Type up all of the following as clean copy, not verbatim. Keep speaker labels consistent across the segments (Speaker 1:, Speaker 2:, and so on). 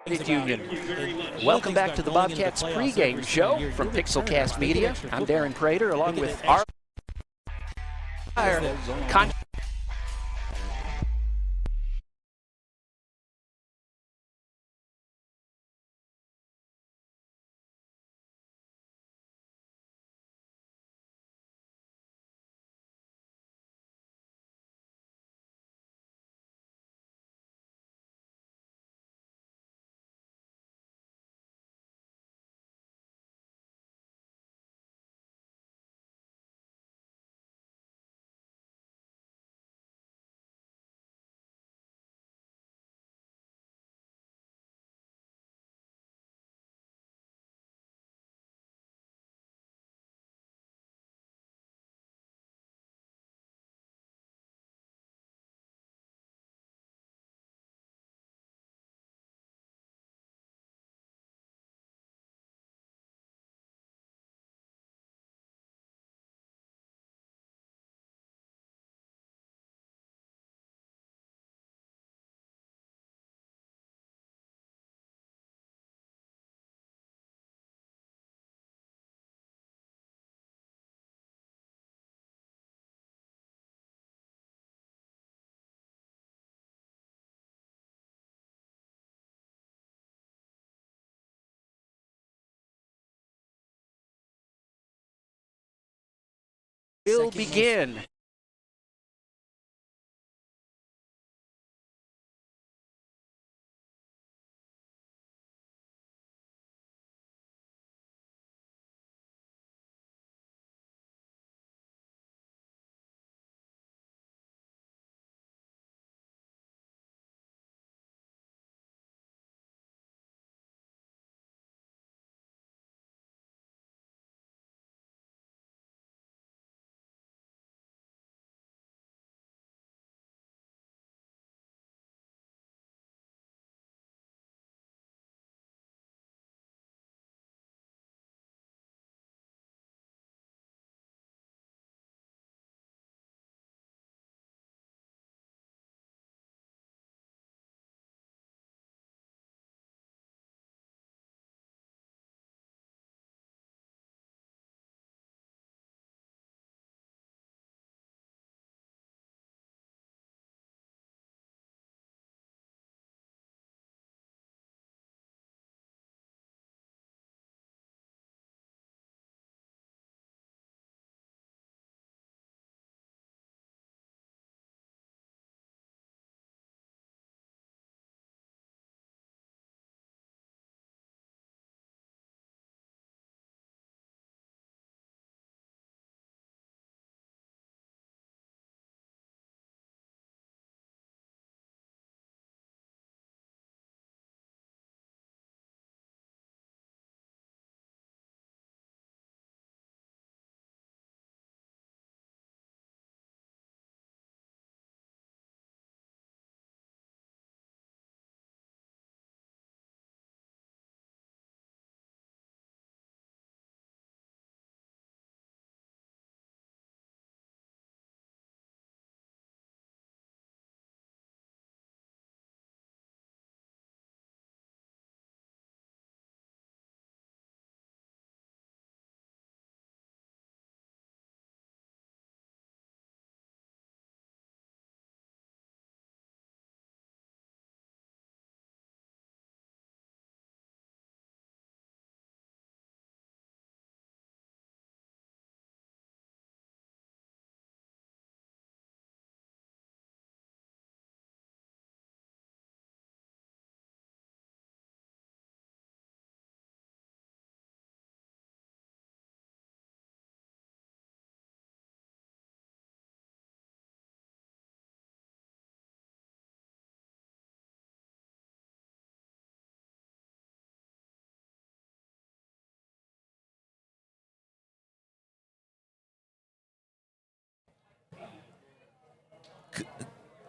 Speaker 1: Credit Union. Welcome back to the Bobcats pregame show from Pixelcast Media. I'm Darren Prater along with our Concho. Will begin.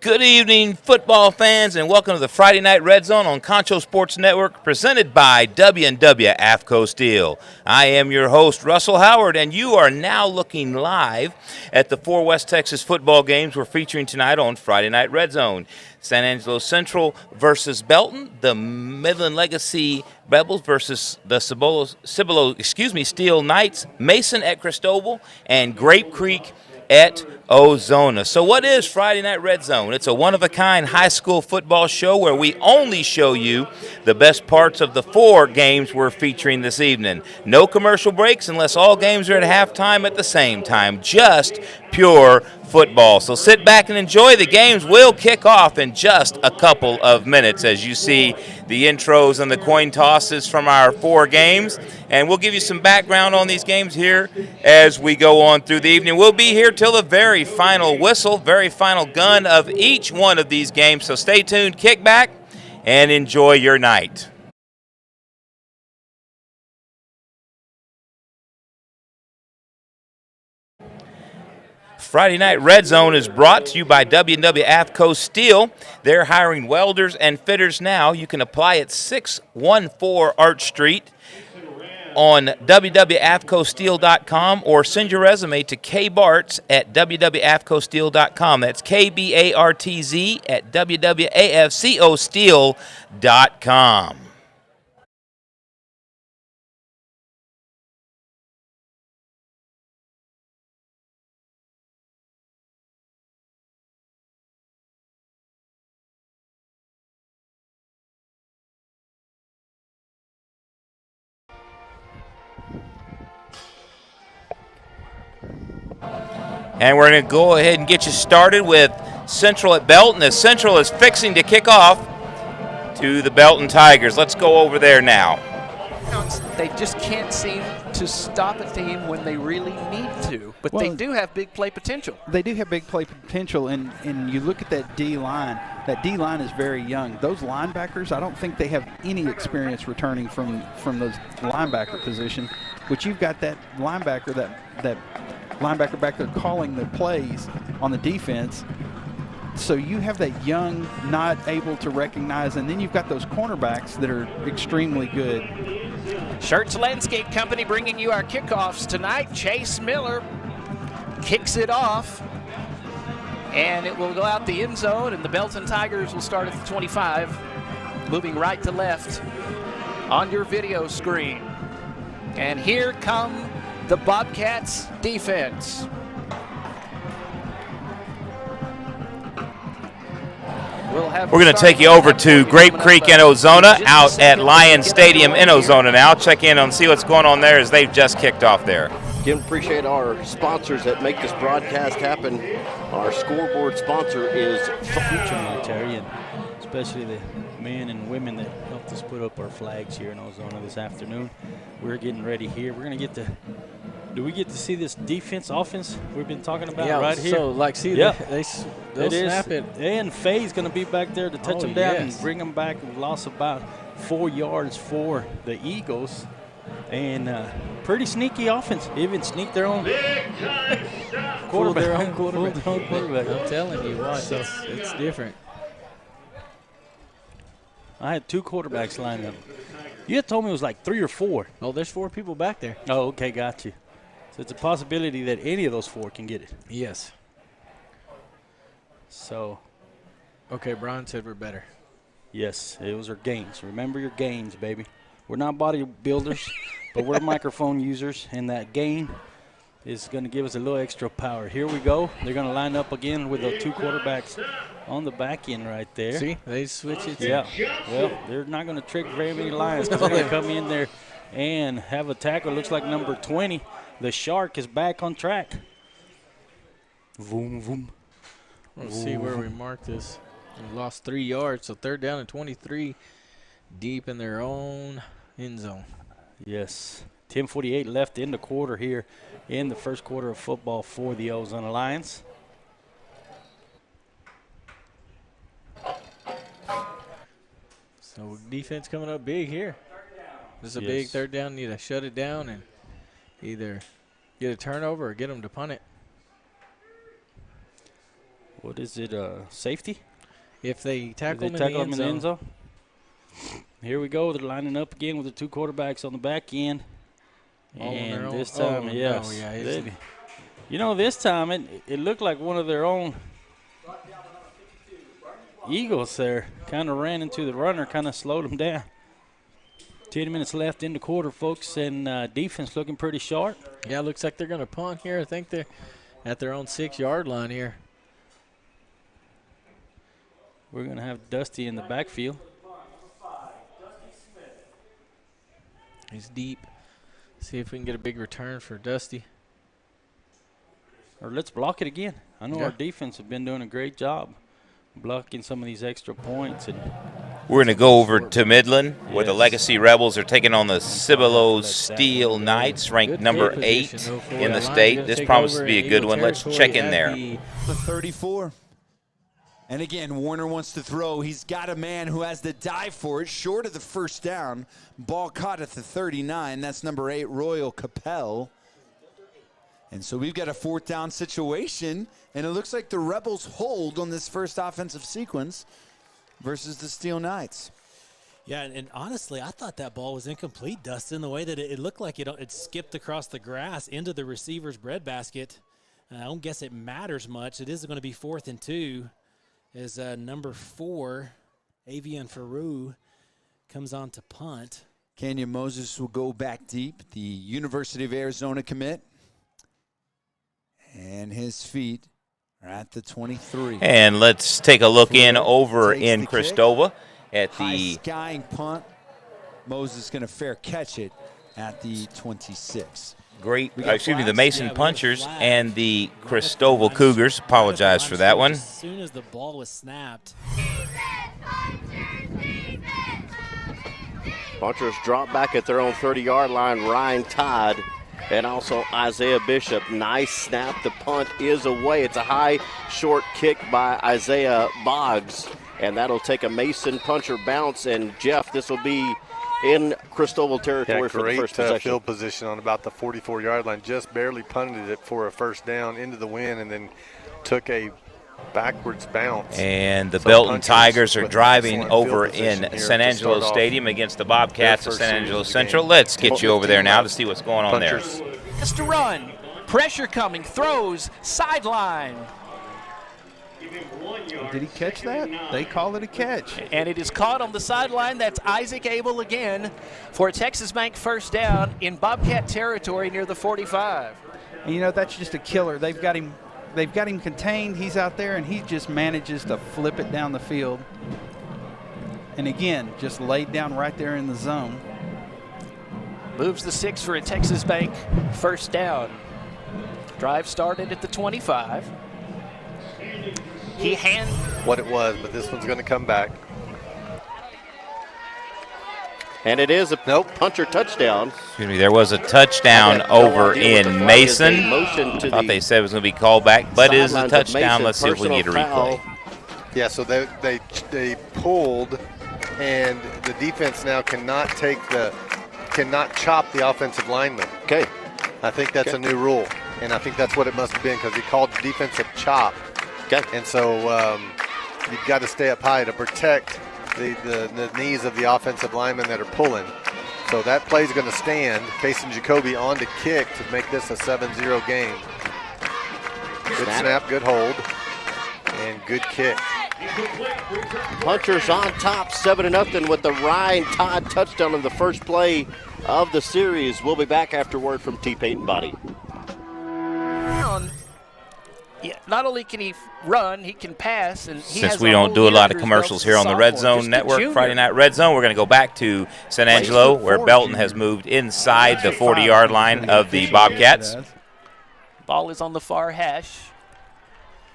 Speaker 2: Good evening, football fans, and welcome to the Friday Night Red Zone on Concho Sports Network, presented by W&W AFCO Steele. I am your host, Russell Howard, and you are now looking live at the 4 West Texas football games we're featuring tonight on Friday Night Red Zone. San Angelo Central versus Belton, the Midland Legacy Rebels versus the Cibolo, Steele Knights, Mason at Christoval, and Grape Creek at Ozona. So what is Friday Night Red Zone? It's a one-of-a-kind high school football show where we only show you the best parts of the 4 games we're featuring this evening. No commercial breaks unless all games are at halftime at the same time. Just pure football. So sit back and enjoy. The games will kick off in just a couple of minutes as you see the intros and the coin tosses from our 4 games. And we'll give you some background on these games here as we go on through the evening. We'll be here till the very final whistle, very final gun of each one of these games. So stay tuned, kick back, and enjoy your night. Friday Night Red Zone is brought to you by W&W AFCO Steele. They're hiring welders and fitters now. You can apply at 614 Arch Street on www.afcosteel.com or send your resume to kbartz at www.afcosteel.com. That's KBARTZ at www.afcosteel.com. And we're going to go ahead and get you started with Central at Belton, as Central is fixing to kick off to the Belton Tigers. Let's go over there now.
Speaker 1: They just can't seem to stop a team when they really need to, but they do have big play potential. They do have big play potential, and you look at that D-line. That D-line is very young. Those linebackers, I don't think they have any experience returning from those linebacker position, but you've got that linebacker, that linebacker back there calling the plays on the defense. So you have that young, not able to recognize, and then you've got those cornerbacks that are extremely good. Shirts Landscape Company bringing you our kickoffs tonight. Chase Miller kicks it off, and it will go out the end zone, and the Belton Tigers will start at the 25, moving right to left on your video screen. And here come the Bobcats defense. We're going to take you over to Grape Creek in Ozona, out at Lion Stadium in Ozona now. Check in and see what's going on there as they've just kicked off there.
Speaker 3: Again, appreciate our sponsors that make this broadcast happen. Our scoreboard sponsor is
Speaker 4: Future Military, and especially the men and women that helped us put up our flags here in Ozona this afternoon. We're getting ready here. We're going to get to – do we get to see this defense, offense we've been talking about right here?
Speaker 5: So, like, see, they'll snap it.
Speaker 4: And Faye's going to be back there to touch them down and bring them back. We lost about 4 yards for the Eagles. And pretty sneaky offense. Even sneak their own quarterback.
Speaker 5: I'm telling you, watch, it's different.
Speaker 4: I had 2 quarterbacks lined up. You had told me it was like 3 or 4.
Speaker 5: Oh, there's 4 people back there.
Speaker 4: Oh, okay, got you. So it's a possibility that any of those 4 can get it.
Speaker 5: Yes.
Speaker 4: So.
Speaker 5: Okay, Brian said we're better.
Speaker 4: Yes, it was our gains. Remember your gains, baby. We're not bodybuilders, but we're microphone users, and that gain is going to give us a little extra power. Here we go. They're going to line up again with the 2 quarterbacks on the back end right there.
Speaker 5: See, they switch it.
Speaker 4: Yeah. Well, they're not going to trick very many Lions because they're going to come in there and have a tackle. Looks like number 20. The Shark is back on track. Voom, voom.
Speaker 5: Let's see where we mark this. We lost 3 yards, so 3rd down and 23, deep in their own end zone.
Speaker 4: Yes. 10:48 left in the quarter here in the first quarter of football for the Ozona Lions.
Speaker 5: So defense coming up big here. This is a big 3rd down. Need to shut it down and either get a turnover or get them to punt it.
Speaker 4: what is it, safety?
Speaker 5: If they tackle him
Speaker 4: in the end zone. Here we go. They're lining up again with the 2 quarterbacks on the back end. And this time, yes.
Speaker 5: No, yeah,
Speaker 4: you know, this time it looked like one of their own Eagles there kind of ran into the runner, kind of slowed them down. 10 minutes left in the quarter, folks, and defense looking pretty sharp.
Speaker 5: Yeah, looks like they're going to punt here. I think they're at their own 6-yard line here.
Speaker 4: We're going to have Dusty in the backfield.
Speaker 5: He's deep. See if we can get a big return for Dusty.
Speaker 4: Or let's block it again. I know our defense have been doing a great job blocking some of these extra points. And
Speaker 2: we're going to go over to Midland, where the Legacy Rebels are taking on the Cibolo Steele Knights, ranked number 8 in the state. This promises to be a good one. Let's check in there.
Speaker 6: The 34. And again, Warner wants to throw. He's got a man who has to dive for it, short of the first down. Ball caught at the 39. That's number 8, Royal Capel. And so we've got a 4th down situation, and it looks like the Rebels hold on this first offensive sequence versus the Steele Knights.
Speaker 7: Yeah, and honestly, I thought that ball was incomplete, Dustin, the way that it looked like it skipped across the grass into the receiver's breadbasket. I don't guess it matters much. It is going to be 4th and 2. As number 4, Avian Faru, comes on to punt.
Speaker 6: Kenyon Moses will go back deep, the University of Arizona commit. And his feet are at the 23.
Speaker 2: And let's take a look over in Christoval at the
Speaker 6: high-skying punt. Moses going to fair catch it at the 26.
Speaker 2: the Mason Punchers and the Christoval Cougars. Apologize for that one.
Speaker 7: As soon as the ball was snapped.
Speaker 3: Punchers drop back at their own 30-yard line. Ryan Todd and also Isaiah Bishop. Nice snap. The punt is away. It's a high, short kick by Isaiah Boggs, and that'll take a Mason Puncher bounce. And, Jeff, this will be in Christoval territory for the first possession.
Speaker 8: Great field position on about the 44-yard line. Just barely punted it for a first down into the wind and then took a backwards bounce.
Speaker 2: And the Belton Tigers are driving over in San Angelo Stadium against the Bobcats of San Angelo Central. Let's get you over there now to see what's going on there.
Speaker 1: Just a run. Pressure coming. Throws. Sideline.
Speaker 9: Did he catch that? They call it a catch.
Speaker 1: And it is caught on the sideline. That's Isaac Abel again for a Texas Bank first down in Bobcat territory near the 45.
Speaker 9: And you know, that's just a killer. They've got him contained. He's out there, and he just manages to flip it down the field. And again, just laid down right there in the zone.
Speaker 1: Moves the 6 for a Texas Bank first down. Drive started at the 25.
Speaker 8: What it was, but this one's going to come back.
Speaker 3: And it is a puncher touchdown.
Speaker 2: Excuse me, there was a touchdown over in Mason. Thought they said it was going to be called back, but it is a touchdown. Let's see if we can get a replay.
Speaker 8: Yeah, so they pulled, and the defense now cannot chop the offensive lineman.
Speaker 3: Okay.
Speaker 8: I think that's a new rule, and I think that's what it must have been because he called defensive chop.
Speaker 3: Okay.
Speaker 8: And so you've got to stay up high to protect the knees of the offensive linemen that are pulling. So that play is going to stand. Kason Jacoby on to kick to make this a 7-0 game. Good snap, good hold, and good kick.
Speaker 3: Punchers on top, 7-0 with the Ryan Todd touchdown in the first play of the series. We'll be back after word from T. Payton Body.
Speaker 1: Yeah, not only can he run, he can pass. And
Speaker 2: since we don't do a lot of commercials here on the Red Zone Network, Friday Night Red Zone, we're going to go back to San Angelo, where Belton has moved inside the 40-yard line of the Bobcats.
Speaker 1: Ball is on the far hash.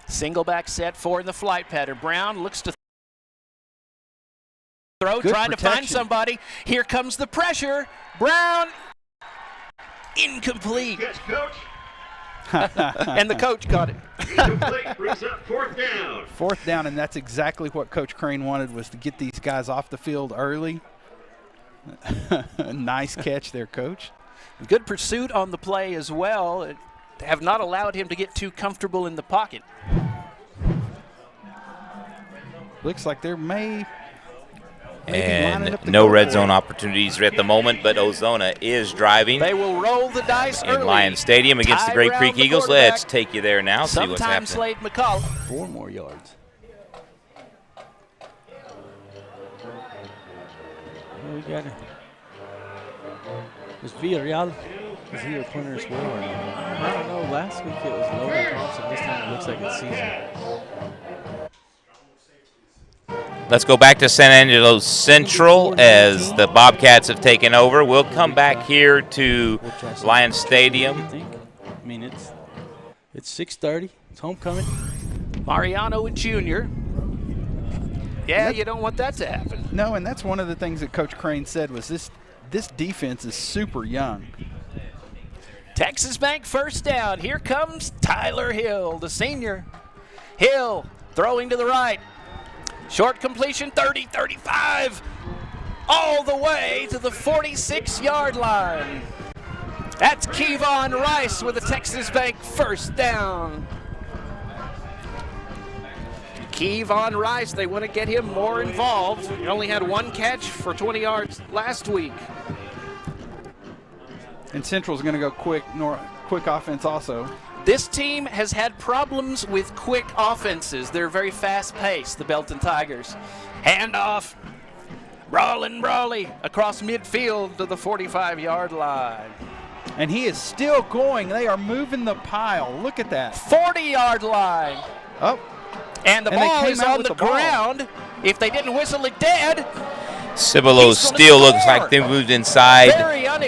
Speaker 1: Single back set, 4 in the flight pattern. Brown looks to throw, trying to find somebody. Here comes the pressure. Brown, incomplete.
Speaker 10: Yes, coach.
Speaker 1: And the coach got it.
Speaker 10: Incomplete, brings up 4th down.
Speaker 9: 4th down, and that's exactly what Coach Crane wanted, was to get these guys off the field early. Nice catch there, Coach.
Speaker 1: Good pursuit on the play as well. Have not allowed him to get too comfortable in the pocket.
Speaker 9: Looks like there may
Speaker 2: And no red zone opportunities at the moment, but Ozona is driving.
Speaker 1: They will roll the dice
Speaker 2: in
Speaker 1: early.
Speaker 2: Lion Stadium against the Great Creek Eagles. Let's take you there now, see what's happening.
Speaker 1: Slade McCall.
Speaker 4: 4 more yards. We got it. Was Villarreal, is he a punter as well? Or
Speaker 5: I don't know. Last week it was Logan Thompson. This time it looks like it's Caesar.
Speaker 2: Let's go back to San Angelo Central as the Bobcats have taken over. We'll come back here to Lion Stadium.
Speaker 4: I mean, it's 6:30. It's homecoming.
Speaker 1: Mariano Jr. Yeah, you don't want that to happen.
Speaker 9: No, and that's one of the things that Coach Crane said was this defense is super young.
Speaker 1: Texas Bank first down. Here comes Tyler Hill, the senior. Hill throwing to the right. Short completion, 30-35, all the way to the 46-yard line. That's Kevon Rice with a Texas Bank first down. Kevon Rice, they want to get him more involved. He only had 1 catch for 20 yards last week.
Speaker 9: And Central's going to go quick offense also.
Speaker 1: This team has had problems with quick offenses. They're very fast-paced, the Belton Tigers. Handoff. Brawley across midfield to the 45-yard line.
Speaker 9: And he is still going. They are moving the pile. Look at that.
Speaker 1: 40-yard line.
Speaker 9: Oh.
Speaker 1: And the ball is on the ground. If they didn't whistle it dead.
Speaker 2: Cibolo Steele looks like they moved inside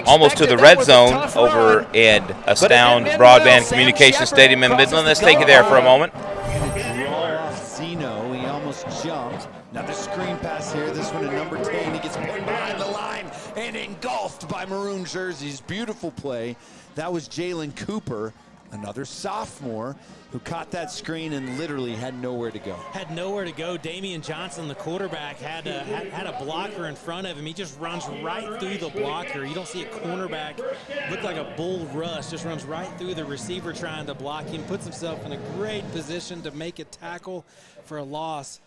Speaker 2: almost to the red zone over at Astound Broadband Communication Stadium in Midland. Let's take it there for a moment.
Speaker 6: Draw off Zeno. He almost jumped. Another screen pass here. This one to number 10. He gets pinned behind the line and engulfed by maroon jerseys. Beautiful play. That was Jalen Cooper, another sophomore, who caught that screen and literally had nowhere to go.
Speaker 7: Had nowhere to go. Damian Johnson, the quarterback, had a blocker in front of him. He just runs right through the blocker. You don't see a cornerback look like a bull rush. Just runs right through the receiver trying to block him. Puts himself in a great position to make a tackle for a loss.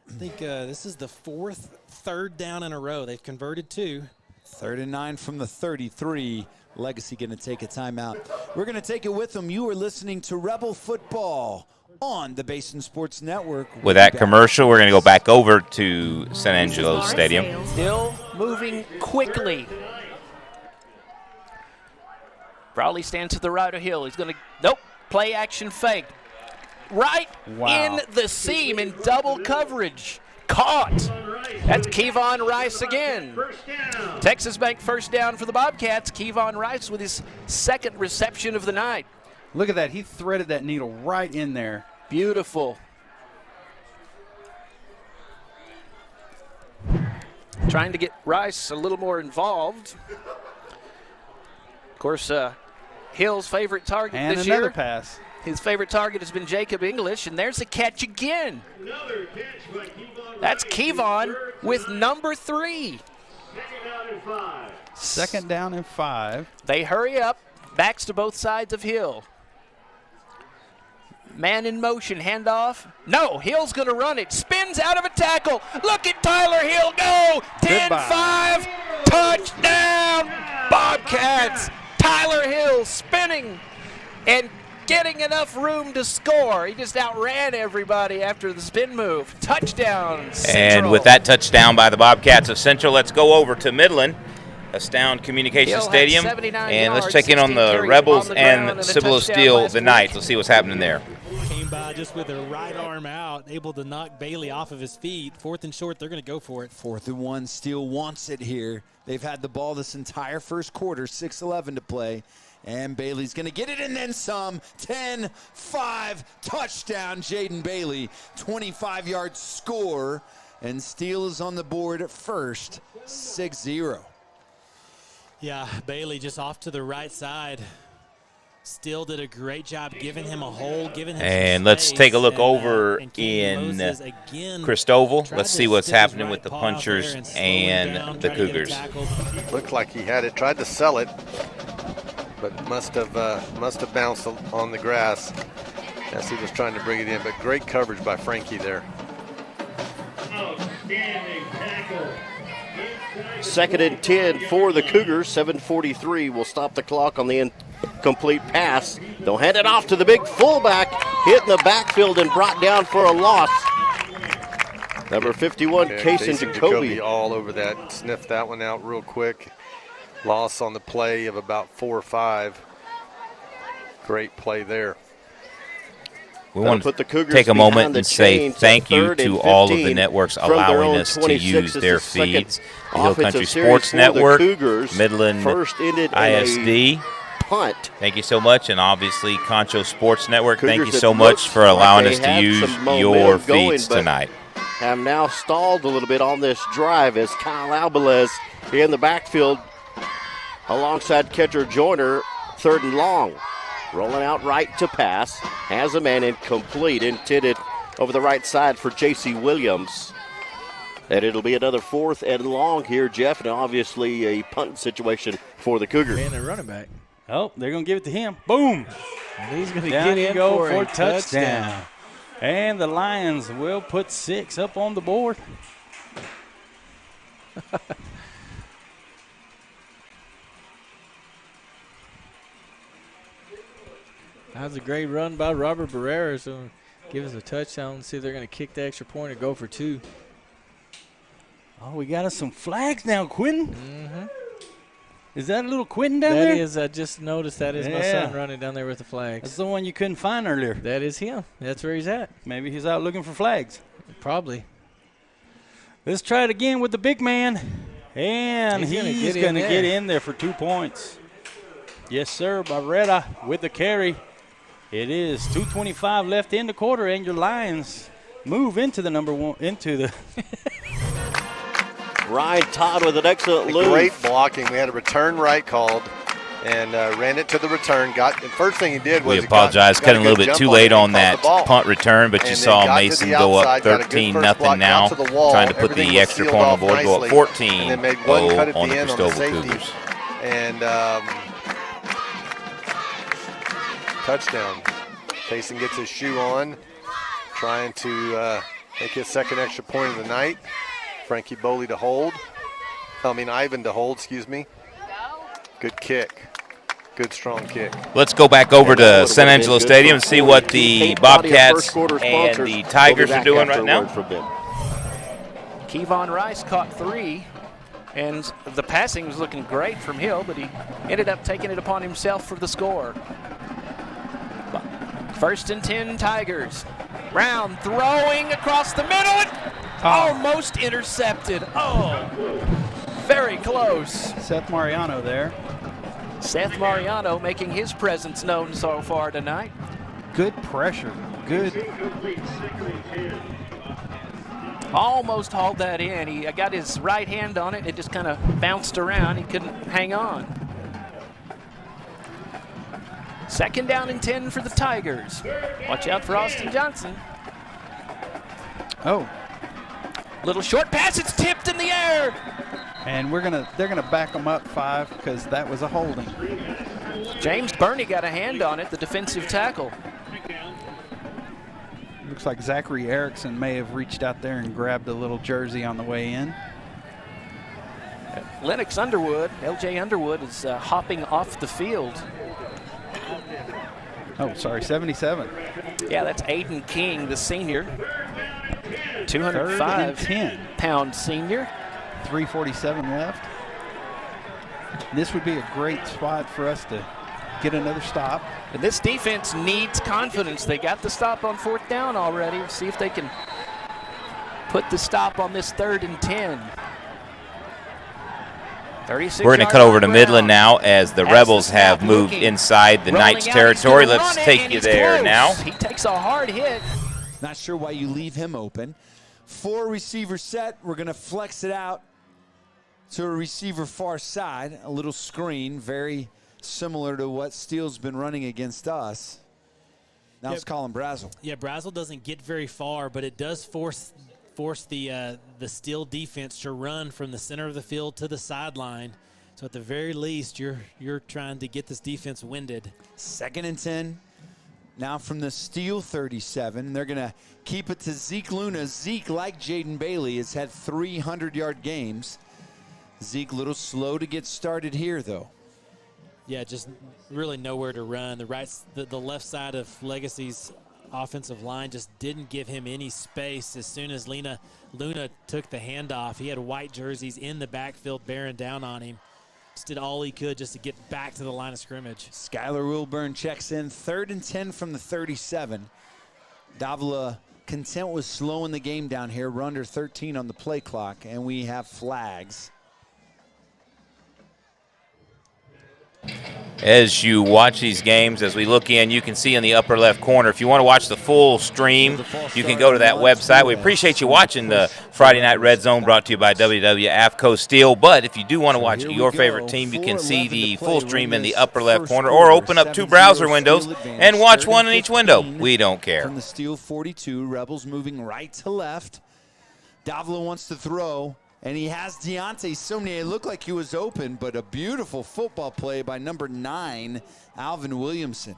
Speaker 7: I think this is the 4th third down in a row. They've converted 2.
Speaker 6: 3rd and 9 from the 33. Legacy going to take a timeout. We're going to take it with them. You are listening to Rebel Football on the Basin Sports Network.
Speaker 2: With that commercial, we're going to go back over to San Angelo Stadium.
Speaker 1: Still moving quickly. Brawley stands to the right of Hill. He's going to, nope, play action fake. Right in the seam in double coverage. Caught. That's Kevon Rice again. Texas Bank first down for the Bobcats. Kevon Rice with his 2nd reception of the night.
Speaker 9: Look at that. He threaded that needle right in there.
Speaker 1: Beautiful. Trying to get Rice a little more involved. Of course, Hill's favorite target
Speaker 9: and
Speaker 1: this
Speaker 9: another
Speaker 1: year.
Speaker 9: Pass.
Speaker 1: His favorite target has been Jacob English, and there's a catch again. That's Kevon with number 3.
Speaker 9: 2nd down and 5.
Speaker 1: They hurry up. Backs to both sides of Hill. Man in motion, handoff. No, Hill's going to run it. Spins out of a tackle. Look at Tyler Hill go. 10-5, touchdown, Bobcats. Tyler Hill spinning and getting enough room to score. He just outran everybody after the spin move. Touchdown, Central.
Speaker 2: And with that touchdown by the Bobcats of Central, let's go over to Midland, Astound Communication Stadium, and let's check in on the Rebels and Cibolo Steele the Knights. Let's see what's happening there.
Speaker 7: Came by just with their right arm out, able to knock Bailey off of his feet. 4th and short, they're going to go for it.
Speaker 6: 4th and 1, Steele wants it here. They've had the ball this entire first quarter, 6:11 to play. And Bailey's going to get it and then some. 10-5 touchdown, Jaden Bailey. 25-yard score. And Steele is on the board at first, 6-0.
Speaker 7: Yeah, Bailey just off to the right side. Steele did a great job giving him a hole, giving him
Speaker 2: and let's take a look over in Christoval. Let's see what's happening with the Punchers and the Cougars.
Speaker 8: Looked like he had it, tried to sell it, but must have bounced on the grass as he was trying to bring it in. But great coverage by Frankie there.
Speaker 3: Second and 10 for the Cougars. 7:43 will stop the clock on the incomplete pass. They'll hand it off to the big fullback, hit in the backfield and brought down for a loss. Number 51, Kason Jacoby.
Speaker 8: All over that. Sniffed that one out real quick. Loss on the play of about 4 or 5. Great play there.
Speaker 2: We want to take a moment and say thank you to all of the networks allowing us to use their feeds. The Hill Country Sports Network, Midland ISD.
Speaker 3: Punt.
Speaker 2: Thank you so much, and obviously Concho Sports Network. Thank you so much for allowing us to use your feeds tonight.
Speaker 3: Have now stalled a little bit on this drive as Kyle Albalez in the backfield alongside catcher Joyner, 3rd and long. Rolling out right to pass. Has a man incomplete. Intended over the right side for J.C. Williams. And it'll be another 4th and long here, Jeff. And obviously a punt situation for the Cougars.
Speaker 5: And a running back.
Speaker 4: Oh, they're going to give it to him. Boom.
Speaker 5: And he's going to get in for a touchdown.
Speaker 4: And the Lions will put 6 up on the board.
Speaker 5: That was a great run by Robert Barrera. So give us a touchdown and see if they're going to kick the extra point or go for 2.
Speaker 4: Oh, we got us some flags now, Quentin.
Speaker 5: Mm-hmm.
Speaker 4: Is that a little Quentin down there?
Speaker 5: That is. I just noticed that is my son running down there with the flags.
Speaker 4: That's the one you couldn't find earlier.
Speaker 5: That is him. That's where he's at.
Speaker 4: Maybe he's out looking for flags.
Speaker 5: Probably.
Speaker 4: Let's try it again with the big man. And he's going to get in there for 2 points. Yes, sir. Barrera with the carry. It is 2:25 left in the quarter, and your Lions move into the number 1, into the
Speaker 3: Ryan Todd with an excellent loop.
Speaker 8: Great blocking. We had a return right called and ran it to the return. The first thing he did was
Speaker 2: we apologize, cutting a little bit too late on that punt return, but you saw Mason go up 13-0 now, trying to put the extra point on the board, go up 14-0 on the Christoval Cougars.
Speaker 8: And touchdown. Kason gets his shoe on, trying to make his second extra point of the night. Frankie Boley to hold. Ivan to hold, excuse me. Good kick. Good strong kick.
Speaker 2: Let's go back over to San Angelo Stadium and see what the Bobcats and the Tigers are doing right now.
Speaker 1: Kevon Rice caught 3, and the passing was looking great from Hill, but he ended up taking it upon himself for the score. 1st and 10 Tigers. Brown throwing across the middle and almost intercepted. Oh, very close.
Speaker 9: Seth Mariano there.
Speaker 1: Seth Mariano making his presence known so far tonight.
Speaker 9: Good pressure. Good.
Speaker 1: Almost hauled that in. He got his right hand on it. It just kind of bounced around. He couldn't hang on. 2nd down and 10 for the Tigers. Watch out for Austin Johnson.
Speaker 9: Oh.
Speaker 1: Little short pass. It's tipped in the air.
Speaker 9: And they're gonna back them up 5 because that was a holding.
Speaker 1: James Burney got a hand on it, the defensive tackle.
Speaker 9: Looks like Zachary Erickson may have reached out there and grabbed a little jersey on the way in.
Speaker 1: Lennox Underwood, LJ Underwood, is hopping off the field.
Speaker 9: Oh, sorry, 77.
Speaker 1: Yeah, that's Aiden King, the senior. 205-pound senior.
Speaker 9: 3:47 left. This would be a great spot for us to get another stop.
Speaker 1: And this defense needs confidence. They got the stop on 4th down already. We'll see if they can put the stop on this 3rd and 10.
Speaker 2: We're going to cut over to Midland now as the Rebels have moved inside the Knights' territory. Let's take you there now.
Speaker 1: He takes a hard hit.
Speaker 6: Not sure why you leave him open. 4 receiver set. We're going to flex it out to a receiver far side. A little screen, very similar to what Steele's been running against us. Now it's Colin Brazel.
Speaker 7: Yeah, Brazel doesn't get very far, but it does force the Steele defense to run from the center of the field to the sideline. So at the very least, you're trying to get this defense winded.
Speaker 6: 2nd and 10. Now from the Steele 37, they're going to keep it to Zeke Luna. Zeke, like Jaden Bailey, has had 300-yard games. Zeke a little slow to get started here, though.
Speaker 7: Yeah, just really nowhere to run. The left side of Legacy's offensive line just didn't give him any space. As soon as Luna took the handoff, he had white jerseys in the backfield bearing down on him. Just did all he could just to get back to the line of scrimmage.
Speaker 6: Skylar Wilburn checks in, 3rd and 10 from the 37. Davila content with slowing the game down here. We're under 13 on the play clock, and we have flags.
Speaker 2: As you watch these games, as we look in, you can see in the upper left corner. If you want to watch the full stream, you can go to that website. We appreciate you watching the Friday Night Red Zone, brought to you by AFCO Steele. But if you do want to watch your favorite team, you can see the full stream in the upper left corner, or open up 2 browser windows and watch one in each window. We don't care.
Speaker 6: From the Steele 42, Rebels moving right to left. Davila wants to throw. And he has Deontay Somnier. It looked like he was open, but a beautiful football play by number 9, Alvin Williamson.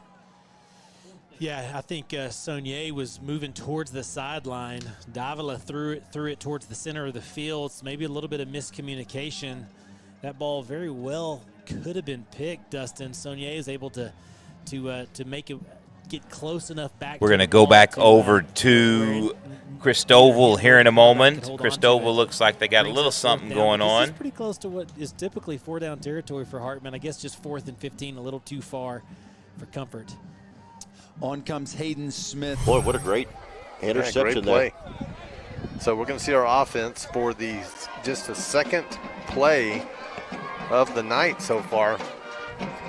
Speaker 7: Yeah, I think Somnier was moving towards the sideline. Davila threw it towards the center of the field. So maybe a little bit of miscommunication. That ball very well could have been picked, Dustin. Somnier is able to make it get close enough back.
Speaker 2: We're going to go back over to Christoval here in a moment. Christoval looks like they got a little something going on.
Speaker 7: This is pretty close to what is typically 4-down territory for Hartman. I guess just 4th and 15, a little too far for comfort.
Speaker 6: On comes Hayden Smith.
Speaker 3: Boy, what a great interception
Speaker 8: great play. So we're going to see our offense for just the second play of the night so far,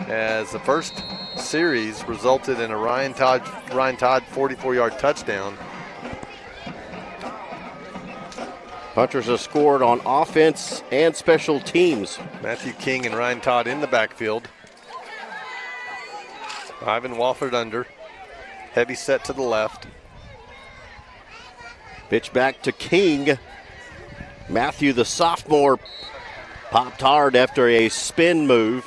Speaker 8: as the first series resulted in a Ryan Todd 44-yard touchdown.
Speaker 3: Punchers have scored on offense and special teams.
Speaker 8: Matthew King and Ryan Todd in the backfield. Ivan Walford under. Heavy set to the left.
Speaker 3: Pitch back to King. Matthew, the sophomore, popped hard after a spin move,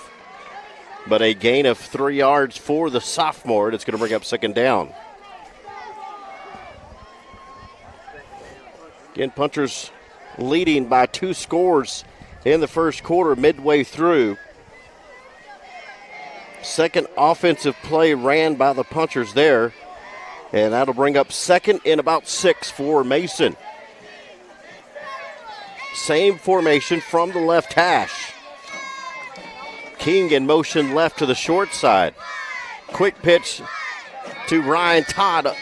Speaker 3: but a gain of 3 yards for the sophomore. It's going to bring up 2nd down. Again, Punchers leading by 2 scores in the first quarter, midway through. Second offensive play ran by the Punchers there, and that'll bring up 2nd and about 6 for Mason. Same formation from the left hash. King in motion left to the short side. Quick pitch to Ryan Todd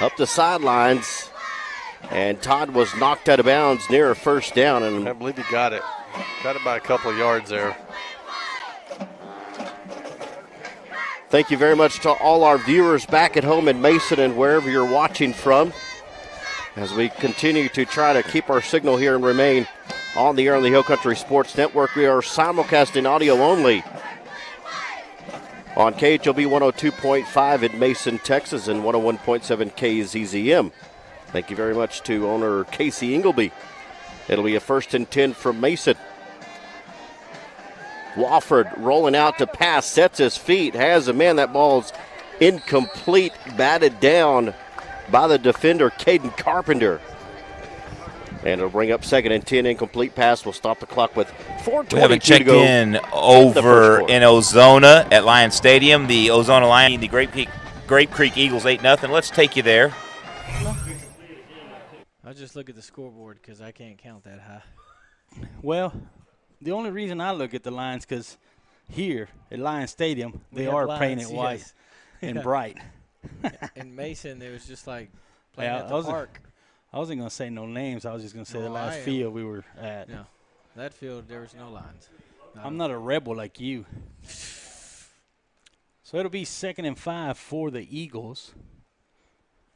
Speaker 3: up the sidelines. And Todd was knocked out of bounds near a 1st down. And
Speaker 8: I believe he got it. Got it by a couple of yards there.
Speaker 3: Thank you very much to all our viewers back at home in Mason and wherever you're watching from, as we continue to try to keep our signal here and remain on the air on the Hill Country Sports Network. We are simulcasting audio only on KHLB 102.5 in Mason, Texas, and 101.7 KZZM. Thank you very much to owner Casey Ingleby. It'll be a 1st and 10 from Mason. Wofford rolling out to pass, sets his feet, has a man. That ball's incomplete, batted down by the defender, Caden Carpenter. And it'll bring up 2nd and 10. Incomplete pass will stop the clock with 4:22
Speaker 2: we haven't checked
Speaker 3: to go
Speaker 2: in over in Ozona at Lion Stadium. The Ozona Lion, the Grape Creek Eagles 8-0. Let's take you there.
Speaker 5: I'll just look at the scoreboard because I can't count that high.
Speaker 4: Well, the only reason I look at the Lions because here at Lion Stadium, they are painted white and bright.
Speaker 5: In Mason, it was just like playing at the park.
Speaker 4: I wasn't going to say no names. I was just going to say the last field we were at.
Speaker 5: No, that field, there was no lines.
Speaker 4: I'm not a rebel like you. So it'll be 2nd and 5 for the Eagles.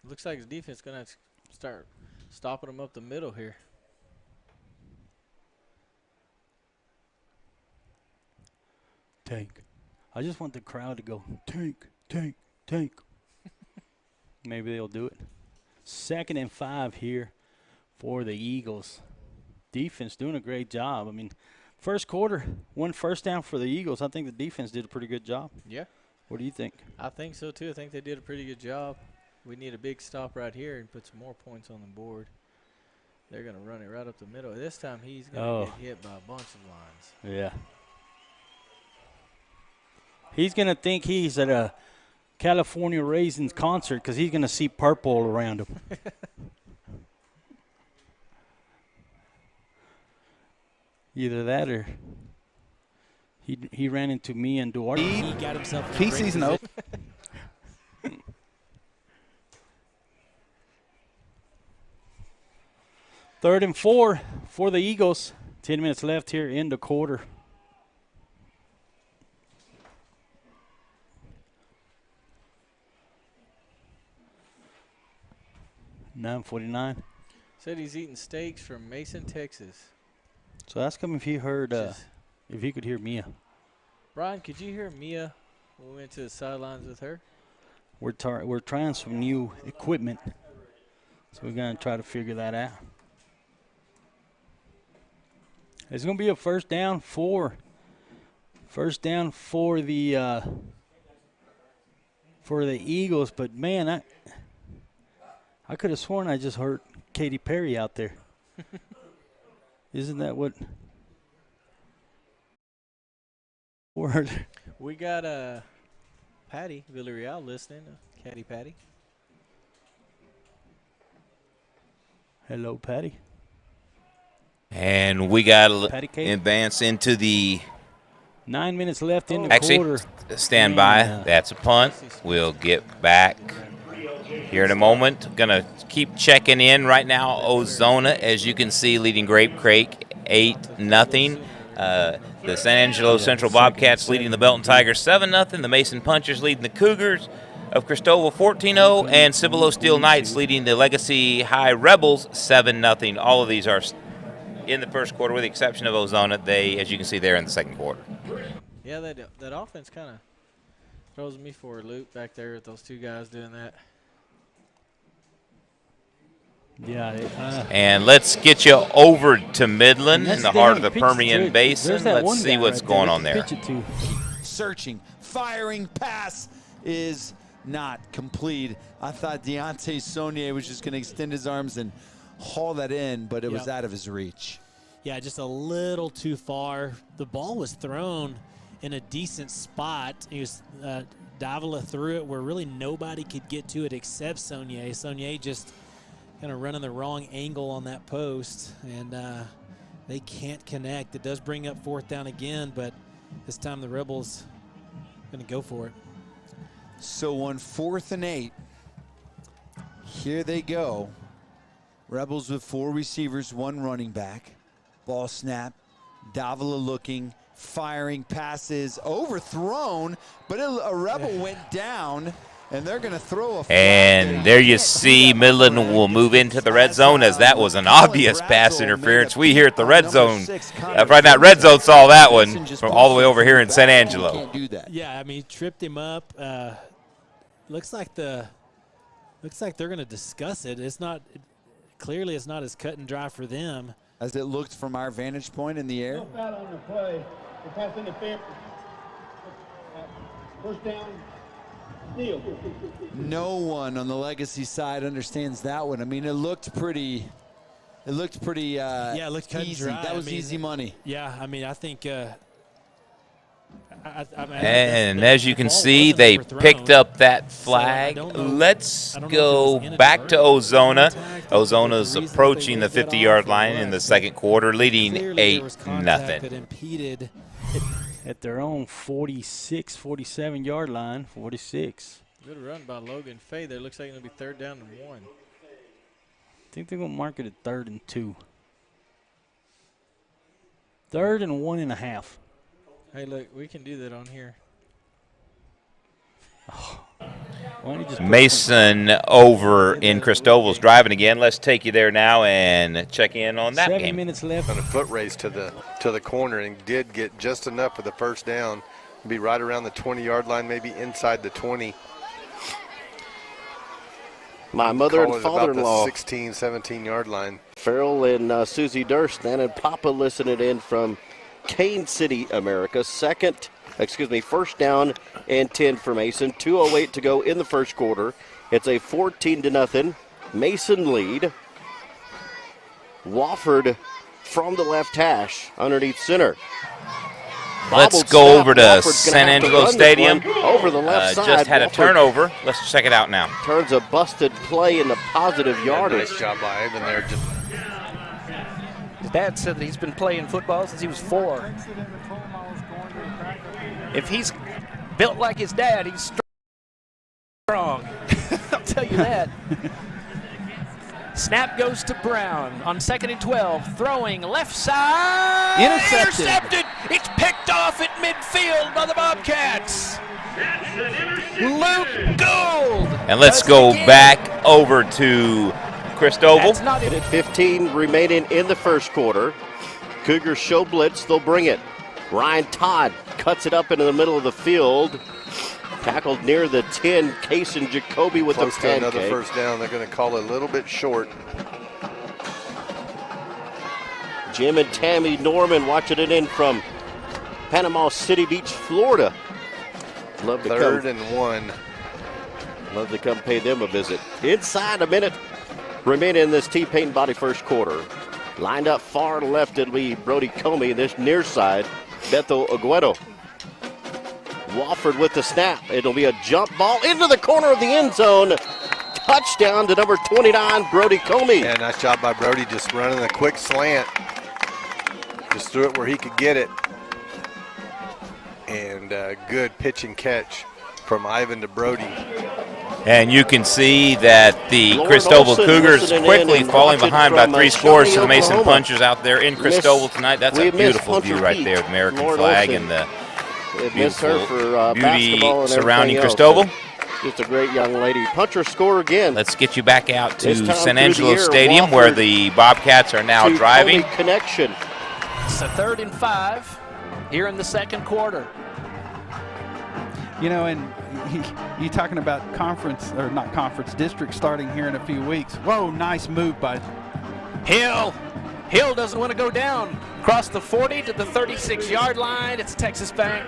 Speaker 5: Looks like the defense is going to start stopping them up the middle here.
Speaker 4: Tank. I just want the crowd to go, tank, tank, tank. Maybe they'll do it. 2nd and 5 here for the Eagles. Defense doing a great job. I mean, first quarter, 1 first down for the Eagles. I think the defense did a pretty good job.
Speaker 5: Yeah.
Speaker 4: What do you think?
Speaker 5: I think so, too. I think they did a pretty good job. We need a big stop right here and put some more points on the board. They're going to run it right up the middle. This time he's going to get hit by a bunch of lines.
Speaker 4: Yeah. He's going to think he's at a California Raisins concert because he's going to see purple around him. Either that or he ran into me and Duarte.
Speaker 7: He got himself
Speaker 9: He sees an open.
Speaker 4: 3rd and 4 for the Eagles. 10 minutes left here in the quarter. $9:49.
Speaker 5: Said he's eating steaks from Mason, Texas.
Speaker 4: So ask him if he heard, if he could hear Mia.
Speaker 5: Brian, could you hear Mia when we went to the sidelines with her?
Speaker 4: We're trying some new equipment, so we're going to try to figure that out. It's going to be a first down for the Eagles, but man, I could have sworn I just heard Katy Perry out there. Isn't that what? Word.
Speaker 5: We got Patty Villarreal listening, Caddy Patty.
Speaker 4: Hello, Patty.
Speaker 2: And we got to advance into the
Speaker 4: 9 minutes left in the quarter.
Speaker 2: Stand by. That's a punt. We'll get back here in a moment. Going to keep checking in right now. Ozona, as you can see, leading Grape 8-0. The San Angelo Central Bobcats leading the Belton Tigers 7-0. The Mason Punchers leading the Cougars of Christoval 14-0. And Cibolo Steele Knights leading the Legacy High Rebels 7-0. All of these are in the first quarter, with the exception of Ozona. They, as you can see, they're in the second quarter.
Speaker 5: Yeah, that offense kind of throws me for a loop back there with those two guys doing that.
Speaker 4: Yeah.
Speaker 2: And let's get you over to Midland in the heart of the Permian Basin. Let's see what's going on there.
Speaker 6: Searching, firing pass is not complete. I thought Deontay Saunier was just going to extend his arms and haul that in, but it was out of his reach.
Speaker 7: Yeah, just a little too far. The ball was thrown in a decent spot. He was Davila threw it where really nobody could get to it except Saunier. Saunier just kind of running the wrong angle on that post, and they can't connect. It does bring up 4th down again, but this time the Rebels going to go for it.
Speaker 6: So on 4th and 8, here they go. Rebels with 4 receivers, 1 running back. Ball snap, Davila looking, firing passes, overthrown, but a Rebel went down, and they're going to throw a flag.
Speaker 2: And there you see Midland will move into the red zone, as that was an obvious pass interference. We here at the red zone, Friday Night Red Zone, saw that one from all the way over here in San Angelo.
Speaker 7: Yeah, I mean, tripped him up. Looks like they're going to discuss it. It's not. Clearly, it's not as cut and dry for them.
Speaker 6: As it looked from our vantage point in the air.
Speaker 11: No foul on the play. The pass interference. First down. Steele.
Speaker 6: No one on the Legacy side understands that one. I mean, it looked pretty. It looked pretty.
Speaker 7: Yeah, it looked cut
Speaker 6: easy.
Speaker 7: and dry.
Speaker 6: That was easy money.
Speaker 7: Yeah, I mean, I think.
Speaker 2: And as you can see, they picked up that flag. Let's go back to Ozona. Ozona's approaching the 50-yard line in the second quarter, leading 8-0.
Speaker 4: At their own 46, 47-yard line, 46.
Speaker 5: Good run by Logan Fay there. Looks like it's going to be 3rd down and 1.
Speaker 4: I think they're going to mark it at 3rd and 2. 3rd and 1.5.
Speaker 5: Hey, look, we can do that on here.
Speaker 2: Mason over in Christoval's driving again. Let's take you there now and check in on that
Speaker 4: 7
Speaker 2: game.
Speaker 4: minutes left.
Speaker 8: On a foot race to the corner, and did get just enough for the first down. Be right around the 20-yard line, maybe inside the 20.
Speaker 3: My mother and father-in-law.
Speaker 8: 16, 17-yard line.
Speaker 3: Farrell and Susie Durst, then, and Papa listening in from Kane City, America. 2nd First down and 10 for Mason. 2:08 to go in the first quarter. It's a 14-0 Mason lead. Wofford from the left hash underneath center.
Speaker 2: Let's go over to San Angelo Stadium.
Speaker 3: Over the left side.
Speaker 2: Just had a turnover. Let's check it out now.
Speaker 3: Turns a busted play into positive yardage.
Speaker 8: Nice job by Ivan there.
Speaker 1: His dad said that he's been playing football since he was 4. If he's built like his dad, he's strong. I'll tell you that. Snap goes to Brown on 2nd and 12. Throwing left side. Intercepted. It's picked off at midfield by the Bobcats. Luke Gould.
Speaker 2: And let's go back over to Christoval.
Speaker 3: 15 remaining in the first quarter. Cougars show blitz. They'll bring it. Ryan Todd cuts it up into the middle of the field. Tackled near the 10. Case and Jacoby with
Speaker 8: close
Speaker 3: the
Speaker 8: to another first down. They're going to call it a little bit short.
Speaker 3: Jim and Tammy Norman watching it in from Panama City Beach, Florida. Love to
Speaker 8: Third and 1.
Speaker 3: Love to come pay them a visit. Inside a minute remaining in this T-Pain Body first quarter. Lined up far left, it'll be Brody Comey. This near side, Beto Aguero. Wofford with the snap. It'll be a jump ball into the corner of the end zone. Touchdown to number 29, Brody Comey.
Speaker 8: Yeah, nice job by Brody, just running a quick slant. Just threw it where he could get it. And good pitch and catch from Ivan to Brody.
Speaker 2: And you can see that the Christoval Cougars quickly falling behind by 3 scores to the Mason Punchers out there in Christoval tonight. That's a beautiful view right there, the American flag and the beautiful beauty surrounding Christoval.
Speaker 3: Just a great young lady. Puncher score again.
Speaker 2: Let's get you back out to San Angelo Stadium where the Bobcats are now driving.
Speaker 3: Connection.
Speaker 1: It's a 3rd and 5 here in the second quarter.
Speaker 9: You know, and you talking about conference, or not conference, district starting here in a few weeks. Whoa, nice move by
Speaker 1: Hill. Hill doesn't want to go down. Across the 40 to the 36-yard line. It's Texas Bank.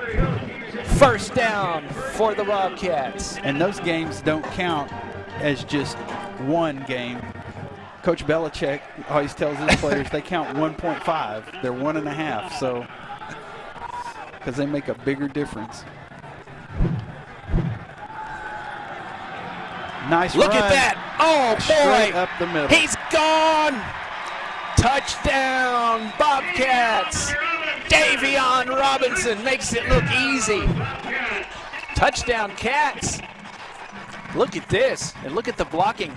Speaker 1: First down for the Bobcats.
Speaker 9: And those games don't count as just one game. Coach Belichick always tells his players they count 1.5. They're 1.5, so because they make a bigger difference. Nice
Speaker 1: Look
Speaker 9: run.
Speaker 1: at that. Oh,
Speaker 9: Straight
Speaker 1: boy.
Speaker 9: Up the middle.
Speaker 1: He's gone. Touchdown, Bobcats. Davion Robinson makes it look easy. Touchdown, Cats. Look at this, and look at the blocking.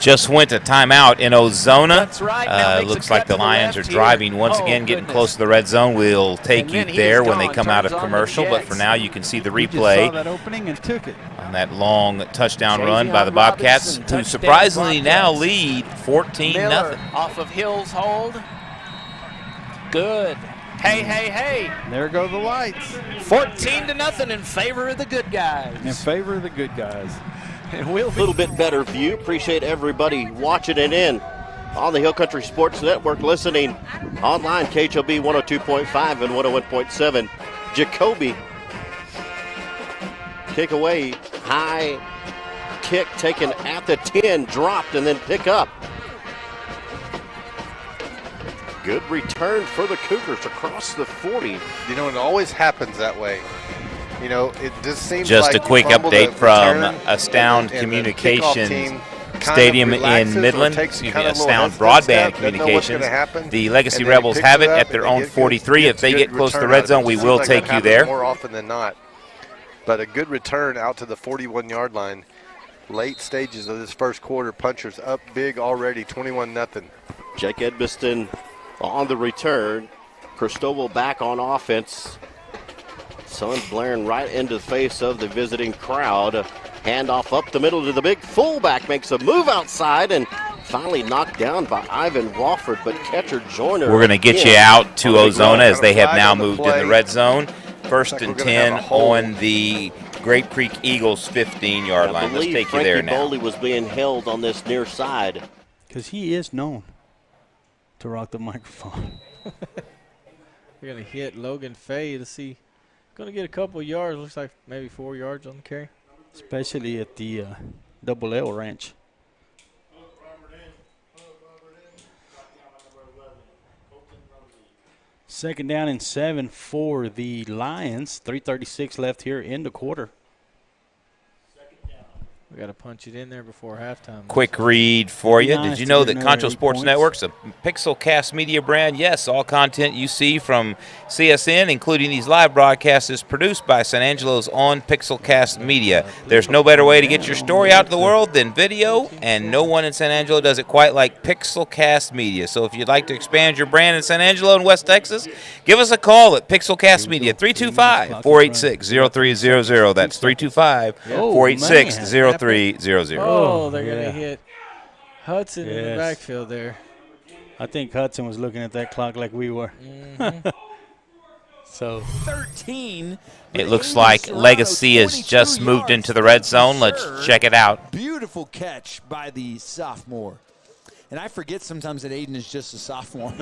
Speaker 2: Just went to timeout in Ozona.
Speaker 1: That's right.
Speaker 2: Looks like the Lions are driving once again, getting close to the red zone. We'll take you there when they come out of commercial, but for now you can see the replay
Speaker 9: saw that opening and took it.
Speaker 2: On that long touchdown run by the Bobcats, who surprisingly now lead 14-0.
Speaker 1: Off of Hill's hold. Good. Hey, hey, hey.
Speaker 9: There go the lights.
Speaker 1: 14-0 in favor of the good guys.
Speaker 9: In favor of the good guys.
Speaker 3: And we'll a little bit better view. Appreciate everybody watching it in on the Hill Country Sports Network, listening online, KHOB 102.5 and 101.7. Jacoby, kick away, high kick taken at the 10, dropped and then pick up. Good return for the Cougars across the 40.
Speaker 8: You know, it always happens that way. You know, it just seems
Speaker 2: just
Speaker 8: like
Speaker 2: a quick update from Astound Communications Stadium in Midland. Astound Broadband Communications. The Legacy Rebels have it at their own 43. If they get close to the red zone, we will take you there.
Speaker 8: More often than not. But a good return out to the 41-yard line. Late stages of this first quarter, Punchers up big already, 21-0.
Speaker 3: Jake Edmiston on the return. Christoval back on offense. Sun blaring right into the face of the visiting crowd. Handoff up the middle to the big fullback. Makes a move outside and finally knocked down by Ivan Wofford, but catcher Joyner.
Speaker 2: We're going to get you out to Ozona as they have now moved in the red zone. First and 10 on the Grape Creek Eagles 15-yard line. Let's take you there now.
Speaker 3: Boley was being held on this near side.
Speaker 4: Because he is known to rock the microphone.
Speaker 5: They're going to hit Logan Fay to see. Going to get a couple yards. Looks like maybe 4 yards on the carry.
Speaker 4: Especially at the Double L Ranch. Second down and 7 for the Lions. 3:36 left here in the quarter.
Speaker 5: We got to punch it in there before halftime.
Speaker 2: Quick read for you. Did you know that Concho Sports Network's a Pixelcast media brand? Yes, all content you see from CSN, including these live broadcasts, is produced by San Angelo's own Pixelcast Media. There's no better way to get your story out to the world than video, and no one in San Angelo does it quite like Pixelcast Media. So if you'd like to expand your brand in San Angelo and West Texas, give us a call at Pixelcast Media, 325-486-0300. That's 325-486-0300. 3-0-0.
Speaker 5: Oh, they're going to hit Hudson in the backfield there.
Speaker 4: I think Hudson was looking at that clock like we were. So
Speaker 6: 13.
Speaker 2: It looks like Legacy has just moved into the red zone. Let's check it out.
Speaker 6: Beautiful catch by the sophomore. And I forget sometimes that Aiden is just a sophomore.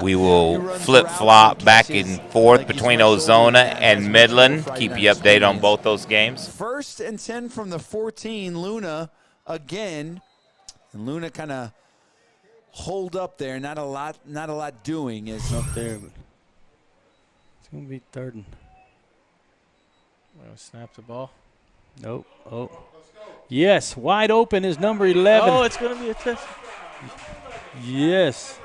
Speaker 2: We will flip-flop back and forth between Ozona and Midland. Keep you updated on both those games.
Speaker 6: 1st and 10 from the 14. Luna again. And Luna kind of hold up there. Not a lot doing. It's
Speaker 4: up there. But it's going to be 3rd and.
Speaker 5: Snap the ball.
Speaker 4: Nope. Oh. Yes, wide open is number 11.
Speaker 5: Oh, it's going to be a touchdown.
Speaker 4: Yes.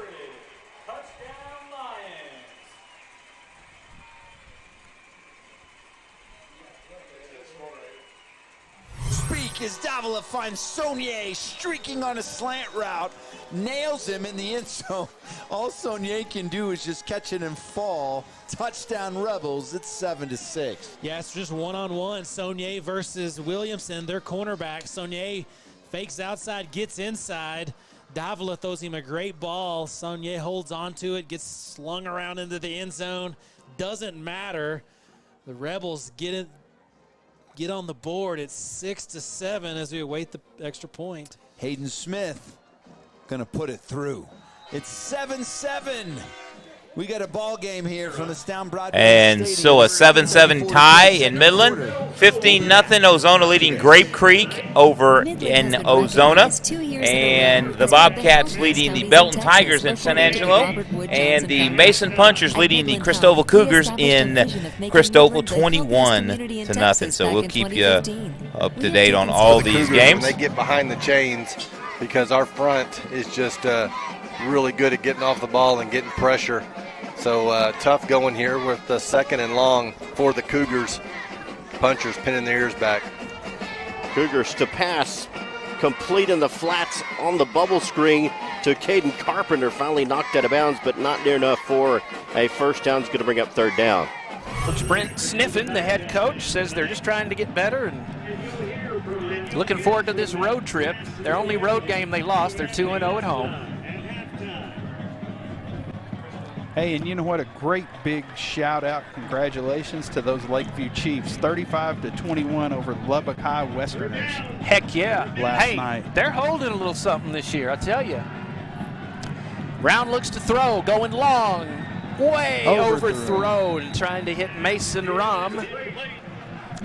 Speaker 6: Speak as Davila finds Saunier streaking on a slant route, nails him in the end zone. All Saunier can do is just catch it and fall. Touchdown Rebels. It's 7-6.
Speaker 7: Yeah, it's just one-on-one. Saunier versus Williamson, their cornerback. Saunier fakes outside, gets inside. Davila throws him a great ball. Saunier holds on to it, gets slung around into the end zone. Doesn't matter. The Rebels get on the board. It's 6-7 as we await the extra point.
Speaker 6: Hayden Smith going to put it through. It's 7-7. We got a ball game here from the Stown Broadway
Speaker 2: And so a 7-7 tie in Midland. 15-0 Ozona leading Grape Creek over in Ozona. And the Bobcats leading the Belton Tigers in San Angelo. And the Mason Punchers leading the Christoval Cougars in Christoval 21-0. So we'll keep you up to date on all these games.
Speaker 8: They get behind the chains because our front is just really good at getting off the ball and getting pressure. So tough going here with the 2nd and long for the Cougars. Punchers pinning their ears back.
Speaker 3: Cougars to pass, complete in the flats on the bubble screen to Caden Carpenter. Finally knocked out of bounds, but not near enough for a first down. It's going to bring up 3rd down.
Speaker 1: Coach Brent Sniffen, the head coach, says they're just trying to get better and looking forward to this road trip. Their only road game they lost. They're 2-0 at home.
Speaker 9: Hey, and you know what? A great big shout-out, congratulations to those Lakeview Chiefs. 35-21 over Lubbock High Westerners.
Speaker 1: Heck yeah.
Speaker 9: Last night.
Speaker 1: They're holding a little something this year, I tell you. Brown looks to throw, going long. Way overthrown, trying to hit Mason Rom.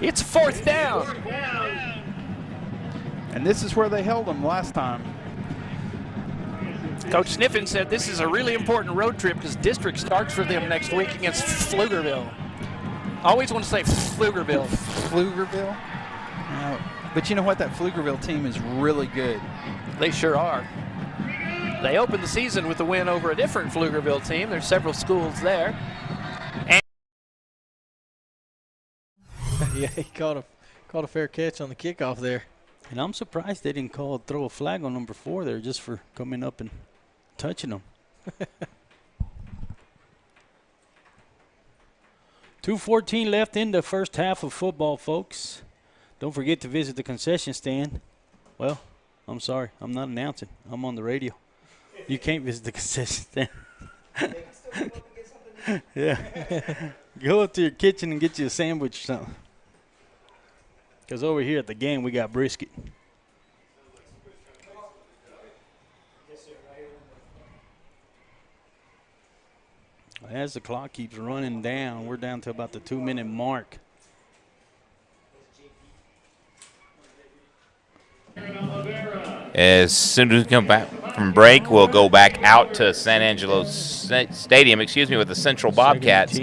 Speaker 1: It's 4th down.
Speaker 9: And this is where they held them last time.
Speaker 1: Coach Sniffen said this is a really important road trip because district starts for them next week against Pflugerville. Always want to say Pflugerville.
Speaker 9: Pflugerville? But you know what? That Pflugerville team is really good.
Speaker 1: They sure are. They opened the season with a win over a different Pflugerville team. There's several schools there. And
Speaker 5: yeah, he caught a fair catch on the kickoff there.
Speaker 4: And I'm surprised they didn't throw a flag on number 4 there just for coming up and touching them. 2:14 left in the first half of football, folks. Don't forget to visit the concession stand. Well, I'm sorry. I'm not announcing. I'm on the radio. You can't visit the concession stand. Yeah. Go up to your kitchen and get you a sandwich or something. Because over here at the game, we got brisket. as the clock keeps running down, we're down to about the 2-minute mark.
Speaker 2: As soon as we come back from break, we'll go back out to San Angelo Stadium, with the Central Bobcats.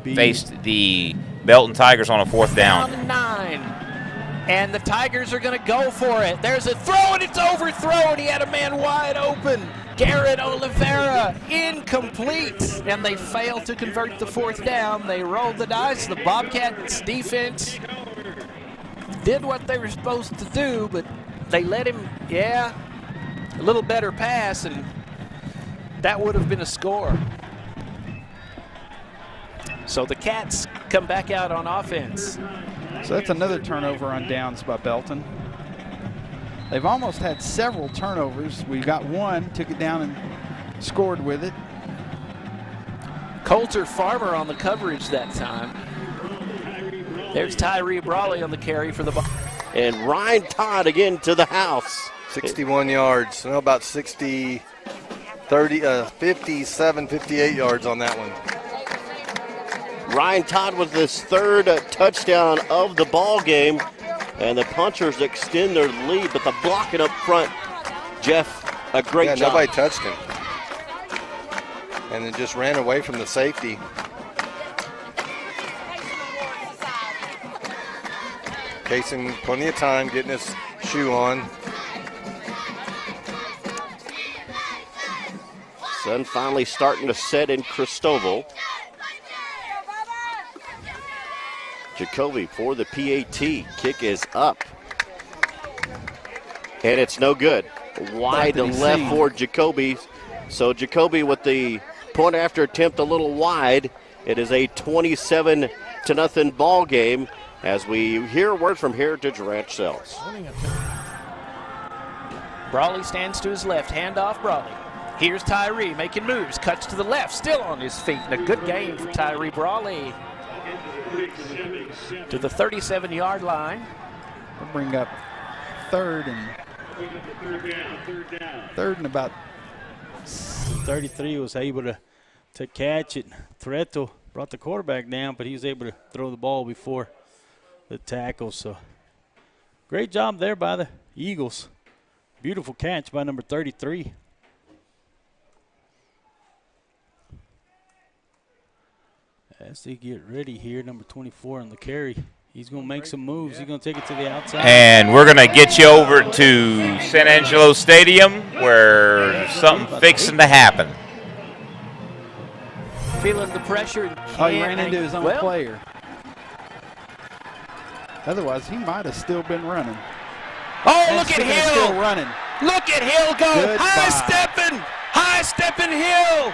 Speaker 2: Faced the Belton Tigers on a 4th down.
Speaker 12: 9. And the Tigers are going to go for it. There's a throw, and it's overthrown. He had a man wide open. Garrett Oliveira, incomplete. And they failed to convert the 4th down. They rolled the dice. The Bobcats defense did what they were supposed to do, but they let him, a little better pass, and that would have been a score. So the Cats come back out on offense.
Speaker 9: So that's another turnover on downs by Belton. They've almost had several turnovers. We got one, took it down and scored with it.
Speaker 12: Coulter Farmer on the coverage that time. There's Tyree Brawley on the carry for the ball.
Speaker 3: And Ryan Todd again to the house.
Speaker 8: 61 yards, about 57, 58 yards on that one.
Speaker 3: Ryan Todd with his 3rd touchdown of the ball game, and the Punchers extend their lead, but the blocking up front, Jeff, a great job.
Speaker 8: Nobody touched him. And then just ran away from the safety. Casing plenty of time, getting his shoe on.
Speaker 3: Sun finally starting to set in Christoval. Jacoby for the PAT. Kick is up. And it's no good. Wide to left for Jacoby. So Jacoby with the point after attempt a little wide. It is a 27-0 ball game as we hear a word from Heritage Ranch Sales.
Speaker 12: Brawley stands to his left. Handoff Brawley. Here's Tyree making moves. Cuts to the left. Still on his feet. And a good game for Tyree Brawley. To the 37-yard line.
Speaker 9: We'll bring up third and about
Speaker 4: 33 was able to catch it. Threto brought the quarterback down, but he was able to throw the ball before the tackle. So great job there by the Eagles. Beautiful catch by number 33. As they get ready here, number 24 on the carry. He's going to make some moves. He's going to take it to the outside.
Speaker 2: And we're going to get you over to San Angelo Stadium where something fixing to happen.
Speaker 12: Feeling the pressure.
Speaker 9: He ran into his own player. Otherwise, he might have still been running.
Speaker 12: Oh, look at Hill.
Speaker 9: Still running.
Speaker 12: Look at Hill go.
Speaker 9: Goodbye.
Speaker 12: High stepping Hill.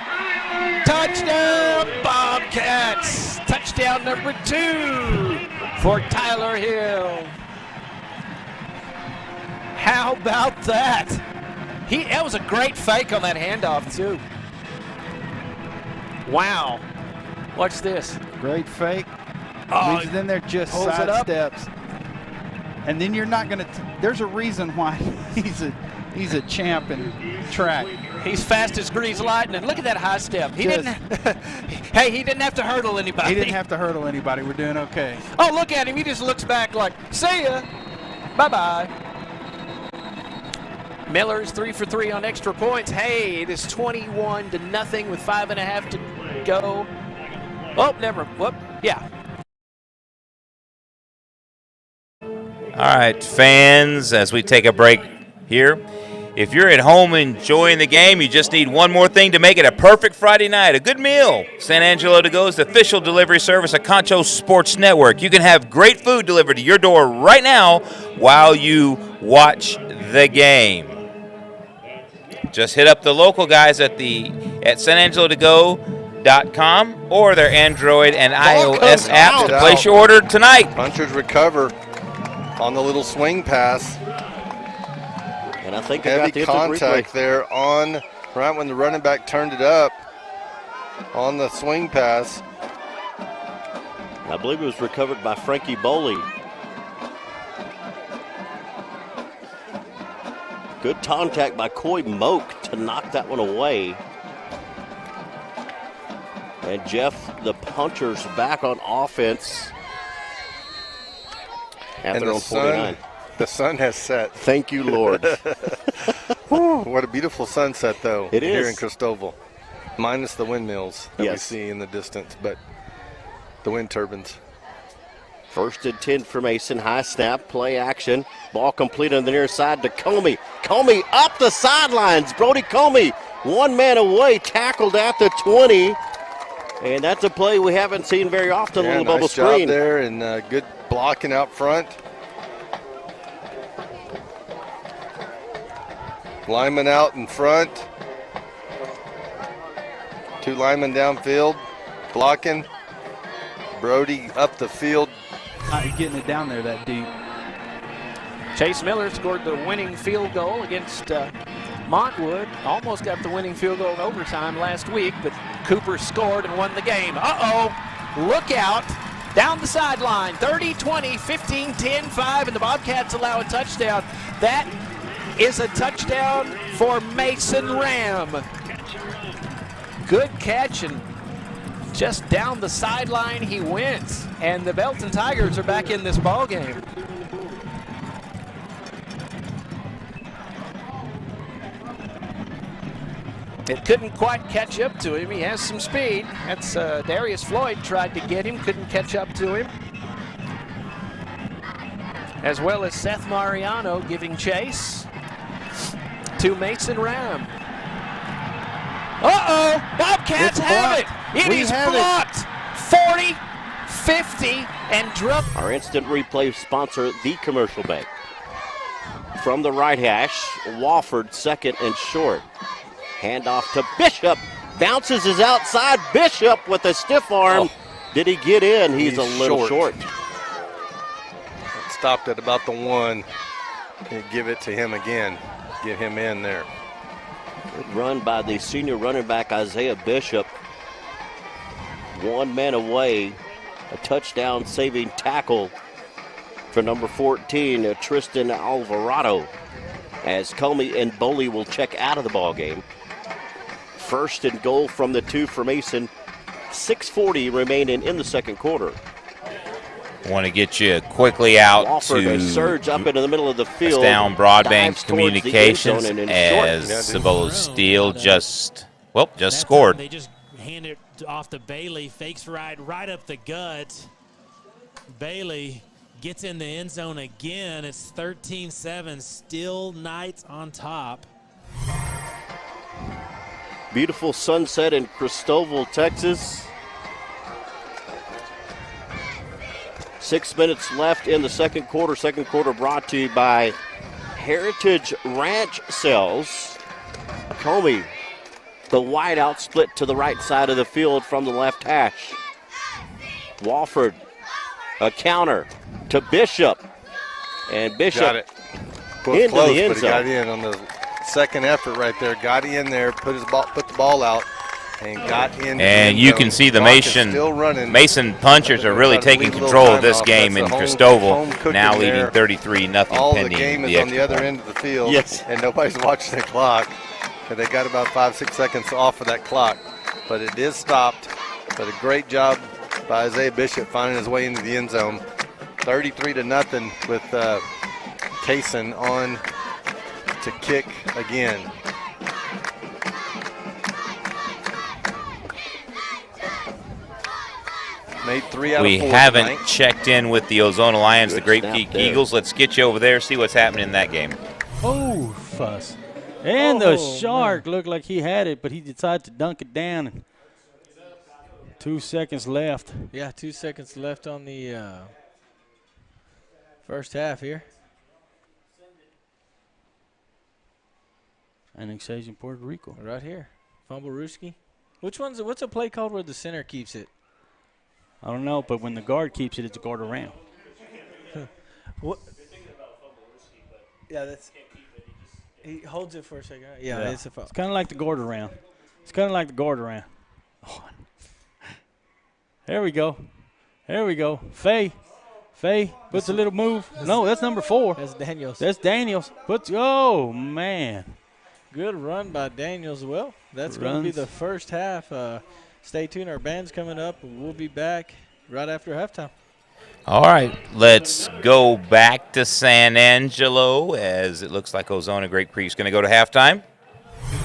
Speaker 12: Touchdown, Bobcats. Touchdown number 2 for Tyler Hill. How about that? That was a great fake on that handoff, too. Wow. Watch this.
Speaker 9: Great fake.
Speaker 12: Oh,
Speaker 9: he's in there, just sidesteps. And then you're not going to – there's a reason why he's a champ in track.
Speaker 12: He's fast as greased lightning. Look at that high step. He didn't have to hurdle anybody.
Speaker 9: He didn't have to hurdle anybody. We're doing okay.
Speaker 12: Oh, look at him. He just looks back like, see ya. Bye-bye. Miller's 3 for 3 on extra points. Hey, it is 21-0 with 5.5 to go. Oh, never. Whoop. Yeah.
Speaker 2: All right, fans, as we take a break here, if you're at home enjoying the game, you just need one more thing to make it a perfect Friday night, a good meal. San Angelo To Go is the official delivery service of Concho Sports Network. You can have great food delivered to your door right now while you watch the game. Just hit up the local guys at sanangelotogo.com or their Android and iOS apps to place your order tonight.
Speaker 8: Punchers recover on the little swing pass.
Speaker 3: And I think
Speaker 8: heavy contact there on right when the running back turned it up on the swing pass.
Speaker 3: I believe it was recovered by Frankie Boley. Good contact by Coy Moak to knock that one away. And Jeff, the punter's back on offense. At their own 49.
Speaker 8: The sun has set.
Speaker 3: Thank you, Lord.
Speaker 8: What a beautiful sunset, though,
Speaker 3: it
Speaker 8: here
Speaker 3: is.
Speaker 8: in Christoval. Minus the windmills that we
Speaker 3: Yes.
Speaker 8: see in the distance, but the wind turbines.
Speaker 3: 1st and 10 for Mason. High snap, play action. Ball complete on the near side to Comey. Comey up the sidelines. Brody Comey, one man away, tackled at the 20. And that's a play we haven't seen very often on the
Speaker 8: nice
Speaker 3: bubble
Speaker 8: job
Speaker 3: screen.
Speaker 8: there, and good blocking out front. Lineman out in front. 2 linemen downfield, blocking. Brody up the field.
Speaker 9: Not getting it down there that deep.
Speaker 12: Chase Miller scored the winning field goal against Montwood. Almost got the winning field goal in overtime last week, but Cooper scored and won the game. Look out. Down the sideline, 30, 20, 15, 10, 5, and the Bobcats allow a touchdown. That is a touchdown for Mason Ram. Good catch, and just down the sideline he went. And the Belton Tigers are back in this ball game. It couldn't quite catch up to him. He has some speed. That's Darius Floyd tried to get him, couldn't catch up to him. As well as Seth Mariano giving chase to Mason Ram. Bobcats have it. It is blocked. 40, 50, and dropped.
Speaker 3: Our instant replay sponsor, the Commercial Bank. From the right hash, Wofford 2nd and short. Handoff to Bishop. Bounces is outside. Bishop with a stiff arm. Did he get in? He's a little short.
Speaker 8: Stopped at about the 1. And give it to him again. Get him in there.
Speaker 3: Good run by the senior running back, Isaiah Bishop. 1 man away. A touchdown saving tackle for number 14, Tristan Alvarado. As Comey and Boley will check out of the ball game. 1st and goal from the 2 for Mason. 6:40 remaining in the 2nd quarter.
Speaker 2: Want to get you quickly out
Speaker 3: Wofford
Speaker 2: to
Speaker 3: a surge up into the middle of the field.
Speaker 2: Down Broadbank's
Speaker 3: Dives towards the
Speaker 2: Communications
Speaker 3: end zone and
Speaker 2: as Cibolo Steele just scored.
Speaker 7: They just hand it off to Bailey, fakes right up the gut. Bailey gets in the end zone again. It's 13-7, still Knights on top.
Speaker 3: Beautiful sunset in Christoval, Texas. 6 minutes left in the 2nd quarter. 2nd quarter brought to you by Heritage Ranch Sales. Comey, the wideout split to the right side of the field from the left hash. Wofford, a counter to Bishop. And Bishop
Speaker 8: got it.
Speaker 3: into
Speaker 8: Close,
Speaker 3: the end
Speaker 8: but he
Speaker 3: zone.
Speaker 8: got in on the 2nd effort right there. Got in there, put the ball out, and got in.
Speaker 2: And you can see the Mason Punchers are really taking control of this game in Christoval, now leading 33-0
Speaker 8: All
Speaker 2: pending
Speaker 8: the game is
Speaker 2: the
Speaker 8: on the other end of the field, and nobody's watching the clock. And they got about 5-6 seconds off of that clock, but it is stopped. But a great job by Isaiah Bishop finding his way into the end zone. 33-0 with Kaysen on to kick again. Made 3 out of 4
Speaker 2: We haven't
Speaker 8: tonight.
Speaker 2: checked in with the Ozona Lions,
Speaker 3: Good
Speaker 2: the Grape
Speaker 3: snap
Speaker 2: Peak
Speaker 3: there.
Speaker 2: Eagles. Let's get you over there, see what's happening in that game.
Speaker 4: Oh, fuss. And the Shark looked like he had it, but he decided to dunk it down. And 2 seconds left.
Speaker 5: Yeah, 2 seconds left on the first half here.
Speaker 4: Annexation Puerto Rico.
Speaker 5: Right here. Fumble Ruski. What's a play called where the center keeps it?
Speaker 4: I don't know, but when the guard keeps it, it's a guard around.
Speaker 5: What? Yeah, that's. He holds it for a second. Yeah, it's a foul.
Speaker 4: It's kind of like the guard around. It's kind of like the guard around. Oh. There we go. There we go. Faye puts a little move. No, that's number 4.
Speaker 5: That's Daniels.
Speaker 4: That's Daniels. Oh, man.
Speaker 5: Good run by Daniels. Well, that's going to be the first half. stay tuned. Our band's coming up, and we'll be back right after halftime.
Speaker 2: All right, let's go back to San Angelo as it looks like Ozona Great Creek's going to go to halftime.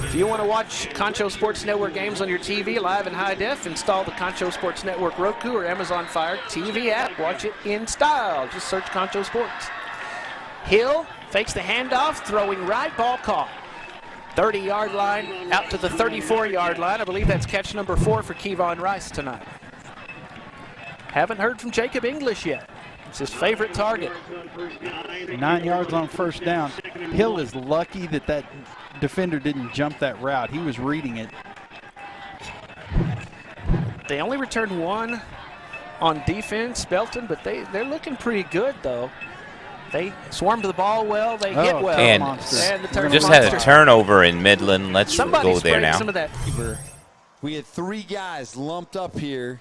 Speaker 12: If you want to watch Concho Sports Network games on your TV live in high def, install the Concho Sports Network Roku or Amazon Fire TV app. Watch it in style. Just search Concho Sports. Hill fakes the handoff, throwing right, ball caught. 30-yard line out to the 34-yard line. I believe that's catch number 4 for Kevon Rice tonight. Haven't heard from Jacob English yet. It's his favorite target.
Speaker 9: 9 yards on first down. Hill is lucky that that defender didn't jump that route. He was reading it.
Speaker 12: They only returned 1 on defense, Belton, but they're looking pretty good, though. They swarmed the ball well. They hit well.
Speaker 2: And just had a turnover in Midland. Let's go there now.
Speaker 12: Some of that.
Speaker 6: We had 3 guys lumped up here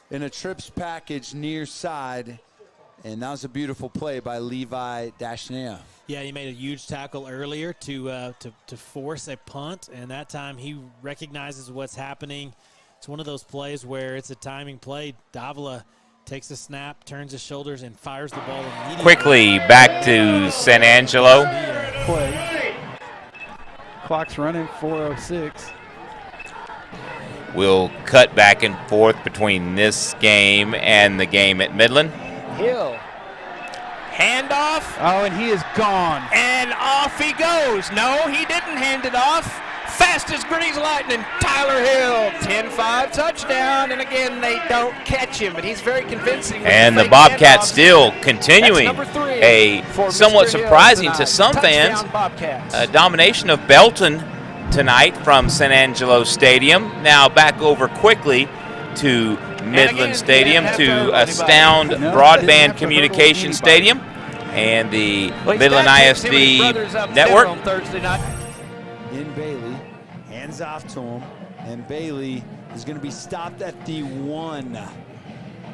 Speaker 6: in a trips package near side, and that was a beautiful play by Levi Dashnea.
Speaker 7: Yeah, he made a huge tackle earlier to force a punt, and that time he recognizes what's happening. It's one of those plays where it's a timing play. Davila takes a snap, turns his shoulders, and fires the ball immediately.
Speaker 2: Quickly back to San Angelo.
Speaker 9: Play. Clock's running, 4:06.
Speaker 2: We'll cut back and forth between this game and the game at Midland.
Speaker 12: Hill. Handoff.
Speaker 9: Oh, and he is gone.
Speaker 12: And off he goes. No, he didn't hand it off. Fast as Grease Lightning, Tyler Hill, 10-5 touchdown, and again they don't catch him, but he's very convincing.
Speaker 2: And the Bobcats still continuing a somewhat surprising to some fans domination of Belton tonight from San Angelo Stadium. Now back over quickly to Midland Stadium to Astound Broadband Communication Stadium and the Midland ISD Network.
Speaker 6: In Bailey, hands off to him, and Bailey is going to be stopped at the 1.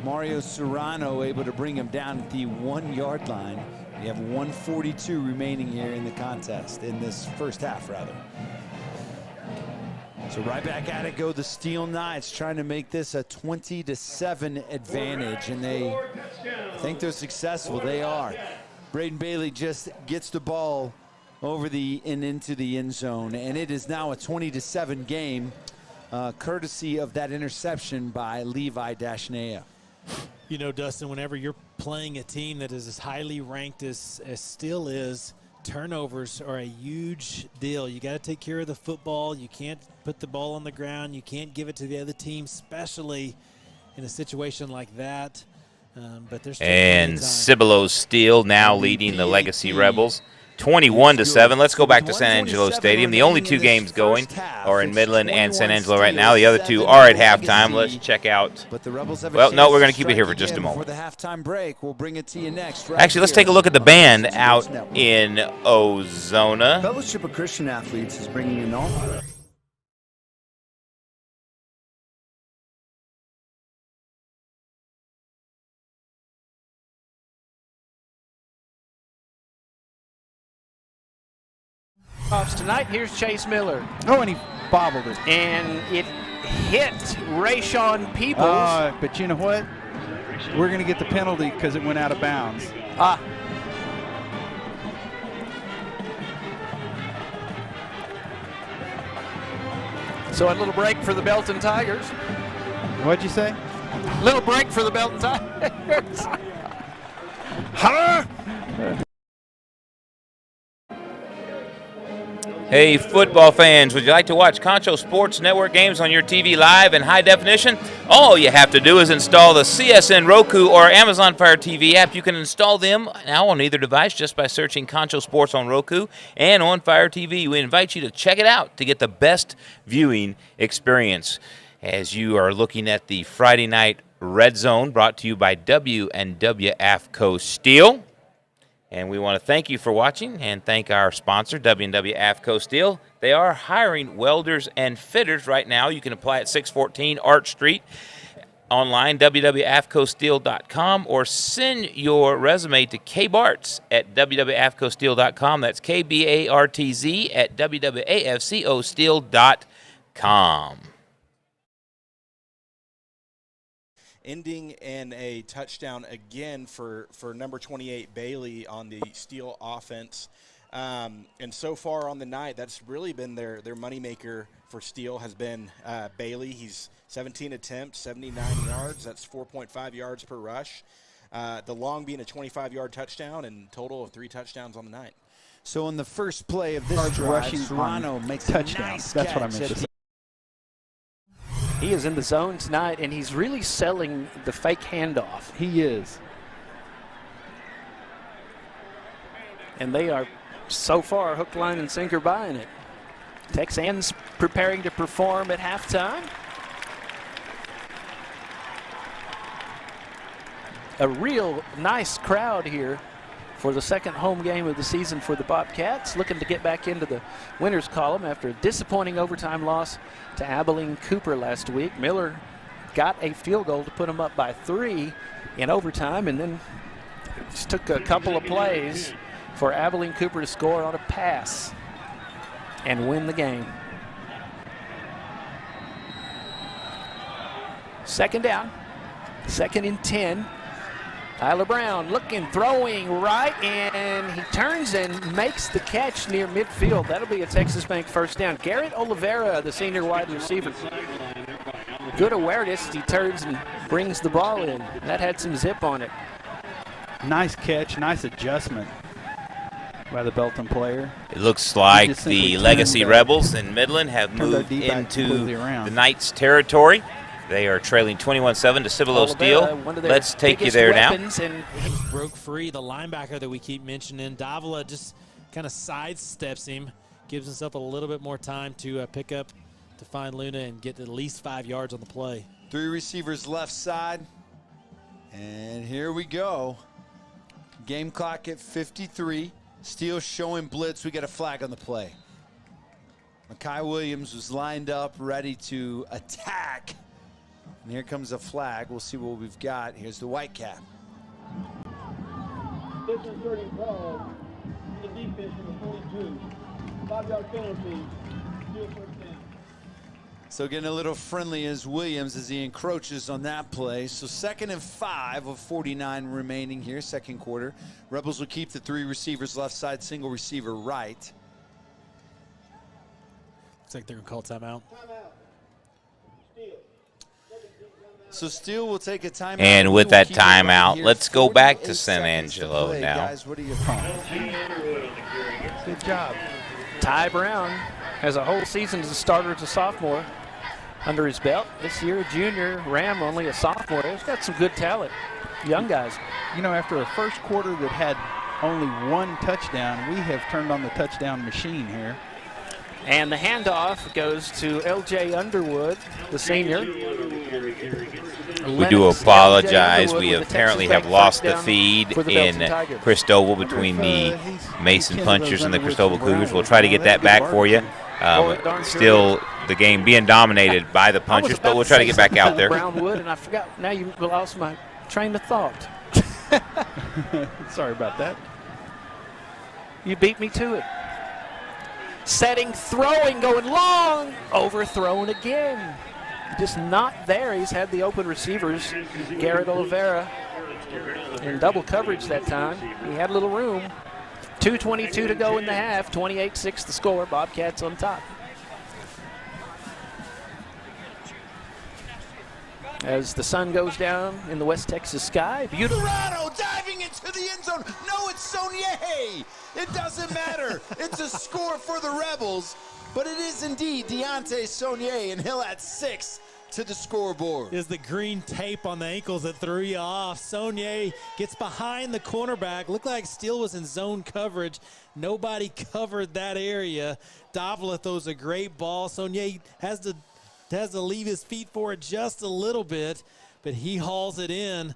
Speaker 6: Mario Serrano able to bring him down at the 1-yard line. We have 1:42 remaining here in the contest, in this first half, rather. So right back at it go the Steele Knights, trying to make this a 20-7 advantage, and they think they're successful. They are. Braden Bailey just gets the ball over and into the end zone, and it is now a 20-7 game, courtesy of that interception by Levi Dashnea.
Speaker 7: You know, Dustin, whenever you're playing a team that is as highly ranked as Steele is, turnovers are a huge deal. You got to take care of the football. You can't put the ball on the ground. You can't give it to the other team, especially in a situation like that. But there's
Speaker 2: and Cibolo Steele now leading the Legacy Rebels 21-7. Let's go back to San Angelo Stadium. The only 2 games going are in Midland and San Angelo right now. The other 2 are at halftime. Let's check out. Well, no, we're going to keep it here for just a moment.
Speaker 6: For the halftime break, we'll bring it to you next.
Speaker 2: Actually, let's take a look at the band out in Ozona.
Speaker 13: Fellowship of Christian Athletes is bringing in all.
Speaker 12: Tonight, here's Chase Miller.
Speaker 9: Oh, and he bobbled it.
Speaker 12: And it hit Rayshawn Peoples.
Speaker 9: But you know what? We're going to get the penalty because it went out of bounds.
Speaker 12: So a little break for the Belton Tigers.
Speaker 9: What'd you say?
Speaker 12: Little break for the Belton Tigers. Huh?
Speaker 2: Hey, football fans, would you like to watch Concho Sports Network games on your TV live in high definition? All you have to do is install the CSN Roku or Amazon Fire TV app. You can install them now on either device just by searching Concho Sports on Roku and on Fire TV. We invite you to check it out to get the best viewing experience as you are looking at the Friday night Red Zone brought to you by W&W AFCO Steele. And we want to thank you for watching and thank our sponsor, W&W AFCO Steele. They are hiring welders and fitters right now. You can apply at 614 Arch Street, online, www.afcosteel.com, or send your resume to kbartz at www.afcosteel.com. That's KBARTZ at www.afcosteel.com.
Speaker 14: ending in a touchdown again for number 28, Bailey, on the Steele offense. And so far on the night, that's really been their moneymaker for Steele has been Bailey. He's 17 attempts, 79 yards. That's 4.5 yards per rush. The long being a 25-yard touchdown, and total of 3 touchdowns on the night.
Speaker 6: So on the first play of this drive, Toronto makes a nice catch.
Speaker 9: That's what I meant to say.
Speaker 12: He is in the zone tonight, and he's really selling the fake handoff.
Speaker 9: He is.
Speaker 12: And they are so far hook, line, and sinker buying it. Texans preparing to perform at halftime. A real nice crowd here for the second home game of the season for the Bobcats, looking to get back into the winners column after a disappointing overtime loss to Abilene Cooper last week. Miller got a field goal to put them up by 3 in overtime, and then it just took a couple of plays for Abilene Cooper to score on a pass and win the game. Second down, 2nd and 10. Tyler Brown looking, throwing right, and he turns and makes the catch near midfield. That'll be a Texas Bank first down. Garrett Oliveira, the senior wide receiver. Good awareness. He turns and brings the ball in. That had some zip on it.
Speaker 9: Nice catch, nice adjustment by the Belton player.
Speaker 2: It looks like the Legacy Rebels in Midland have moved into the Knights' territory. They are trailing 21-7 to Cibolo Steele. Let's take you there now.
Speaker 7: And broke free. The linebacker that we keep mentioning, Davila, just kind of sidesteps him, gives himself a little bit more time to pick up, to find Luna and get at least 5 yards on the play.
Speaker 6: 3 receivers left side. And here we go. Game clock at 53. Steele showing blitz. We got a flag on the play. Makai Williams was lined up, ready to attack. And here comes a flag. We'll see what we've got. Here's the white cap.
Speaker 11: Disconcerting call. The defense from the 42. 5-yard penalty. Steele first down.
Speaker 6: So getting a little friendly is Williams as he encroaches on that play. So 2nd and 5 of 49 remaining here, second quarter. Rebels will keep the 3 receivers left side, single receiver right.
Speaker 7: Looks like they're going to call timeout.
Speaker 6: So Steele will take a timeout.
Speaker 2: And with that timeout, let's go back to San Angelo now.
Speaker 6: Guys, what are your thoughts?
Speaker 9: Good job.
Speaker 12: Ty Brown has a whole season as a starter as a sophomore under his belt. This year, a junior. Ram, only a sophomore. He's got some good talent. Young guys.
Speaker 9: You know, after a first quarter that had only 1 touchdown, we have turned on the touchdown machine here.
Speaker 12: And the handoff goes to L.J. Underwood, the senior.
Speaker 2: We do apologize. We apparently have lost the feed in Christoval between the Mason Punchers and the Christoval Cougars. We'll try to get that back for you. Still the game being dominated by the Punchers, but we'll try to get back out there.
Speaker 12: Brownwood, and I forgot. Now you lost my train of thought.
Speaker 9: Sorry about that.
Speaker 12: You beat me to it. Setting, throwing, going long, overthrown again. Just not there. He's had the open receivers, Garrett Oliveira, in double coverage that time. He had a little room. 2:22 to go in the half, 28-6 the score. Bobcats on top. As the sun goes down in the West Texas sky, beautiful.
Speaker 6: Dorado diving into the end zone. No, it's Sonier. It doesn't matter. It's a score for the Rebels, but it is indeed Deontay Sonier, and he'll add 6 to the scoreboard.
Speaker 7: Is the green tape on the ankles that threw you off. Sonier gets behind the cornerback. Looked like Steele was in zone coverage. Nobody covered that area. Davila throws a great ball. Sonier has to leave his feet for it just a little bit, but he hauls it in.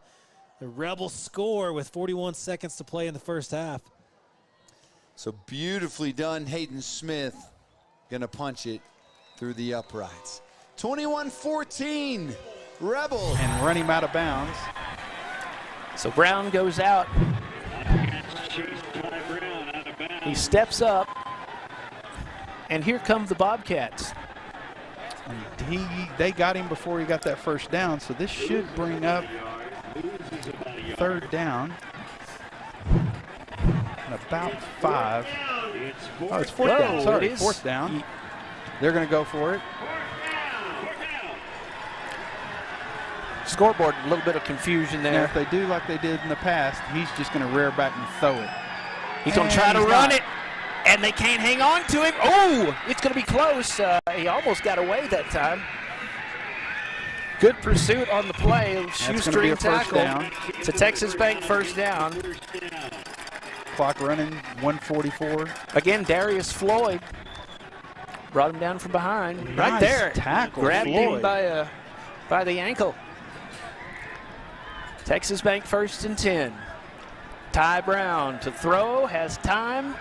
Speaker 7: The Rebels score with 41 seconds to play in the first half.
Speaker 6: So beautifully done. Hayden Smith gonna punch it through the uprights. 21-14, Rebels.
Speaker 9: And run him out of bounds.
Speaker 12: So Brown goes out. He steps up, and here come the Bobcats.
Speaker 9: they got him before he got that first down, so this should bring up 3rd down. And about 5. Oh, it's 4th down. Sorry, 4th down. They're going to go for it.
Speaker 12: Scoreboard, a little bit of confusion there.
Speaker 9: Now, if they do like they did in the past, he's just going to rear back and throw it.
Speaker 12: He's going to try to run it, and they can't hang on to him. Oh, it's going to be close. He almost got away that time. Good pursuit on the play. Shoestring tackle. Down. It's a Texas Bank first down.
Speaker 9: Clock running, 1:44.
Speaker 12: Again, Darius Floyd brought him down from behind.
Speaker 9: Nice
Speaker 12: right there.
Speaker 9: Tackle.
Speaker 12: Grabbed
Speaker 9: Floyd.
Speaker 12: him by the ankle. Texas Bank 1st and 10. Ty Brown to throw, has time,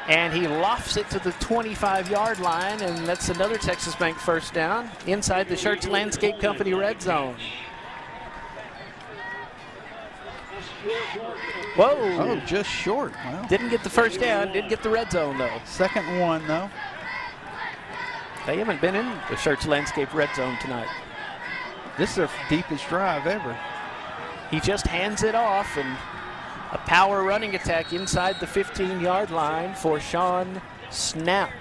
Speaker 12: and he lofts it to the 25-yard line, and that's another Texas Bank first down inside the Schertz Landscape Company red zone. Whoa.
Speaker 9: Oh, just short. Well,
Speaker 12: didn't get the first down, didn't get the red zone, though.
Speaker 9: 2nd 1, though.
Speaker 12: They haven't been in the Schertz Landscape red zone tonight.
Speaker 9: This is their deepest drive ever.
Speaker 12: He just hands it off, and a power running attack inside the 15-yard line for Sean Snap.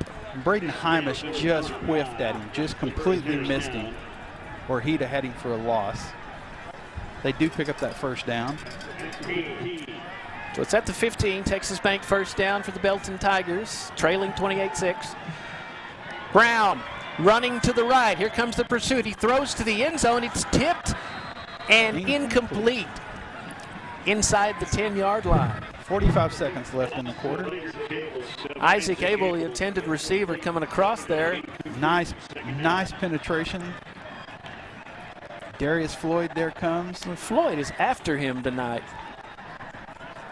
Speaker 9: Braden Hymish just whiffed at him, just completely missed him, or he'd have had him for a loss. They do pick up that first down.
Speaker 12: So it's at the 15, Texas Bank first down for the Belton Tigers, trailing 28-6. Brown running to the right. Here comes the pursuit. He throws to the end zone. It's tipped and incomplete inside the 10-yard line.
Speaker 9: 45 seconds left in the quarter.
Speaker 12: Isaac Abel, the intended receiver, coming across there.
Speaker 9: Nice penetration. Darius Floyd there comes.
Speaker 12: Well, Floyd is after him tonight.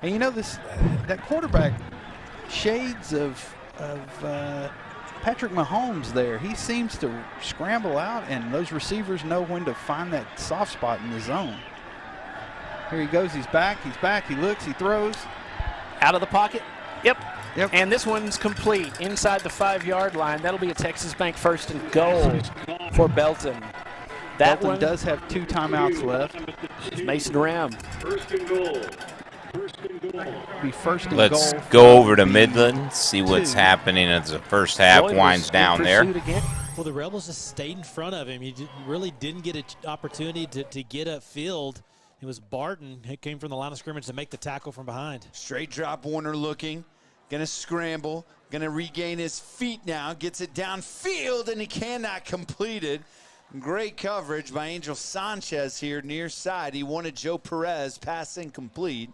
Speaker 9: And you know that quarterback, shades of Patrick Mahomes there. He seems to scramble out, and those receivers know when to find that soft spot in the zone. Here he goes, he's back, he looks, he throws.
Speaker 12: Out of the pocket, yep. And this one's complete inside the 5-yard line. That'll be a Texas Bank 1st and goal for Belton. That
Speaker 9: Belton
Speaker 12: one
Speaker 9: does have 2 timeouts left.
Speaker 12: Mason Ram.
Speaker 10: First and goal.
Speaker 9: Be 1st and
Speaker 2: Let's
Speaker 9: goal.
Speaker 2: go over to Midland, see what's happening as the first half winds down there.
Speaker 7: Well, the Rebels just stayed in front of him. He really didn't get an opportunity to get upfield. It was Barton who came from the line of scrimmage to make the tackle from behind.
Speaker 6: Straight drop, Warner looking, gonna scramble, gonna regain his feet now, gets it downfield, and he cannot complete it. Great coverage by Angel Sanchez here near side. He wanted Joe Perez, pass incomplete.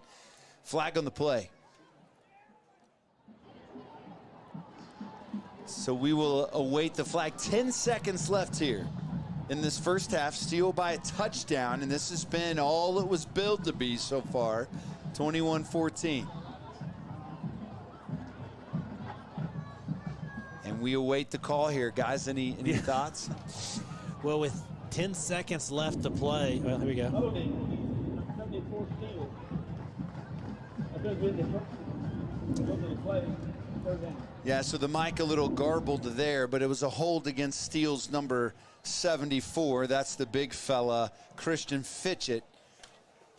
Speaker 6: Flag on the play. So we will await the flag. 10 seconds left here in this first half. Steele by a touchdown, and this has been all it was billed to be so far. 21-14. And we await the call here, guys. Any thoughts?
Speaker 7: Well, with 10 seconds left to play, well, here we go.
Speaker 6: Yeah, so the mic a little garbled there, but it was a hold against Steele's number 74. That's the big fella, Christian Fitchett.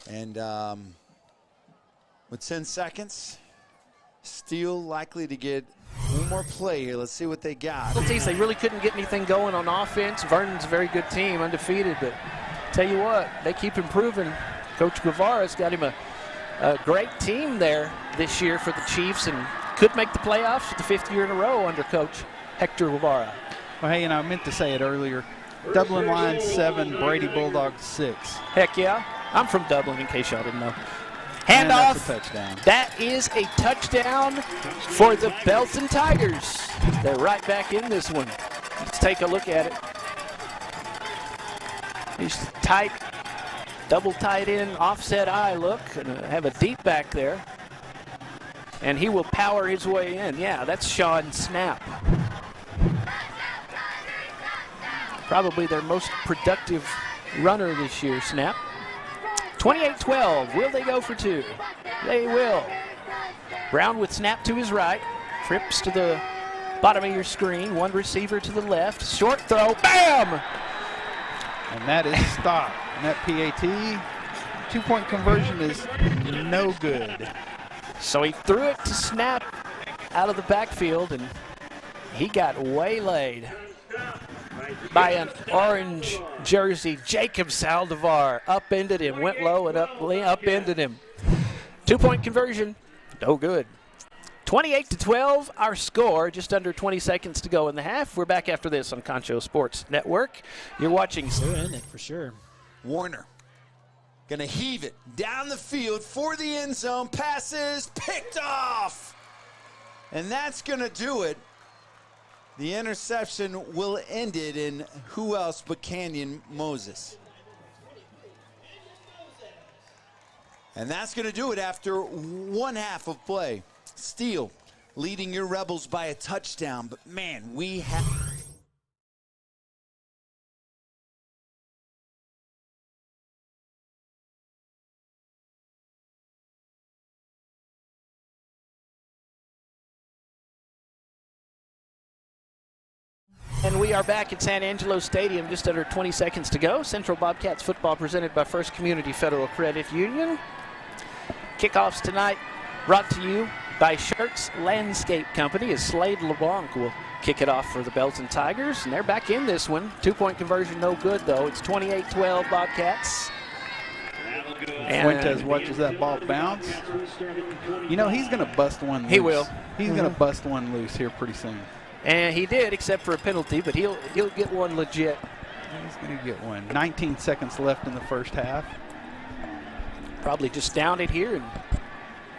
Speaker 6: And with 10 seconds, Steele likely to get one more play here. Let's see what they got.
Speaker 12: They really couldn't get anything going on offense. Vernon's a very good team, undefeated, but tell you what, they keep improving. Coach Guevara's got him a great team there this year for the Chiefs, and could make the playoffs for the 5th year in a row under Coach Hector Guevara.
Speaker 9: Well, hey, and I meant to say it earlier. Dublin Lions 7, Brady Bulldogs 6.
Speaker 12: Heck yeah. I'm from Dublin, in case y'all didn't know. Handoff.
Speaker 9: That's a touchdown.
Speaker 12: That is a touchdown for the Belton Tigers. They're right back in this one. Let's take a look at it. He's tight, double tight end, offset eye look, and have a deep back there. And he will power his way in. Yeah, that's Sean Snap. Probably their most productive runner this year, Snap. 28-12, will they go for 2? They will. Brown with Snap to his right, trips to the Bottom of your screen, one receiver to the left. Short throw, bam!
Speaker 9: And that is stopped. And that PAT, 2-point conversion is no good.
Speaker 12: So he threw it to snap out of the backfield, and he got waylaid by an orange jersey. Jacob Saldivar upended him, went low and upended him. 2-point conversion, no good. 28-12, our score, just under 20 seconds to go in the half. We're back after this on Concho Sports Network. You're watching.
Speaker 7: They're in it for sure.
Speaker 6: Warner going to heave it down the field for the end zone. Passes picked off. And that's going to do it. The interception will end it, and who else but Canyon Moses. And that's going to do it after one half of play. Steele leading your Rebels by a touchdown, but man, we have...
Speaker 12: And we are back at San Angelo Stadium, just under 20 seconds to go. Central Bobcats football presented by First Community Federal Credit Union. Kickoffs tonight brought to you by Shirts Landscape Company, as Slade LeBlanc will kick it off for the Belton Tigers. And they're back in this one. 2-point conversion, no good, though. It's 28-12 Bobcats.
Speaker 9: Fuentes watches that ball bounce. You know, he's going to bust one loose.
Speaker 12: He will.
Speaker 9: He's going to bust one loose here pretty soon.
Speaker 12: And he did, except for a penalty, but he'll get one legit.
Speaker 9: He's going to get one. 19 seconds left in the first half.
Speaker 12: Probably just down it here and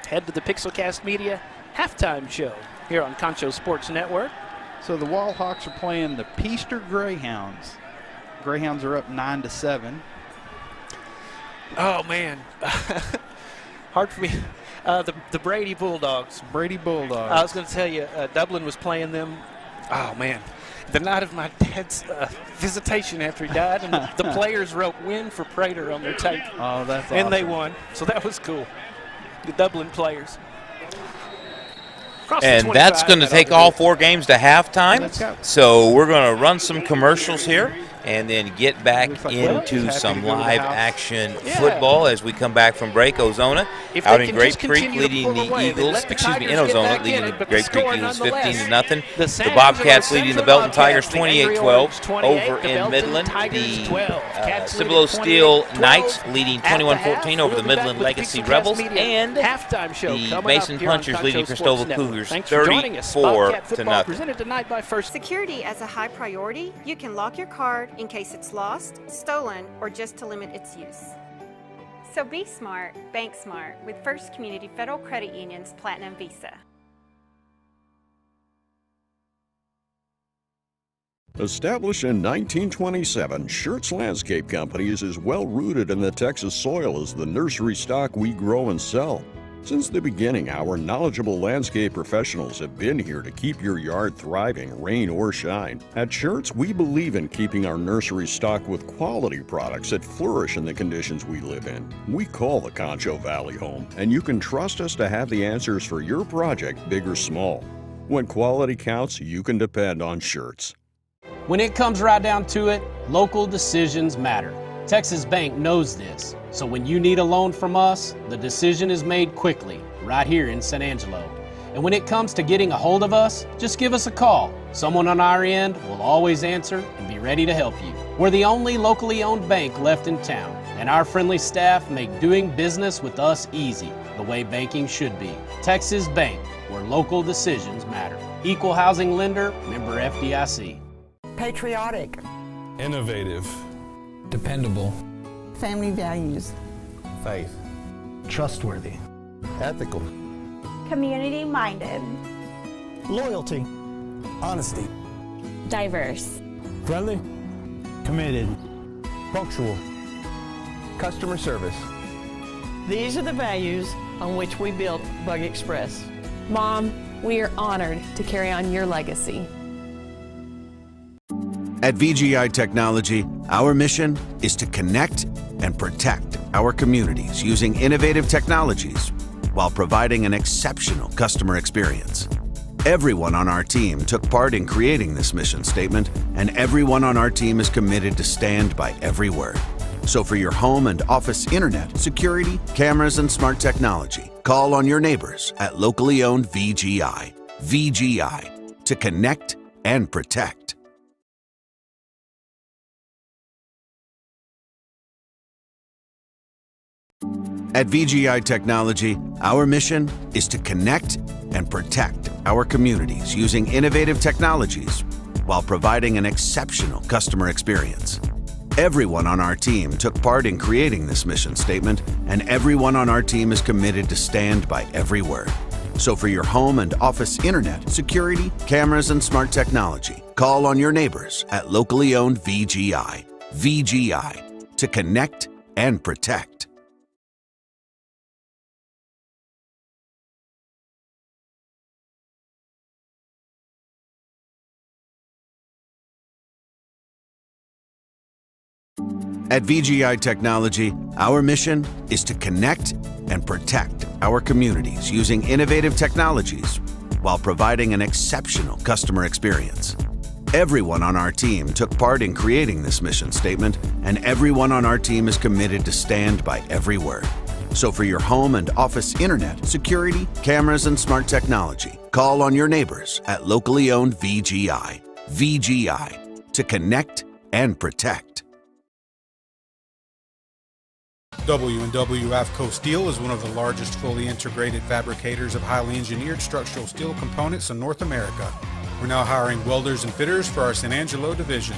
Speaker 12: head to the Pixelcast Media halftime show here on Concho Sports Network.
Speaker 9: So the Wall Hawks are playing the Peaster Greyhounds. Greyhounds are up 9-7.
Speaker 12: Oh, man. Hard for me. The Brady Bulldogs.
Speaker 9: Brady Bulldogs.
Speaker 12: I was going to tell you, Dublin was playing them. Oh, man. The night of my dad's visitation after he died, and the players wrote "win for Prater" on their tape.
Speaker 9: Oh, that's awesome.
Speaker 12: And they won, so that was cool. The Dublin players.
Speaker 2: And that's going to take all 4 games to halftime. So we're going to run some commercials here and then get back into some live action football as we come back from break. Ozona out in Grape Creek leading the Eagles, in Ozona leading the Grape Creek Eagles 15-0 The Bobcats leading the Belton Tigers 28-12 over in Midland. The Cibolo Steele Knights leading 21-14 over the Midland Legacy Rebels, and the Mason Punchers leading Christoval Cougars 34-0.
Speaker 15: Presented tonight by First. Security as a high priority. You can lock your card in case it's lost, stolen, or just to limit its use. So be smart, bank smart with First Community Federal Credit Union's Platinum Visa.
Speaker 16: Established in 1927, Shirts Landscape Company is as well rooted in the Texas soil as the nursery stock we grow and sell. Since the beginning, our knowledgeable landscape professionals have been here to keep your yard thriving, rain or shine. At Shirts, we believe in keeping our nursery stocked with quality products that flourish in the conditions we live in. We call the Concho Valley home, and you can trust us to have the answers for your project, big or small. When quality counts, you can depend on Shirts.
Speaker 17: When it comes right down to it, local decisions matter. Texas Bank knows this, so when you need a loan from us, the decision is made quickly, right here in San Angelo. And when it comes to getting a hold of us, just give us a call. Someone on our end will always answer and be ready to help you. We're the only locally owned bank left in town, and our friendly staff make doing business with us easy, the way banking should be. Texas Bank, where local decisions matter. Equal housing lender, member FDIC.
Speaker 18: Patriotic.
Speaker 19: Innovative. Dependable.
Speaker 18: Family values.
Speaker 19: Faith.
Speaker 20: Trustworthy.
Speaker 19: Ethical.
Speaker 21: Community-minded.
Speaker 20: Loyalty.
Speaker 19: Honesty.
Speaker 21: Diverse.
Speaker 20: Friendly.
Speaker 19: Committed. Punctual. Customer service.
Speaker 18: These are the values on which we built Bug Express.
Speaker 21: Mom, we are honored to carry on your legacy.
Speaker 22: At VGI Technology, our mission is to connect and protect our communities using innovative technologies while providing an exceptional customer experience. Everyone on our team took part in creating this mission statement, and everyone on our team is committed to stand by every word. So for your home and office internet, security, cameras, and smart technology, call on your neighbors at locally owned VGI. VGI, to connect and protect. At VGI Technology, our mission is to connect and protect our communities using innovative technologies while providing an exceptional customer experience. Everyone on our team took part in creating this mission statement, and everyone on our team is committed to stand by every word. So for your home and office internet, security, cameras, and smart technology, call on your neighbors at locally owned VGI. VGI, to connect and protect. At VGI Technology, our mission is to connect and protect our communities using innovative technologies while providing an exceptional customer experience. Everyone on our team took part in creating this mission statement, and everyone on our team is committed to stand by every word. So for your home and office internet, security, cameras, and smart technology, call on your neighbors at locally owned VGI. VGI, to connect and protect.
Speaker 1: W&W AFCO Steel is one of the largest fully integrated fabricators of highly engineered structural steel components in North America. We're now hiring welders and fitters for our San Angelo division.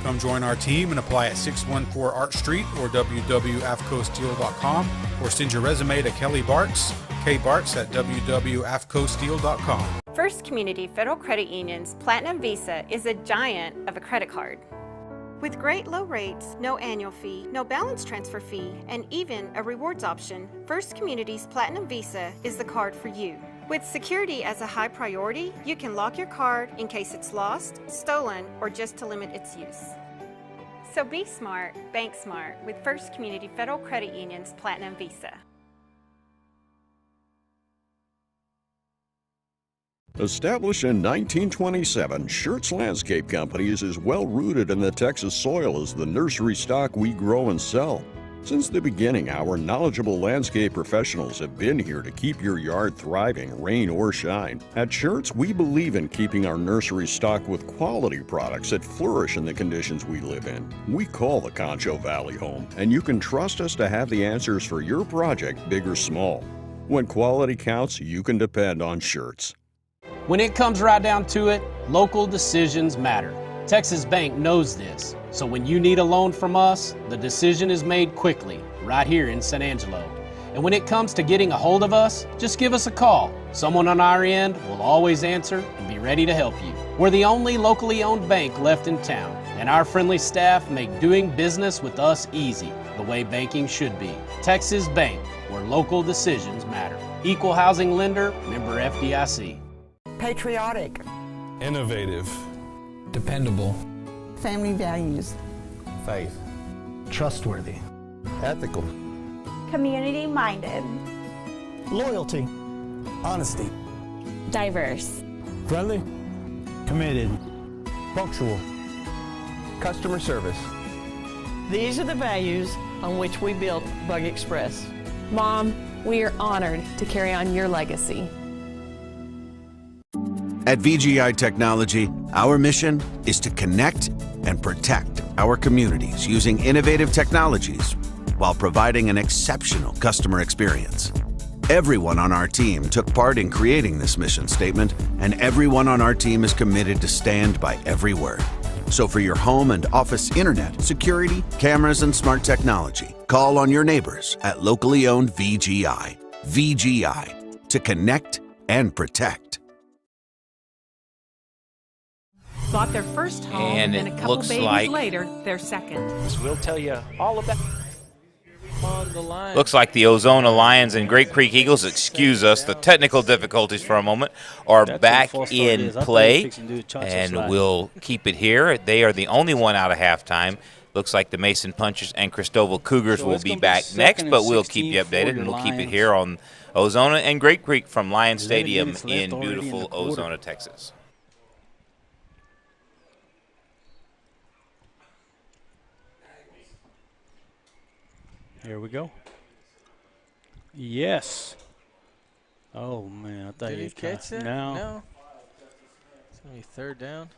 Speaker 1: Come join our team and apply at 614 Arch Street or www.afcosteel.com, or send your resume to Kelly Bartz, kbartz at www.afcosteel.com.
Speaker 15: First Community Federal Credit Union's Platinum Visa is a giant of a credit card. With great low rates, no annual fee, no balance transfer fee, and even a rewards option, First Community's Platinum Visa is the card for you. With security as a high priority, you can lock your card in case it's lost, stolen, or just to limit its use. So be smart, bank smart with First Community Federal Credit Union's Platinum Visa.
Speaker 16: Established in 1927, Schertz Landscape Company is as well rooted in the Texas soil as the nursery stock we grow and sell. Since the beginning, our knowledgeable landscape professionals have been here to keep your yard thriving, rain or shine. At Schertz, we believe in keeping our nursery stocked with quality products that flourish in the conditions we live in. We call the Concho Valley home, and you can trust us to have the answers for your project, big or small. When quality counts, you can depend on Schertz.
Speaker 17: When it comes right down to it, local decisions matter. Texas Bank knows this. So when you need a loan from us, the decision is made quickly, right here in San Angelo. And when it comes to getting a hold of us, just give us a call. Someone on our end will always answer and be ready to help you. We're the only locally owned bank left in town, and our friendly staff make doing business with us easy, the way banking should be. Texas Bank, where local decisions matter. Equal housing lender, member FDIC.
Speaker 18: Patriotic.
Speaker 19: Innovative. Dependable.
Speaker 18: Family values.
Speaker 19: Faith.
Speaker 20: Trustworthy.
Speaker 19: Ethical.
Speaker 8: Community-minded.
Speaker 20: Loyalty.
Speaker 19: Honesty.
Speaker 21: Diverse.
Speaker 20: Friendly. Committed.
Speaker 19: Punctual. Customer service.
Speaker 18: These are the values on which we built Bug Express.
Speaker 21: Mom, we are honored to carry on your legacy.
Speaker 22: At VGI Technology, our mission is to connect and protect our communities using innovative technologies while providing an exceptional customer experience. Everyone on our team took part in creating this mission statement, and everyone on our team is committed to stand by every word. So for your home and office internet, security, cameras, and smart technology, call on your neighbors at locally owned VGI. VGI, to connect and protect.
Speaker 23: Bought their first home,
Speaker 2: And
Speaker 23: and
Speaker 2: it
Speaker 23: a couple
Speaker 2: looks
Speaker 23: babies
Speaker 2: like-
Speaker 23: later, their second.
Speaker 12: So we'll tell you all about
Speaker 5: On the line.
Speaker 2: Looks like the Ozona Lions and Grape Creek Eagles, excuse us, the technical difficulties for a moment, are back in play, and we'll keep it here. They are the only one out of halftime. Looks like the Mason Punchers and Christoval Cougars
Speaker 9: So
Speaker 2: will
Speaker 9: it's
Speaker 2: be
Speaker 9: gonna be
Speaker 2: back
Speaker 9: second
Speaker 2: next,
Speaker 9: and
Speaker 2: but we'll
Speaker 9: 16
Speaker 2: keep you
Speaker 9: for
Speaker 2: updated,
Speaker 9: your
Speaker 2: and we'll keep it
Speaker 9: Lions.
Speaker 2: here on Ozona and Grape Creek from Lion
Speaker 9: 11
Speaker 2: Stadium
Speaker 9: minutes left
Speaker 2: in
Speaker 9: already in the
Speaker 2: beautiful
Speaker 9: quarter.
Speaker 2: Ozona, Texas.
Speaker 9: Here we go. Yes. Oh, man. I thought
Speaker 5: Did he
Speaker 9: he'd
Speaker 5: catch that?
Speaker 9: No.
Speaker 5: No. It's going to be third down.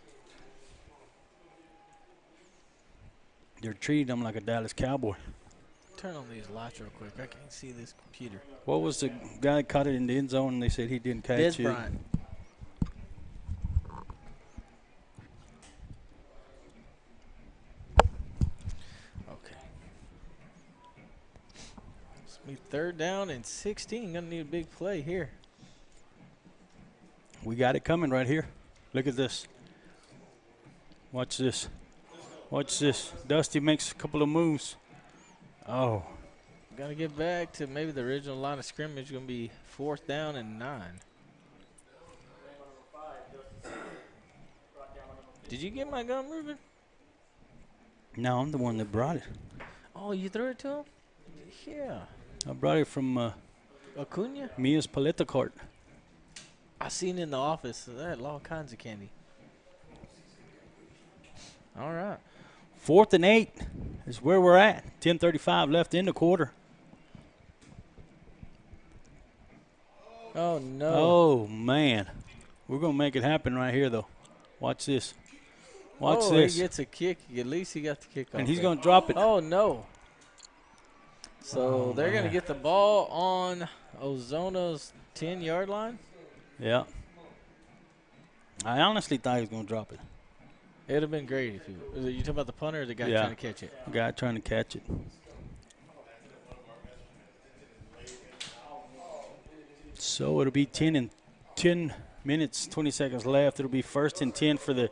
Speaker 9: They're treating him like a Dallas Cowboy.
Speaker 5: Turn on these lights real quick. I can't see this computer.
Speaker 9: What was the guy that caught it in the end zone and they said he didn't catch
Speaker 5: Biz
Speaker 9: it?
Speaker 5: Bryant. Okay. It's going to be third down and 16. Going to need a big play here.
Speaker 9: We got it coming right here. Look at this. Watch this. Watch this. Dusty makes a couple of moves. Oh.
Speaker 5: Got to get back to maybe the original line of scrimmage. Going to be fourth down and 9. Did you get my gun, Ruben?
Speaker 9: No, I'm the one that brought it.
Speaker 5: Oh, you threw it to him? Yeah.
Speaker 9: I brought it from
Speaker 5: Acuna?
Speaker 9: Mia's Paleta Cart.
Speaker 5: I seen it in the office. They had all kinds of candy. All right.
Speaker 9: 4th and 8 is where we're at. 10:35 left in the quarter.
Speaker 5: Oh, no.
Speaker 9: Oh, man. We're going to make it happen right here, though. Watch this. Watch this.
Speaker 5: He gets a kick. At least he got the kick off.
Speaker 9: And he's going to drop it.
Speaker 5: Oh, no. So they're going to get the ball on Ozona's 10-yard line?
Speaker 9: Yeah. I honestly thought he was going to drop it.
Speaker 5: It would have been great if you talking about the punter or the guy
Speaker 9: Yeah.
Speaker 5: trying to catch it?
Speaker 9: The guy trying to catch it. So it'll be 10 minutes, 20 seconds left. It'll be 1st and 10 for the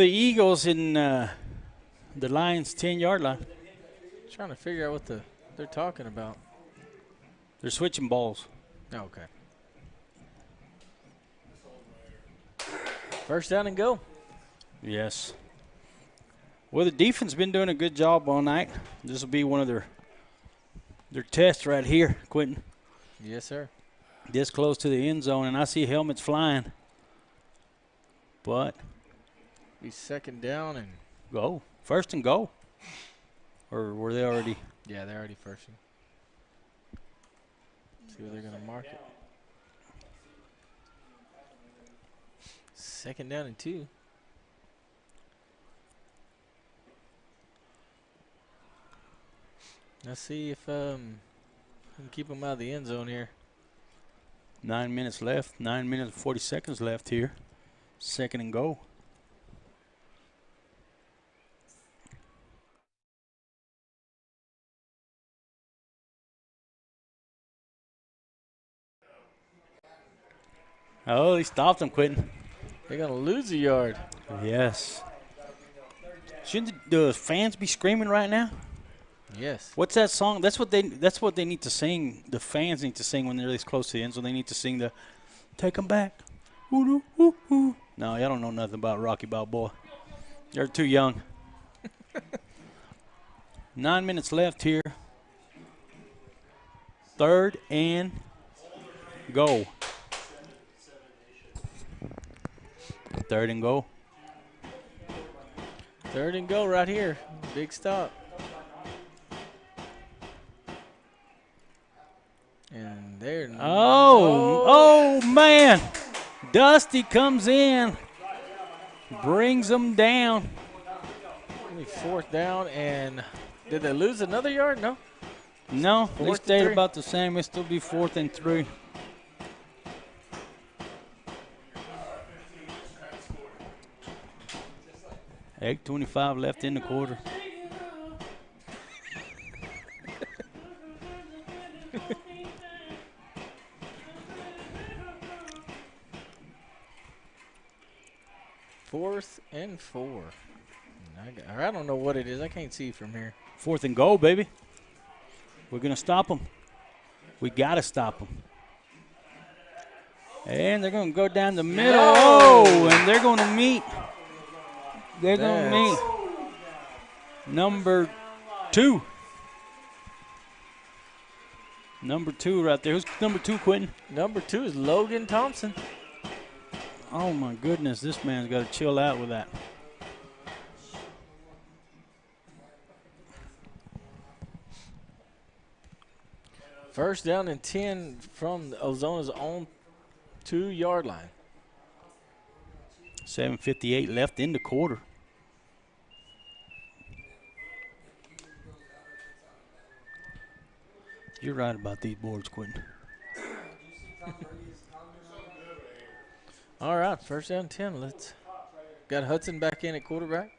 Speaker 9: Eagles in the Lions' 10-yard line.
Speaker 5: Trying to figure out what they're talking about.
Speaker 9: They're switching balls.
Speaker 5: Oh, okay. First down and go.
Speaker 9: Yes. Well, the defense been doing a good job all night. This will be one of their tests right here, Quentin.
Speaker 5: Yes, sir.
Speaker 9: This close to the end zone, and I see helmets flying. But
Speaker 5: Be second down and
Speaker 9: go. 1st and go. Or were they already?
Speaker 5: yeah, they're already first. See where they're going to mark it. Second down and 2. Let's see if we can keep them out of the end zone here.
Speaker 9: 9 minutes left. 9 minutes and 40 seconds left here. 2nd and go. Oh, he stopped him, Quentin.
Speaker 5: They're going to lose a yard.
Speaker 9: Yes. Shouldn't the fans be screaming right now?
Speaker 5: Yes.
Speaker 9: What's that song? That's what they need to sing. The fans need to sing when they're this close to the end zone. They need to sing the "Take 'em Back." Ooh, ooh, ooh. No, y'all don't know nothing about Rocky Balboa. You're too young. 9 minutes left here. 3rd and go. 3rd and go.
Speaker 5: 3rd and go right here. Big stop. And there.
Speaker 9: Oh, man. Dusty comes in. Brings them down.
Speaker 5: Only 4th down, and did they lose another yard? No.
Speaker 9: No, they
Speaker 5: 4th and
Speaker 9: stayed
Speaker 5: 3.
Speaker 9: about the same. It'll still be 4th and 3. $8:25 left in the quarter.
Speaker 5: Fourth and 4. I don't know what it is. I can't see from here.
Speaker 9: 4th and goal, baby. We're going to stop them. We got to stop them. And they're going to go down the middle.
Speaker 5: No.
Speaker 9: Oh, and they're going to meet. They're going to meet.
Speaker 3: Number 2. Number 2 right there. Who's number 2, Quentin?
Speaker 5: Number 2 is Logan Thompson.
Speaker 3: Oh, my goodness. This man's got to chill out with that.
Speaker 5: First down and 10 from Ozona's own 2-yard line.
Speaker 3: 7:58 left in the quarter. You're right about these boards, Quentin.
Speaker 5: All right, first down 10. Let's got Hudson back in at quarterback.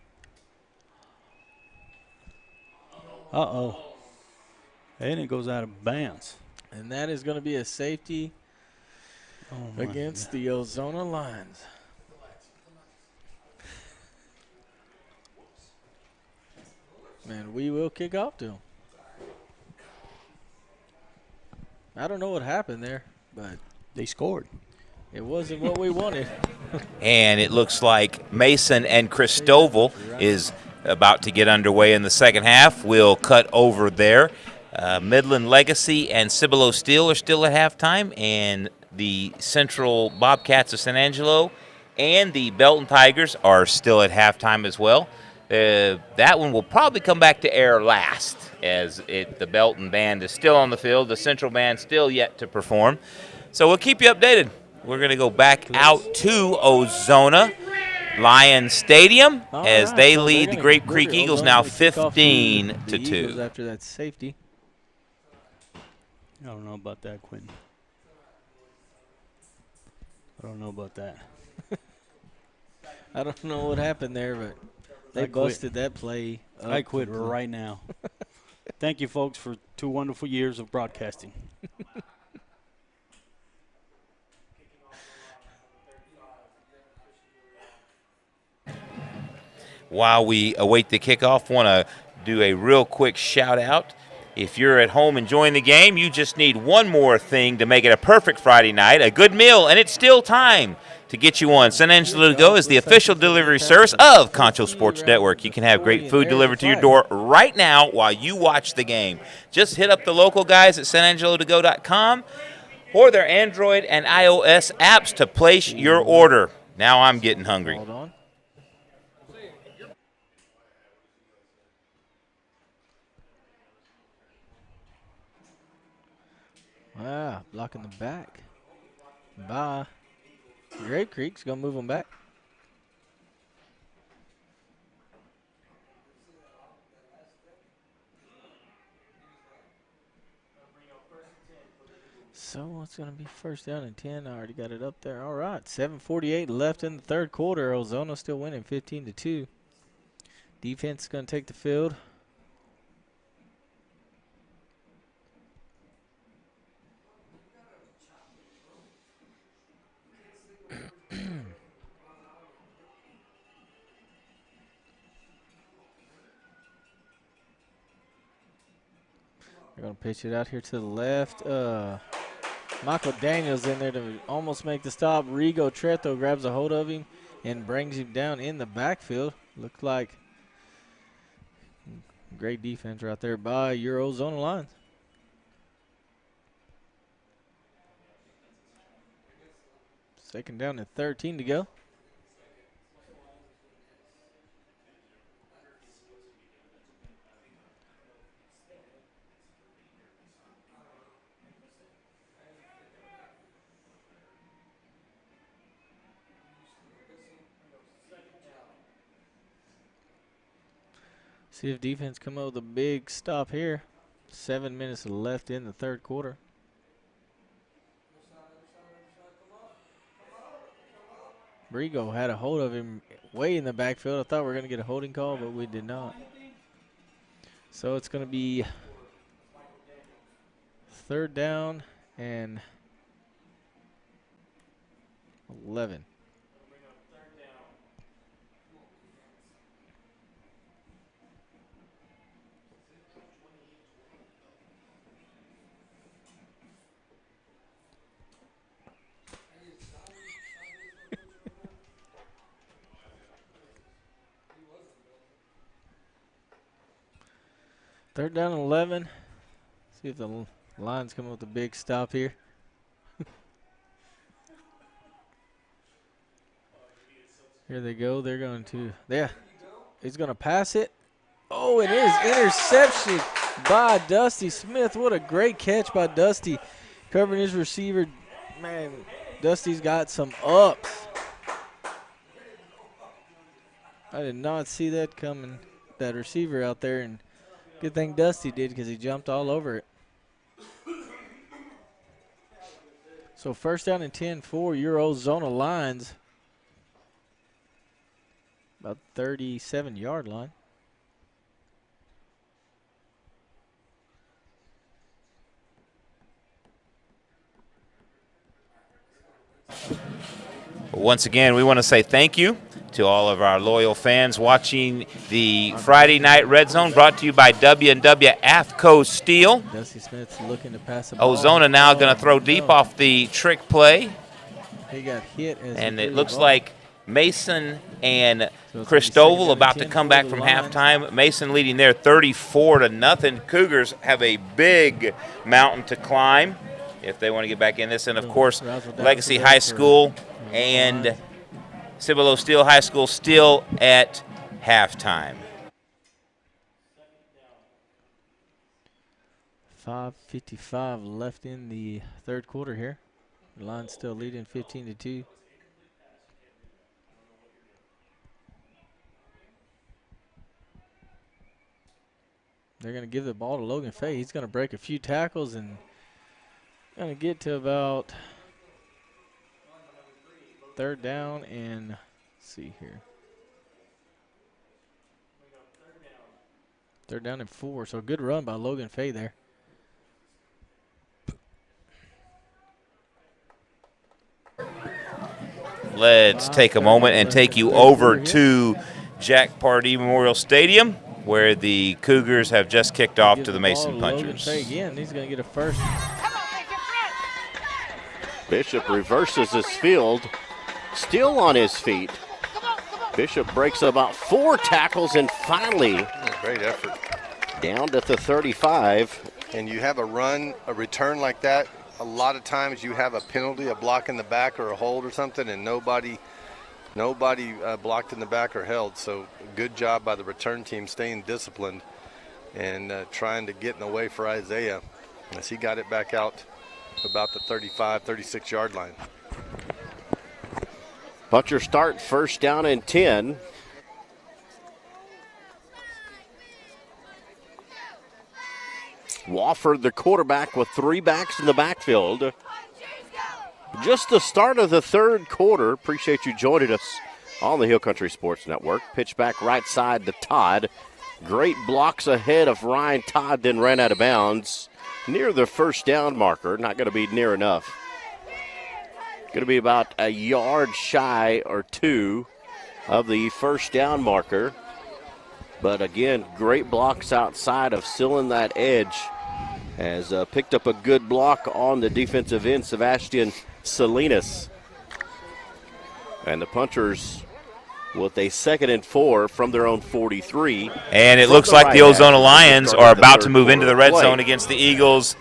Speaker 3: Uh-oh. And it goes out of bounds.
Speaker 5: And that is going to be a safety against the Ozona Lions. And we will kick off to him. I don't know what happened there, but
Speaker 3: they scored.
Speaker 5: It wasn't what we wanted.
Speaker 2: And it looks like Mason and Christoval is about to get underway in the second half. We'll cut over there. Midland Legacy and Cibolo Steele are still at halftime, and the Central Bobcats of San Angelo and the Belton Tigers are still at halftime as well. That one will probably come back to air last, as the Belton band is still on the field. The Central band still yet to perform. So we'll keep you updated. We're going to go back out to Ozona Lions Stadium as they lead the Grape Creek Eagles now 15-2.
Speaker 5: After that safety.
Speaker 3: I don't know about that, Quentin. I don't know about that.
Speaker 5: I don't know what happened there, but they busted that play up.
Speaker 3: I quit right now. Thank you, folks, for 2 wonderful years of broadcasting.
Speaker 2: While we await the kickoff, want to do a real quick shout-out. If you're at home enjoying the game, you just need one more thing to make it a perfect Friday night, a good meal, and it's still time to get you one. San Angelo To Go is the official delivery service of Concho Sports Network. You can have great food delivered to your door right now while you watch the game. Just hit up the local guys at sanangelotogo.com or their Android and iOS apps to place your order. Now I'm getting hungry.
Speaker 5: Hold on. Wow, blocking the back. Bye. Grape Creek's going to move them back. So it's going to be first down and 10. I already got it up there. All right, 7:48 left in the third quarter. Ozona still winning 15-2. Defense is going to take the field. They're going to pitch it out here to the left. Michael Daniels in there to almost make the stop. Rigo Treto grabs a hold of him and brings him down in the backfield. Looked like great defense right there by your Ozona Lions. Second down and 13 to go. See if defense come up with a big stop here. 7 minutes left in the third quarter. Brigo had a hold of him way in the backfield. I thought we were going to get a holding call, but we did not. So it's going to be third down and 11. 3rd down and 11. See if the Lions come up with a big stop here. Here they go. They're going to, yeah, he's going to pass it. Oh, it is interception by Dusty Smith. What a great catch by Dusty, covering his receiver. Man, Dusty's got some ups. I did not see that coming, that receiver out there, and good thing Dusty did because he jumped all over it. So 1st down and 10 for your Ozona Lions. About 37-yard line.
Speaker 2: Once again, we want to say thank you to all of our loyal fans watching the Friday Night Red Zone, brought to you by W&W AFCO Steele.
Speaker 5: Dusty Smith's looking to pass the ball.
Speaker 2: Ozona now going to throw deep off the trick play.
Speaker 5: He got hit.
Speaker 2: And it looks like Mason and Christoval about to come back from halftime. Mason leading there 34-0. Cougars have a big mountain to climb if they want to get back in this. And, of course, Legacy High School and Cibolo Steele High School still at halftime.
Speaker 5: 5:55 left in the 3rd quarter here. The Lions still leading 15-2. They're going to give the ball to Logan Fay. He's going to break a few tackles and going to get to about 3rd down and, let's see here. 3rd down and 4. So good run by Logan Fay there.
Speaker 2: Let's take a moment and take you over to Jack Pardee Memorial Stadium, where the Cougars have just kicked off to the Mason Punchers.
Speaker 5: Again, he's going to get a first.
Speaker 4: Bishop reverses his field, still on his feet. Bishop breaks about 4 tackles and finally
Speaker 13: great effort
Speaker 4: down to the 35.
Speaker 13: And you have a run, a return like that, a lot of times you have a penalty, a block in the back or a hold or something, and nobody blocked in the back or held. So good job by the return team staying disciplined and trying to get in the way for Isaiah as he got it back out about the 35, 36-yard line.
Speaker 4: Puncher start 1st down and 10. Wofford, the quarterback, with 3 backs in the backfield. Just the start of the 3rd quarter. Appreciate you joining us on the Hill Country Sports Network. Pitch back right side to Todd. Great blocks ahead of Ryan Todd, then ran out of bounds near the 1st down marker. Not going to be near enough. Going to be about a yard shy or 2 of the 1st down marker. But again, great blocks outside of sealing that edge. Has picked up a good block on the defensive end, Sebastian Salinas. And the Punchers with a 2nd and 4 from their own 43.
Speaker 2: And it looks like the Ozona Lions are about to move into the red zone against the Eagles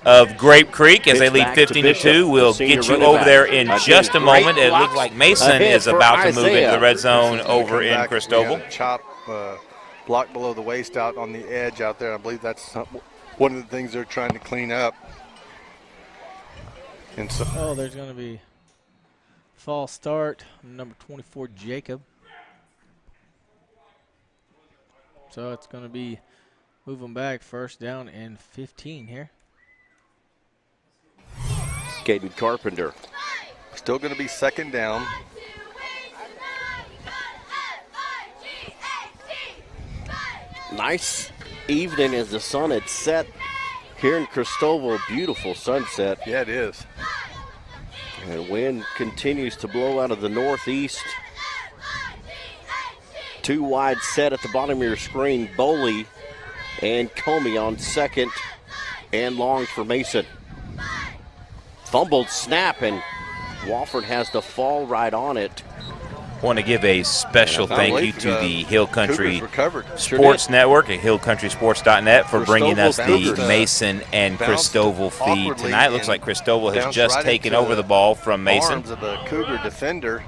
Speaker 2: of Grape Creek as they lead 15-2. We'll get you over there in just a moment. It looks like Mason is about to move into the red zone over in Christoval.
Speaker 13: Chop, block below the waist out on the edge out there. I believe that's one of the things they're trying to clean up. And so,
Speaker 5: there's going to be false start, number 24, Jacob. So it's going to be moving back 1st down and 15 here.
Speaker 4: Caden Carpenter.
Speaker 13: Still going to be 2nd down.
Speaker 4: Nice evening as the sun had set here in Christoval. Beautiful sunset.
Speaker 13: Yeah, it is.
Speaker 4: And wind continues to blow out of the northeast. 2 wide set at the bottom of your screen. Boley and Comey on 2nd and long for Mason. Fumbled snap, and Wofford has to fall right on it.
Speaker 2: Want to give a special thank you to the Hill Country Sports Network at hillcountrysports.net for bringing us the Mason and Christoval feed tonight. Looks like Christoval has just taken over the ball from Mason.
Speaker 13: Arms of the Cougar defender.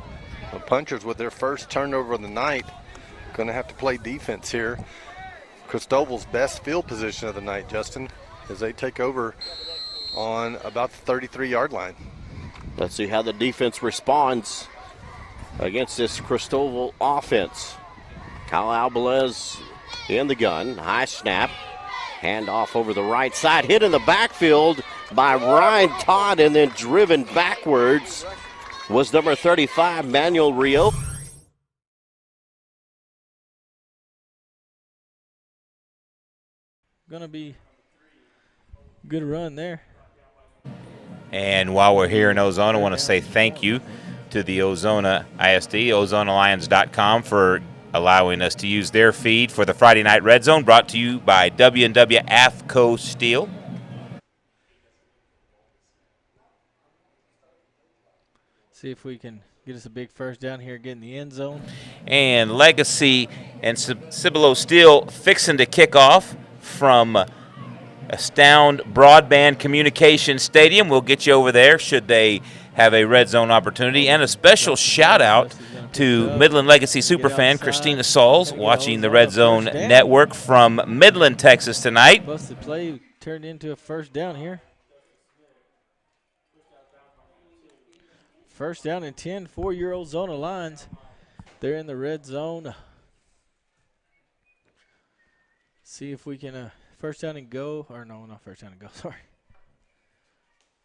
Speaker 13: The punchers with their first turnover of the night. Going to have to play defense here. Christoval's best field position of the night, Justin, as they take over on about the 33-yard line.
Speaker 4: Let's see how the defense responds against this Christoval offense. Kyle Albalez in the gun. High snap. Hand off over the right side. Hit in the backfield by Ryan Todd and then driven backwards was number 35, Manuel Rio.
Speaker 5: Gonna be good run there.
Speaker 2: And while we're here in Ozona, I want to say thank you to the Ozona ISD, OzonaLions.com, for allowing us to use their feed for the Friday Night Red Zone, brought to you by W&W AFCO Steele.
Speaker 5: See if we can get us a big first down here, get in the end zone.
Speaker 2: And Legacy and Cibolo Steele fixing to kick off from Astound Broadband Communication Stadium. We'll get you over there should they have a red zone opportunity. And a special shout out to Midland Legacy superfan Christina Sauls, watching the Red Zone Network from Midland, Texas tonight.
Speaker 5: Plus the play turned into a first down here. First down and 10 for your Ozona Lions. They're in the red zone. See if we can first down and go. Or no, not first down and go, sorry.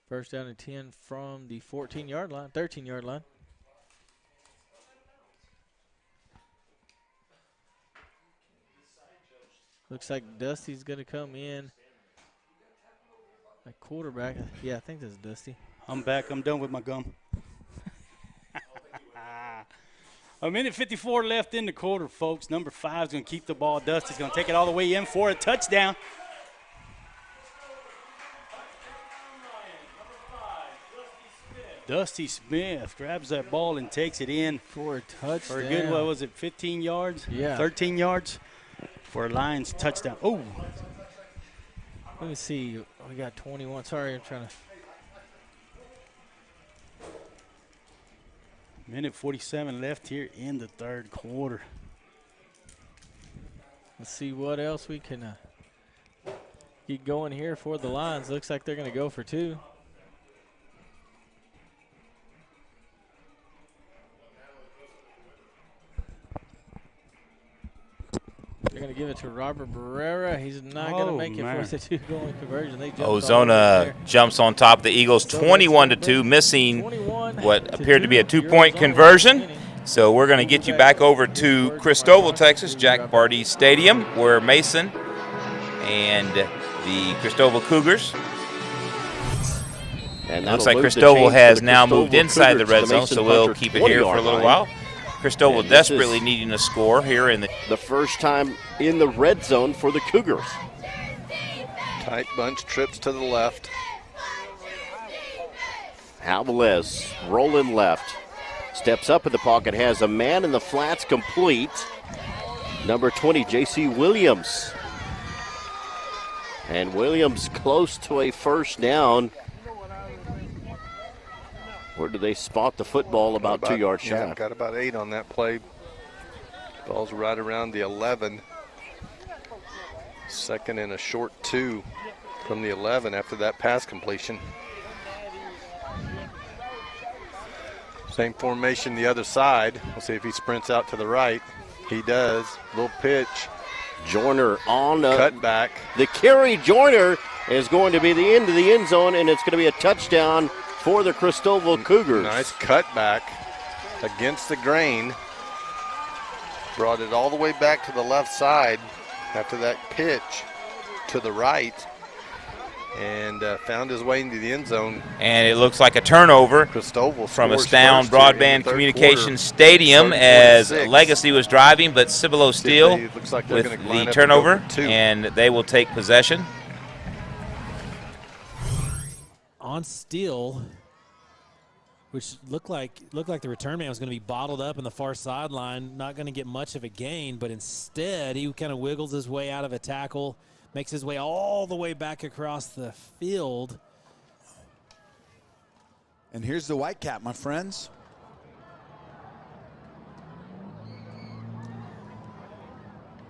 Speaker 5: First down and 10 from the 14-yard line, 13-yard line. Looks like Dusty's going to come in. A quarterback. Yeah, I think that's Dusty.
Speaker 3: I'm back. I'm done with my gum. A minute 54 left in the quarter, folks. Number 5 is going to keep the ball. Dusty's going to take it all the way in for a touchdown. Dusty Smith grabs that ball and takes it in
Speaker 5: for a touchdown.
Speaker 3: For a good, what was it, 15 yards?
Speaker 5: Yeah.
Speaker 3: 13 yards for a Lions touchdown. Oh.
Speaker 5: Let me see. We got 21. Sorry, I'm trying to.
Speaker 3: Minute 47 left here in the third quarter.
Speaker 5: Let's see what else we can get going here for the Lions. Looks like they're going to go for 2. They're going to give it to Robert Barrera. He's not going to make it for the 2-point conversion. They
Speaker 2: Ozona jumps on top of the Eagles 21-2, missing what appeared to be a 2-point conversion. So we're going to get you back over to Christoval, Texas, Jack Barty Stadium, where Mason and the Christoval Cougars. And looks like Christoval has now moved inside the red zone, so we'll keep it here for a little while. Christoval desperately needing a score here in
Speaker 4: the first time in the red zone for the Cougars.
Speaker 13: Tight bunch, trips to the left.
Speaker 4: Alvarez rolling left. Steps up in the pocket, has a man in the flats, complete. Number 20, J.C. Williams. And Williams close to a first down. Where do they spot the football? About 2 yards shy.
Speaker 13: Yeah, got about 8 on that play. Ball's right around the 11. Second and a short 2 from the 11 after that pass completion. Same formation the other side. We'll see if he sprints out to the right. He does. Little pitch.
Speaker 4: Joyner on
Speaker 13: cutback.
Speaker 4: The carry. Joyner is going to be the end of the end zone, and it's going to be a touchdown for the Christoval Cougars.
Speaker 13: Nice cutback against the grain. Brought it all the way back to the left side after that pitch to the right, and found his way into the end zone.
Speaker 2: And it looks like a turnover from Astound Broadband Communications Stadium as Legacy was driving, but Cibolo Steele with the turnover, and they will take possession.
Speaker 7: On Steele, which looked like the return man was going to be bottled up in the far sideline, not going to get much of a gain, but instead he kind of wiggles his way out of a tackle, makes his way all the way back across the field.
Speaker 6: And here's the Whitecap, my friends.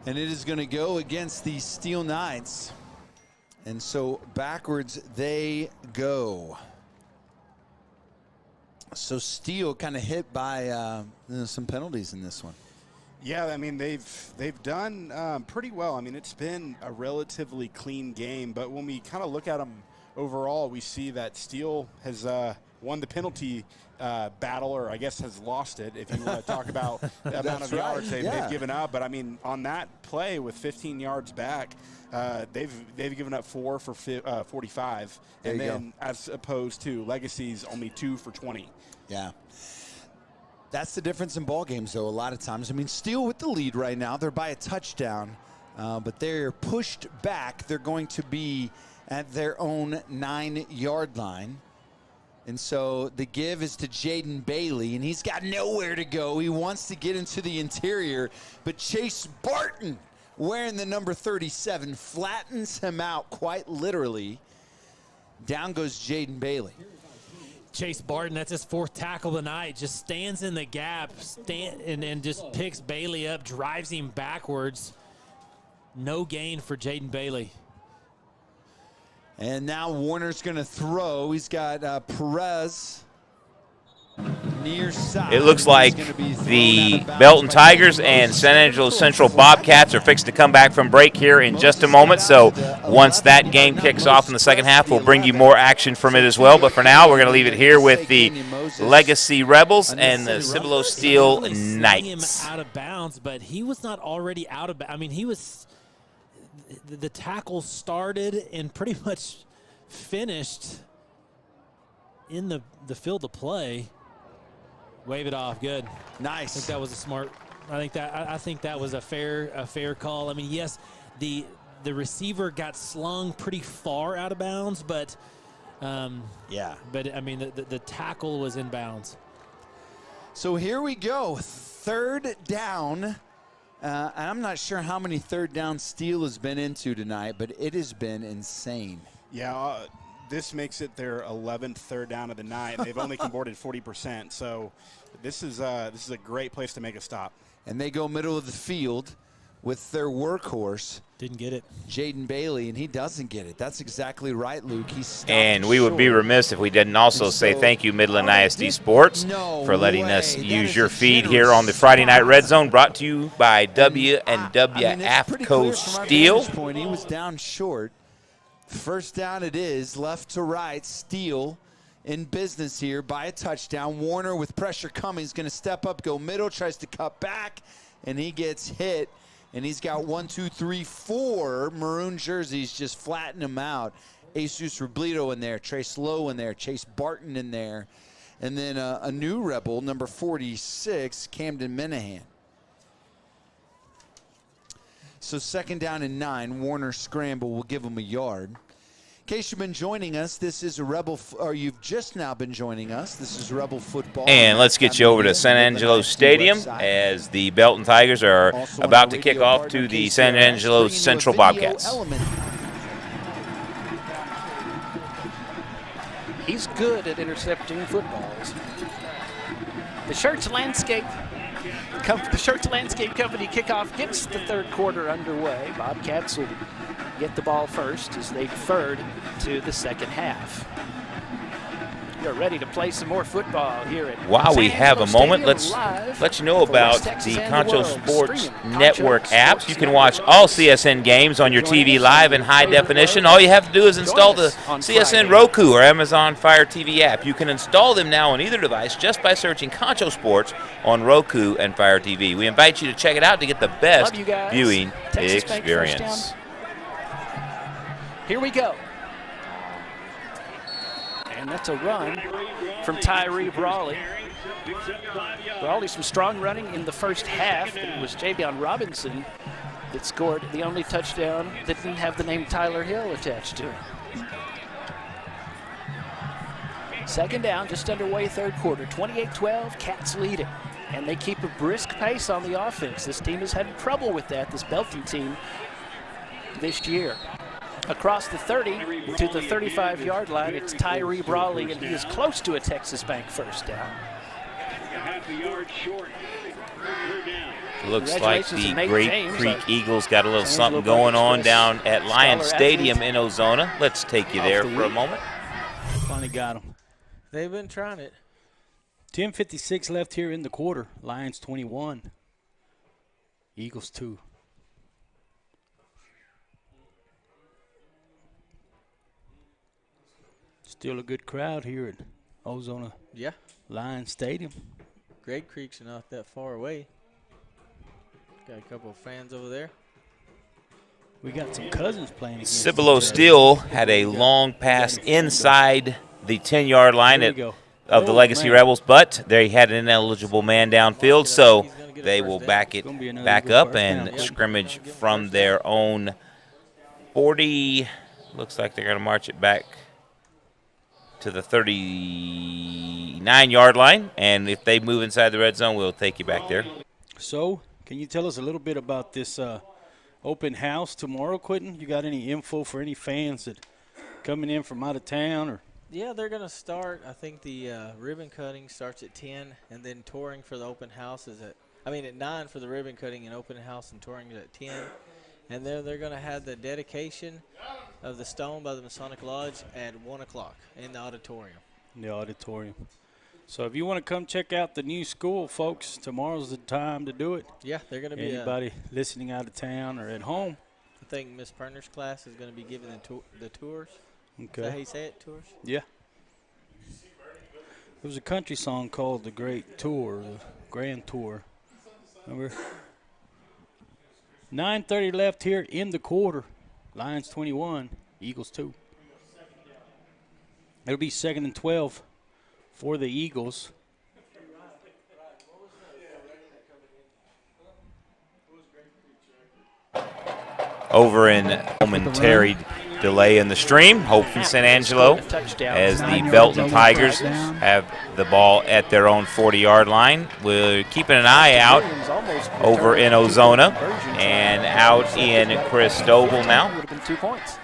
Speaker 6: And it is going to go against the Steele Knights. And so backwards they go. So Steele kind of hit by some penalties in this one.
Speaker 10: Yeah, I mean, they've done pretty well. I mean, it's been a relatively clean game, but when we kind of look at them overall, we see that Steele has won the penalty battle, or I guess has lost it, if you want to talk about the amount of yards they've given up. But I mean, on that play with 15 yards back, they've given up 4 for 45, and then as opposed to Legacy's only 2 for 20.
Speaker 6: Yeah. That's the difference in ball games, though, a lot of times. I mean, Steele with the lead right now. They're by a touchdown, but they're pushed back. They're going to be at their own 9-yard line. And so the give is to Jaden Bailey, and he's got nowhere to go. He wants to get into the interior, but Chase Barton, wearing the number 37, flattens him out quite literally. Down goes Jaden Bailey.
Speaker 7: Chase Barton, that's his 4th tackle of the night, just stands in the gap and just picks Bailey up, drives him backwards. No gain for Jaden Bailey.
Speaker 6: And now Warner's going to throw. He's got Perez near side.
Speaker 2: It looks like the Belton Tigers and San Angelo Central Bobcats are fixing to come back from break here in just a moment. So once that game kicks off in the second half, we'll bring you more action from it as well. But for now, we're going to leave it here with the Legacy Rebels and the Cibolo Steele Knights.
Speaker 7: Him out of bounds, but he was not already out of bounds. I mean, he was – the tackle started and pretty much finished in the field of play. Wave it off, good.
Speaker 6: Nice.
Speaker 7: I think that was a smart. I think that was a fair call. I mean, yes, the receiver got slung pretty far out of bounds, but
Speaker 6: yeah.
Speaker 7: But I mean, the tackle was in bounds.
Speaker 6: So here we go, 3rd down. I'm not sure how many 3rd down Steele has been into tonight, but it has been insane.
Speaker 10: Yeah, this makes it their 11th 3rd down of the night. They've only converted 40%, so this is a great place to make a stop.
Speaker 6: And they go middle of the field with their workhorse.
Speaker 7: Didn't get it.
Speaker 6: Jaden Bailey, and he doesn't get it. That's exactly right, Luke.
Speaker 2: And we would be remiss if we didn't also say thank you, Midland ISD Sports, for letting us use your feed here on the Friday Night Red Zone, brought to you by W&W AFCO Steele.
Speaker 6: He was down short. 1st down it is, left to right. Steele in business here by a touchdown. Warner with pressure coming is going to step up, go middle, tries to cut back, and he gets hit. And he's got 1, 2, 3, 4 maroon jerseys just flatten him out. Jesus Robledo in there, Trace Lowe in there, Chase Barton in there. And then a new Rebel, number 46, Camden Minahan. So 2nd down and 9, Warner scramble will give him a yard. In case you've been joining us, this is a Rebel, or you've just now been joining us, this is Rebel Football.
Speaker 2: And let's get you over to San Angelo Stadium as the Belton Tigers are about to kick off to the San Angelo Central Bobcats.
Speaker 12: He's good at intercepting footballs. The Shirts Landscape Company kickoff gets the 3rd quarter underway. Bobcats will get the ball first as they deferred to the second half. You're ready to play some more football here at
Speaker 2: While we have a moment, let's let you know about the Concho Sports Network apps. You can watch all CSN games on your TV live in high definition. All you have to do is install the CSN Roku or Amazon Fire TV app. You can install them now on either device just by searching Concho Sports on Roku and Fire TV. We invite you to check it out to get the best viewing experience.
Speaker 12: Here we go. And that's a run from Tyree Brawley. Brawley, some strong running in the first half. It was Javion Robinson that scored the only touchdown that didn't have the name Tyler Hill attached to it. Second down, just underway third quarter. 28-12, Cats lead it. And they keep a brisk pace on the offense. This team has had trouble with that, this Belton team, this year. Across the 30 to the 35-yard line, it's Tyree Brawley, and he is close to a Texas Bank first down.
Speaker 2: Looks like the Grape Creek Eagles got a little something going on down at Lions Stadium in Ozona. Let's take you there for a moment.
Speaker 3: Finally got them.
Speaker 5: They've been trying it.
Speaker 3: 10:56 left here in the quarter. Lions 21. Eagles 2. Still a good crowd here at Ozona.
Speaker 5: Yeah.
Speaker 3: Lions Stadium.
Speaker 5: Grape Creek's not that far away. Got a couple of fans over there.
Speaker 3: We got some cousins playing against
Speaker 2: Cibolo Steele had a long pass inside the 10-yard line of the Legacy Rebels, but they had an ineligible man downfield, so they will back it back up and scrimmage from their own 40. Looks like they're going to march it back to the 39-yard line, and if they move inside the red zone, we'll take you back there.
Speaker 3: So, can you tell us a little bit about this open house tomorrow, Quentin? You got any info for any fans that coming in from out of town? Or
Speaker 5: Yeah, they're going to start. I think the ribbon cutting starts at 10, and then touring for the open house is at 9 for the ribbon cutting, and open house and touring is at 10. And then they're going to have the dedication of the stone by the Masonic Lodge at 1 o'clock in the auditorium.
Speaker 3: In the auditorium. So if you want to come check out the new school, folks, tomorrow's the time to do it.
Speaker 5: Yeah, they're going to be
Speaker 3: anybody listening out of town or at home.
Speaker 5: I think Miss Perner's class is going to be giving the tours.
Speaker 3: Okay.
Speaker 5: Is that how you say it, tours?
Speaker 3: Yeah. There was a country song called The Great Tour, the Grand Tour. Remember? 9:30 left here in the quarter. Lions 21, Eagles 2. It'll be 2nd and 12 for the Eagles.
Speaker 2: Over in momentary delay in the stream. Hope from San Angelo as the Belton Tigers have the ball at their own 40-yard line. We're keeping an eye out over in Ozona and out in Christoval now.
Speaker 12: Would have been 2 points.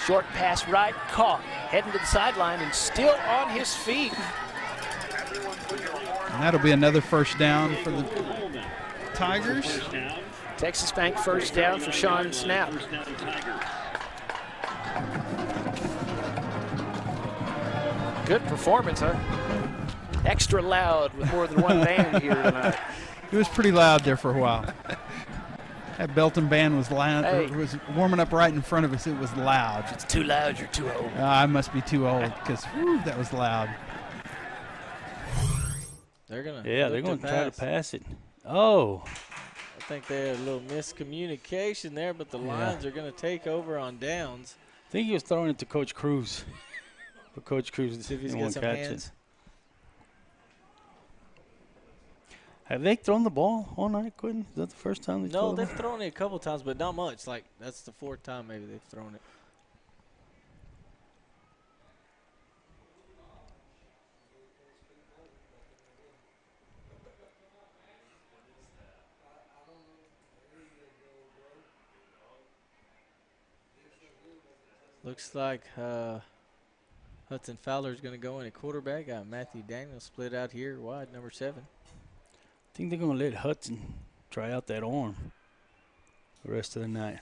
Speaker 12: Short pass right, caught, heading to the sideline and still on his feet.
Speaker 9: And that'll be another first down for the Tigers.
Speaker 12: Texas Bank first down for Sean Snap. Good performance, huh? Extra loud with more than one band here tonight.
Speaker 9: It was pretty loud there for a while. That Belton band was loud.
Speaker 12: Hey.
Speaker 9: It was warming up right in front of us. It was loud.
Speaker 12: If it's too loud, you're too old.
Speaker 9: I must be too old because that was loud.
Speaker 5: They're going
Speaker 3: to try to pass it. Oh.
Speaker 5: I think they had a little miscommunication there, but the Lions are going to take over on downs.
Speaker 3: I think he was throwing it to Coach Cruz. But Coach Cruz
Speaker 5: See if he's
Speaker 3: didn't
Speaker 5: got some
Speaker 3: catch
Speaker 5: hands.
Speaker 3: it. Have they thrown the ball all night, Quentin? Is that the first time they've
Speaker 5: No,
Speaker 3: thrown
Speaker 5: they've
Speaker 3: it?
Speaker 5: thrown it a couple times, but not much. Like, that's the 4th time maybe they've thrown it. Looks like Hudson Fowler is going to go in at quarterback. Got Matthew Daniels split out here wide, number 7.
Speaker 3: I think they're going to let Hudson try out that arm the rest of the night.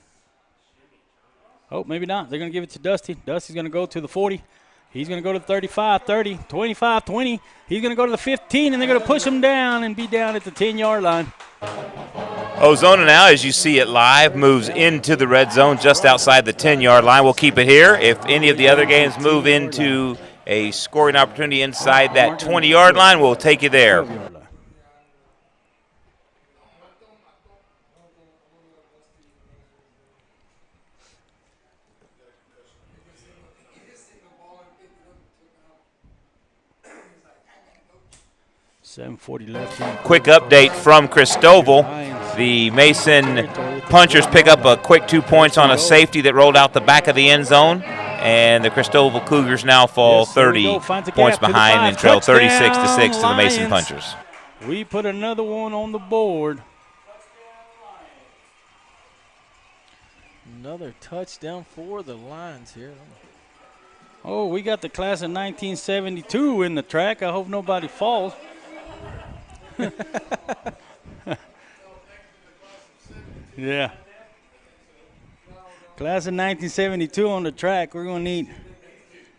Speaker 3: Oh, maybe not. They're going to give it to Dusty. Dusty's going to go to the 40. He's going to go to the 35, 30, 25, 20. He's going to go to the 15, and they're going to push him down and be down at the 10-yard line.
Speaker 2: Ozona now, as you see it live, moves into the red zone just outside the 10-yard line. We'll keep it here. If any of the other games move into a scoring opportunity inside that 20-yard line, we'll take you there.
Speaker 3: .740 left.
Speaker 2: Quick update from Christoval. The Mason Punchers pick up a quick 2 points on a safety that rolled out the back of the end zone. And the Christoval Cougars now fall 30 points behind and trail 36-6 to the Mason Punchers.
Speaker 3: We put another one on the board.
Speaker 5: Another touchdown for the Lions here.
Speaker 3: Oh, we got the class of 1972 in the track. I hope nobody falls. Yeah. Class of 1972 on the track. We're going to need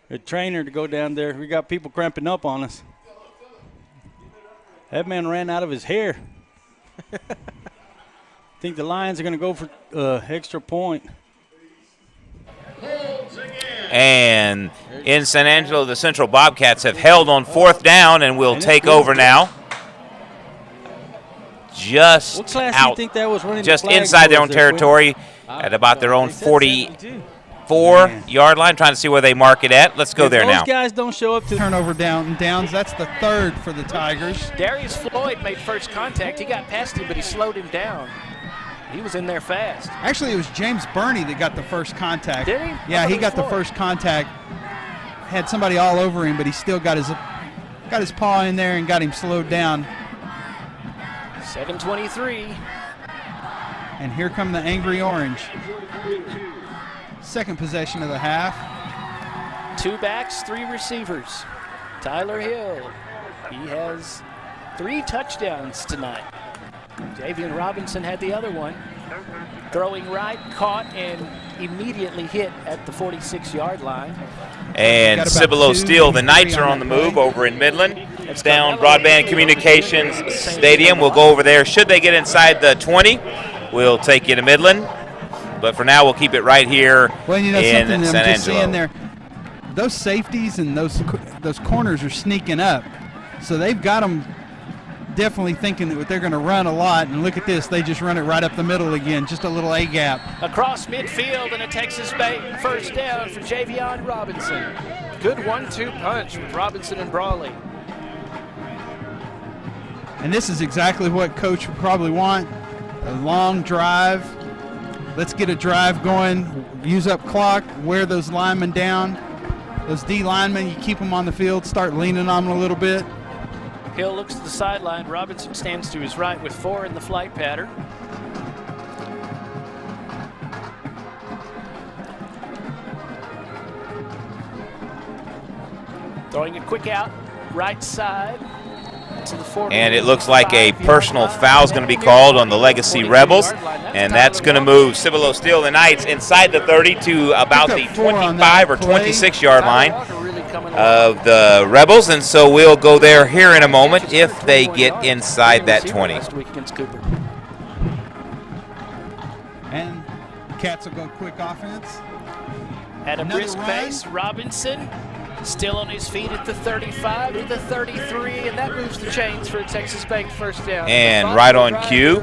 Speaker 3: a trainer to go down there. We got people cramping up on us. That man ran out of his hair. I think the Lions are going to go for extra point.
Speaker 2: And in San Angelo, the Central Bobcats have held on 4th down and will take over now. Just out, just inside their own territory at about their own 44-yard line, trying to see where they mark it at. Let's go there now.
Speaker 3: Those guys don't show up to
Speaker 9: turnover downs. That's the 3rd for the Tigers.
Speaker 12: Darius Floyd made first contact. He got past him, but he slowed him down. He was in there fast.
Speaker 9: Actually, it was James Burney that got the first contact.
Speaker 12: Did he?
Speaker 9: Yeah, he got the first contact. Had somebody all over him, but he still got his paw in there and got him slowed down.
Speaker 12: 7:23.
Speaker 9: And here come the Angry Orange. Second possession of the half.
Speaker 12: 2 backs, 3 receivers. Tyler Hill, he has 3 touchdowns tonight. Javian Robinson had the other one. Throwing right, caught, and immediately hit at the 46-yard line.
Speaker 2: And Cibolo Steele, the Knights are on the move over in Midland. It's down Broadband Communications Stadium. We'll go over there. Should they get inside the 20, we'll take you to Midland. But for now, we'll keep it right here in San Angelo.
Speaker 9: There, those safeties and those corners are sneaking up. So they've got them definitely thinking that they're going to run a lot. And look at this. They just run it right up the middle again. Just a little A-gap.
Speaker 12: Across midfield and a Texas Bay first down for Javian Robinson. Good 1-2 punch with Robinson and Brawley.
Speaker 9: And this is exactly what Coach would probably want. A long drive. Let's get a drive going. Use up clock. Wear those linemen down. Those D linemen, you keep them on the field. Start leaning on them a little bit.
Speaker 12: Hill looks to the sideline. Robinson stands to his right with 4 in the flight pattern. Throwing a quick out, right side to the 40.
Speaker 2: And it looks like a personal foul is going to be called on the Legacy Rebels. And that's going to move Cibolo Steele, the Knights, inside the 30 to about the 25 or 26-yard line of the Rebels. And so we'll go there here in a moment if they get inside that 20.
Speaker 9: And Cats will go quick offense.
Speaker 12: At a brisk pace, Robinson still on his feet at the 35 to the 33, and that moves the chains for a Texas Bank first down.
Speaker 2: And right on cue,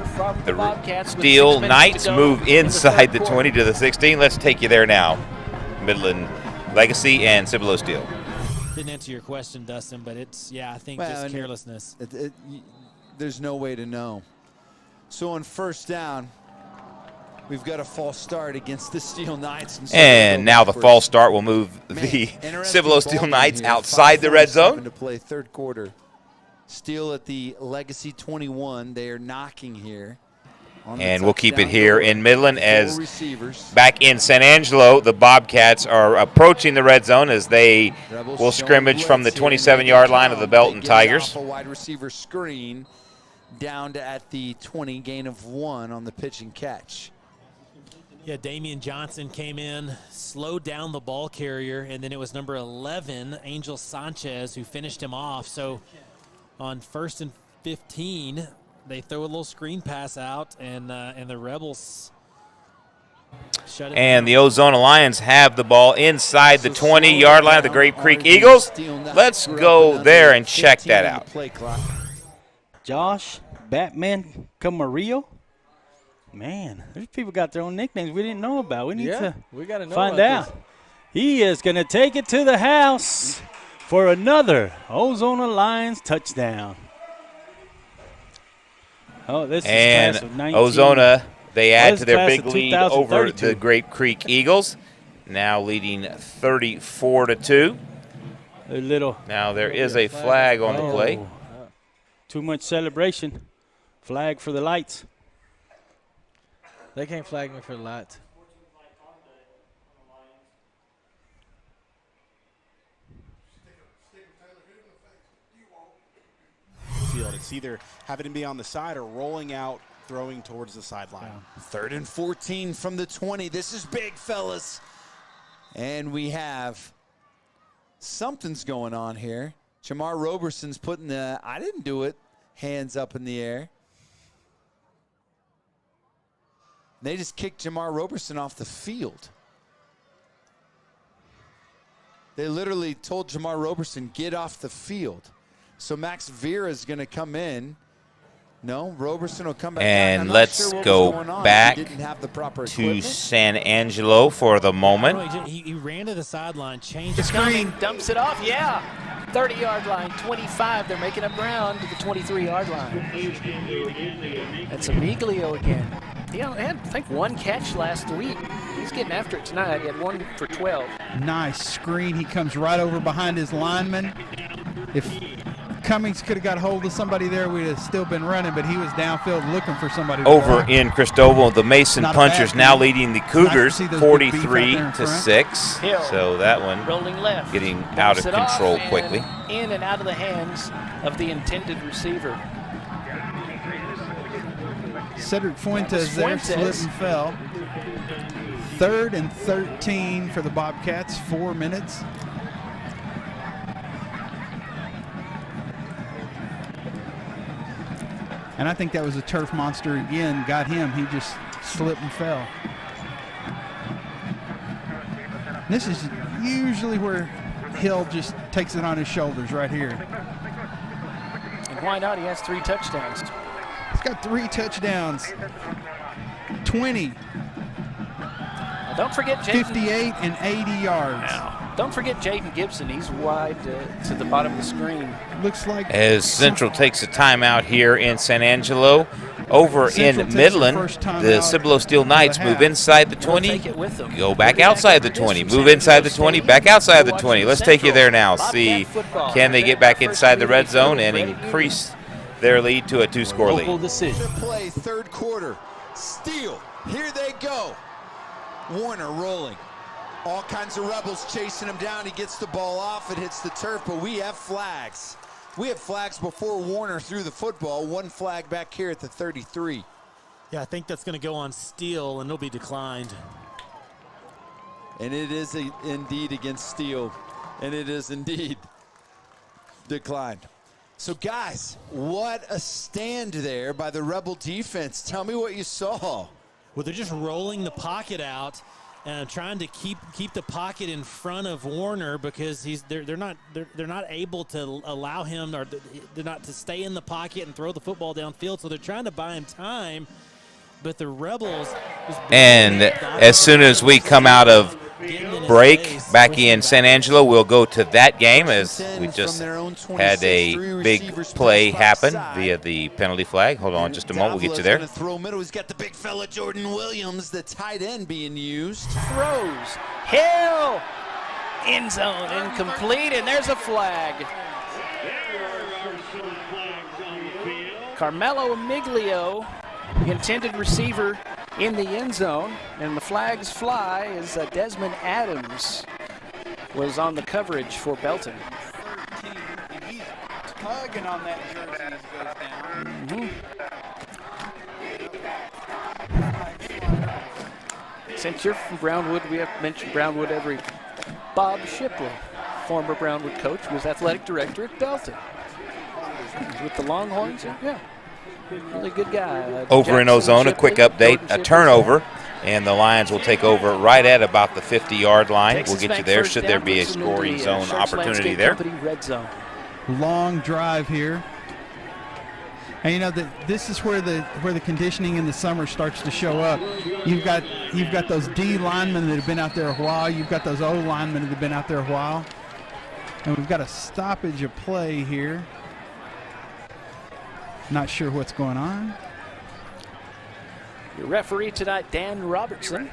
Speaker 2: the Steele Knights move inside the 20 to the 16. Let's take you there now. Midland Legacy and Cibolo Steele.
Speaker 7: Didn't answer your question, Dustin, but it's, I think just carelessness.
Speaker 6: There's no way to know. So on first down, we've got a false start against the Steele Knights.
Speaker 2: And now the false start will move the Cibolo Steele Knights outside the red zone.
Speaker 6: To play third quarter. Steele at the Legacy 21. They are knocking here.
Speaker 2: And we'll keep it here in Midland as back in San Angelo, the Bobcats are approaching the red zone as they will scrimmage from the 27-yard line of the Belton Tigers.
Speaker 6: A wide receiver screen down to at the 20, gain of 1 on the pitch and catch.
Speaker 7: Yeah, Damian Johnson came in, slowed down the ball carrier, and then it was number 11, Angel Sanchez, who finished him off. So on 1st and 15, they throw a little screen pass out, and the Rebels shut it
Speaker 2: And
Speaker 7: down.
Speaker 2: the Ozona Lions have the ball inside the 20-yard line of the Grape Creek Eagles. Let's go there and check that out.
Speaker 3: Josh Batman Camarillo. Man, these people got their own nicknames we didn't know about. We need to find out. He is going to take it to the house for another Ozona Lions touchdown. Oh, this is
Speaker 2: and
Speaker 3: class of 19.
Speaker 2: Ozona, they add to their big lead over the Grape Creek Eagles. now leading 34-2.
Speaker 3: A little.
Speaker 2: Now there is a flag on the play.
Speaker 3: Too much celebration. Flag for the lights.
Speaker 5: They can't flag me for the lights.
Speaker 10: It's either having him be on the side or rolling out, throwing towards the sideline.
Speaker 6: 3rd and 14 from the 20. This is big, fellas. And we have something's going on here. Jamar Roberson's putting the I didn't do it hands up in the air. They just kicked Jamar Roberson off the field. They literally told Jamar Roberson, get off the field. So Max Vera is going to come in. No, Roberson will come back.
Speaker 2: And let's go back to San Angelo for the moment.
Speaker 7: He ran to the sideline, changed
Speaker 12: the screen, dumps it off. Yeah, 30-yard line, 25. They're making up ground to the 23-yard line. That's Amiglio again. He had, I think, 1 catch last week. He's getting after it tonight. He had 1 for 12.
Speaker 9: Nice screen. He comes right over behind his lineman. If Cummings could have got hold of somebody there, we'd have still been running, but he was downfield looking for somebody.
Speaker 2: Over in Christoval, the Mason Punchers now leading the Cougars 43-6. So that one
Speaker 12: rolling left,
Speaker 2: getting out of control quickly.
Speaker 12: In and out of the hands of the intended receiver.
Speaker 9: Cedric Fuentes there, slipped and fell. 3rd and 13 for the Bobcats, 4 minutes. And I think that was a turf monster again. Got him. He just slipped and fell. This is usually where Hill just takes it on his shoulders right here.
Speaker 12: And why not? He has 3 touchdowns.
Speaker 9: He's got 3 touchdowns. 20.
Speaker 12: Now don't forget Jaden.
Speaker 9: 58 and 80 yards.
Speaker 12: Don't forget Jaden Gibson. He's wide to the bottom of the screen.
Speaker 9: Looks like
Speaker 2: as Central takes a timeout here in San Angelo. Over in Midland, the Cibolo Steele Knights move inside the 20, go back outside the 20, move inside the 20, back outside the 20. Let's take you there now. See, can they get back inside the red zone and increase their lead to a 2-score lead?
Speaker 6: Play, 3rd quarter. Steele, here they go. Warner rolling. All kinds of rebels chasing him down. He gets the ball off. It hits the turf, but we have flags. We have flags before Warner threw the football. 1 flag back here at the 33.
Speaker 7: Yeah, I think that's going to go on Steele, and it'll be declined.
Speaker 6: And it is indeed against Steele, and it is indeed declined. So, guys, what a stand there by the Rebel defense. Tell me what you saw.
Speaker 7: Well, they're just rolling the pocket out and trying to keep the pocket in front of Warner because they're not able to allow him, or they're not to stay in the pocket and throw the football downfield. So they're trying to buy him time, but the Rebels.
Speaker 2: And as soon as we come out of break back in San Angelo, we'll go to that game as we just had a big play happen via the penalty flag. Hold on just a moment, we'll get you there.
Speaker 6: Throw middle. He's got the big fella Jordan Williams, the tight end being used.
Speaker 12: Throws. Hill. End zone incomplete, and there's a flag. Carmelo Amiglio, the intended receiver, in the end zone, and the flags fly as Desmond Adams was on the coverage for Belton.
Speaker 9: 13, and he's tugging on that jersey as it goes down.
Speaker 12: Since you're from Brownwood, we have mentioned Brownwood every. Bob Shipley, former Brownwood coach, was athletic director at Belton. With the Longhorns, yeah. Really good guy.
Speaker 2: Over in Ozona, quick update, a turnover, and the Lions will take over right at about the 50-yard line. We'll get you there should there be a scoring zone opportunity there.
Speaker 12: Red zone.
Speaker 9: Long drive here. And you know this is where the conditioning in the summer starts to show up. You've got those D linemen that have been out there a while. You've got those O linemen that have been out there a while. And we've got a stoppage of play here. Not sure what's going on.
Speaker 12: Your referee tonight, Dan Robertson.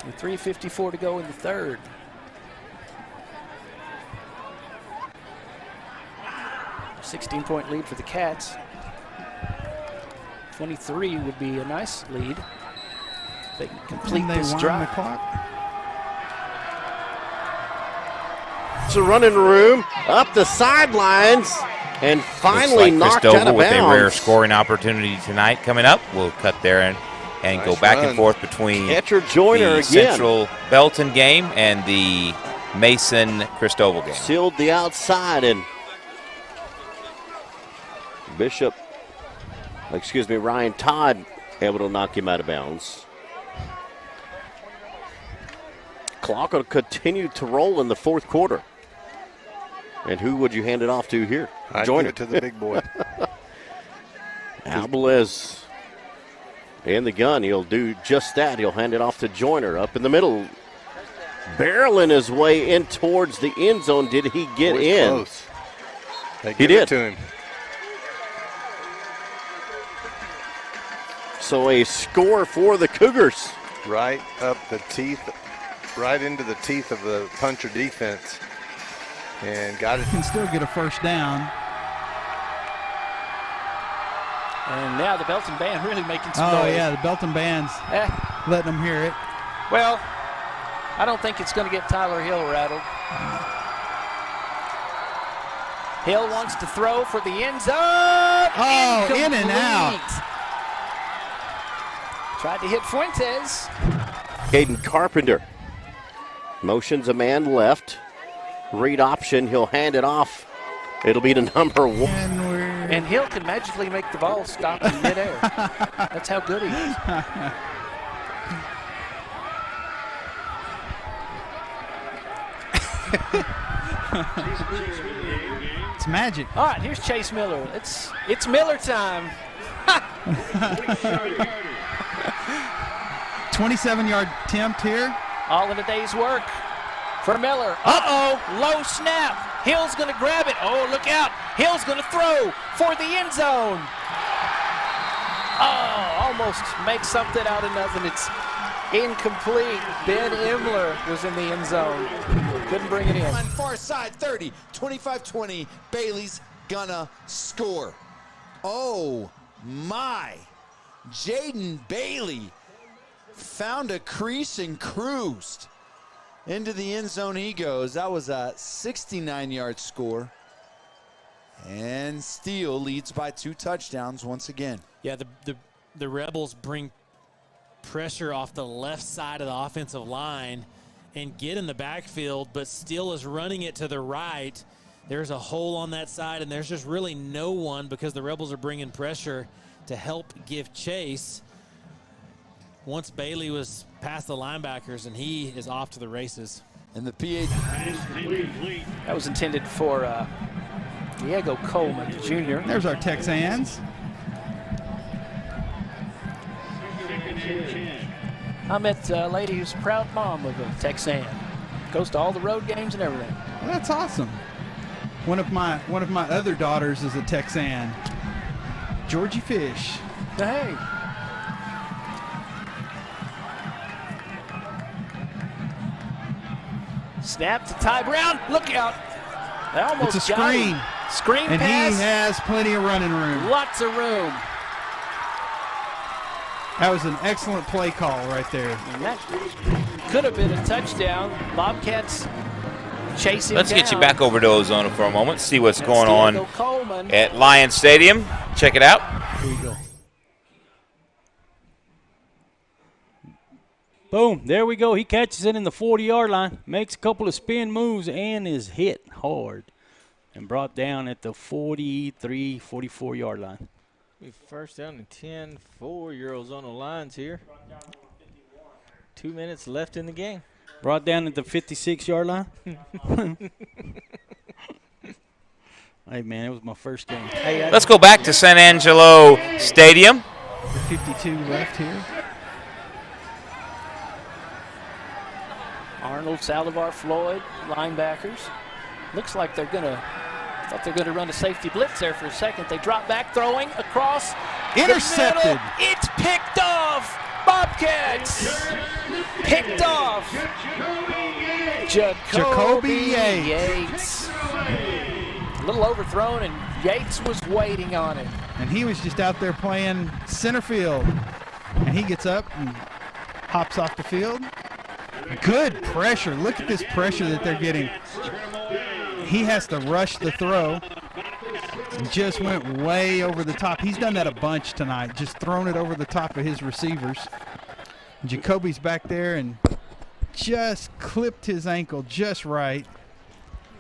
Speaker 12: With 3:54 to go in the third. A 16-point lead for the Cats. 23 would be a nice lead. They can complete this drive.
Speaker 4: It's a running room up the sidelines and finally
Speaker 2: knocked
Speaker 4: knocked out
Speaker 2: Christoval
Speaker 4: of
Speaker 2: with
Speaker 4: bounds.
Speaker 2: a rare scoring opportunity tonight coming up. We'll cut there and
Speaker 4: Nice
Speaker 2: go back
Speaker 4: run.
Speaker 2: and forth between
Speaker 4: Catcher Joyner
Speaker 2: the
Speaker 4: again.
Speaker 2: Central Belton game and the Mason Christoval game.
Speaker 4: Sealed the outside, and Ryan Todd able to knock him out of bounds. Clock will continue to roll in the fourth quarter. And who would you hand it off to here?
Speaker 13: I'd give it to the big boy.
Speaker 4: Albalez in the gun. He'll do just that. He'll hand it off to Joyner up in the middle. Barreling his way in towards the end zone. Did he get in?
Speaker 13: Close. They
Speaker 4: He
Speaker 13: give it
Speaker 4: did.
Speaker 13: to him.
Speaker 4: So a score for the Cougars.
Speaker 13: Right up the teeth, right into the teeth of the puncher defense. And got it.
Speaker 9: Can still get a first down.
Speaker 12: And now the Belton band really making some
Speaker 9: Oh,
Speaker 12: noise.
Speaker 9: yeah, the Belton band's letting them hear it.
Speaker 12: Well, I don't think it's going to get Tyler Hill rattled. Hill wants to throw for the end zone.
Speaker 9: Oh, in and out.
Speaker 12: Incomplete. Tried to hit Fuentes.
Speaker 4: Caden Carpenter motions a man left. Read option. He'll hand it off. It'll be to number 1.
Speaker 12: And Hill can magically make the ball stop in midair. That's how good he is.
Speaker 9: It's magic.
Speaker 12: All right, here's Chase Miller. It's Miller time.
Speaker 9: 27-yard attempt here.
Speaker 12: All in a day's work for Miller. Uh-oh, low snap. Hill's going to grab it. Oh, look out. Hill's going to throw for the end zone. Oh, almost makes something out of nothing. It's incomplete. Ben Imler was in the end zone. Couldn't bring it in.
Speaker 6: On far side, 30, 25-20. Bailey's gonna score. Oh, my. Jaden Bailey found a crease and cruised. Into the end zone he goes. That was a 69-yard score. And Steele leads by 2 touchdowns once again.
Speaker 7: Yeah, the Rebels bring pressure off the left side of the offensive line and get in the backfield, but Steele is running it to the right. There's a hole on that side, and there's just really no one because the Rebels are bringing pressure to help give chase. Once Bailey was past the linebackers, and he is off to the races.
Speaker 6: And the PA.
Speaker 12: That was intended for Diego Coleman, Jr.
Speaker 9: There's our Texans.
Speaker 12: I met a lady who's a proud mom of a Texan. Goes to all the road games and everything.
Speaker 9: Well, that's awesome. One of my other daughters is a Texan. Georgie Fish.
Speaker 12: Hey. Snap to Ty Brown. Look out. They almost
Speaker 9: It's a
Speaker 12: got
Speaker 9: screen.
Speaker 12: him. Screen
Speaker 9: And
Speaker 12: pass.
Speaker 9: he has plenty of running room.
Speaker 12: Lots of room.
Speaker 9: That was an excellent play call right there.
Speaker 12: And that could have been a touchdown. Bobcats chasing
Speaker 2: Let's get you
Speaker 12: down.
Speaker 2: back over to Ozona for a moment, see what's going on
Speaker 12: Diego Coleman.
Speaker 2: at Lion Stadium. Check it out.
Speaker 12: Here you go.
Speaker 3: Boom, there we go. He catches it in the 40-yard line, makes a couple of spin moves, and is hit hard and brought down at the 43, 44-yard line.
Speaker 5: We first down and 10 for your Ozona Lions here. 2 minutes left in the game.
Speaker 3: Brought down at the 56-yard line. Hey, man, it was my first game. Hey,
Speaker 2: Let's go back to San Angelo Stadium.
Speaker 9: 52 left here.
Speaker 12: Arnold, Saldivar, Floyd, linebackers. Looks like they're gonna. Thought they're gonna run a safety blitz there for a second. They drop back, throwing across.
Speaker 9: Intercepted.
Speaker 12: The middle. It's picked off. Bob Bobcats picked off
Speaker 9: Jacoby
Speaker 12: Yates. A little overthrown, and Yates was waiting on it.
Speaker 9: And he was just out there playing center field. And he gets up and hops off the field. Good pressure. Look at this pressure that they're getting. He has to rush the throw. Just went way over the top. He's done that a bunch tonight, just thrown it over the top of his receivers. Jacoby's back there and just clipped his ankle just right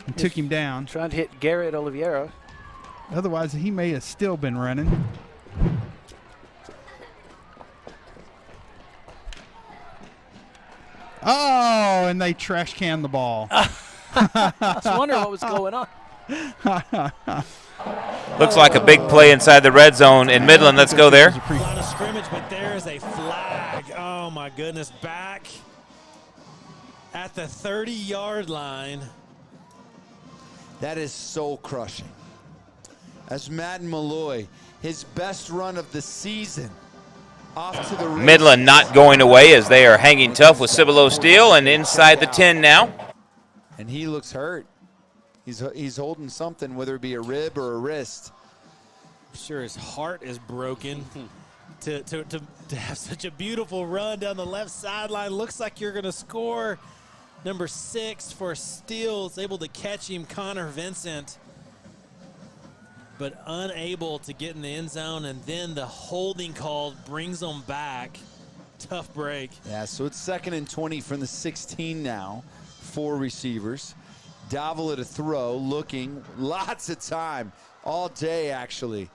Speaker 9: and took him down.
Speaker 12: Trying to hit Garrett Oliveira.
Speaker 9: Otherwise, he may have still been running. Oh, and they trash can the ball.
Speaker 12: I was wondering what was going on.
Speaker 2: Looks like a big play inside the red zone in Midland. Let's go there.
Speaker 7: Line of scrimmage, but there is a flag. Oh, my goodness. Back at the 30-yard line.
Speaker 6: That is soul crushing. As Madden Malloy, his best run of the season, off to the
Speaker 2: Midland not going away as they are hanging tough with Cibolo Steele and inside the 10 now.
Speaker 6: And he looks hurt. He's holding something, whether it be a rib or a wrist.
Speaker 7: I'm sure his heart is broken to have such a beautiful run down the left sideline. Looks like you're going to score. Number 6 for Steele is able to catch him, Connor Vincent, but unable to get in the end zone, and then the holding call brings them back. Tough break.
Speaker 6: Yeah, so it's 2nd and 20 from the 16 now. 4 receivers. Davila to throw, looking, lots of time, all day actually.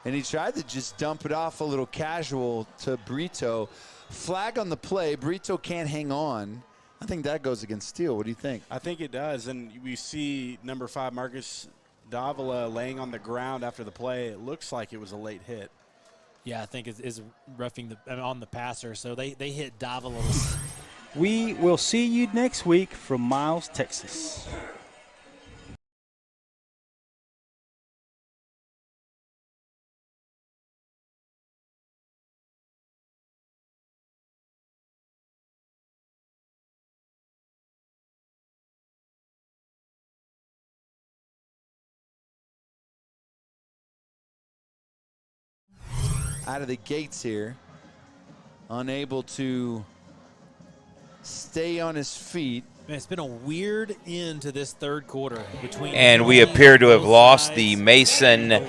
Speaker 6: And he tried to just dump it off a little casual to Brito. Flag on the play, Brito can't hang on. I think that goes against Steele. What do you think?
Speaker 10: I think it does, and we see number 5, Marcus Davila, laying on the ground after the play. It looks like it was a late hit.
Speaker 7: Yeah, I think is roughing on the passer, so they hit Davila.
Speaker 3: We will see you next week from Miles, Texas.
Speaker 6: Out of the gates here, unable to stay on his feet.
Speaker 7: Man, it's been a weird end to this third quarter between.
Speaker 2: And we appear to have lost the Mason, the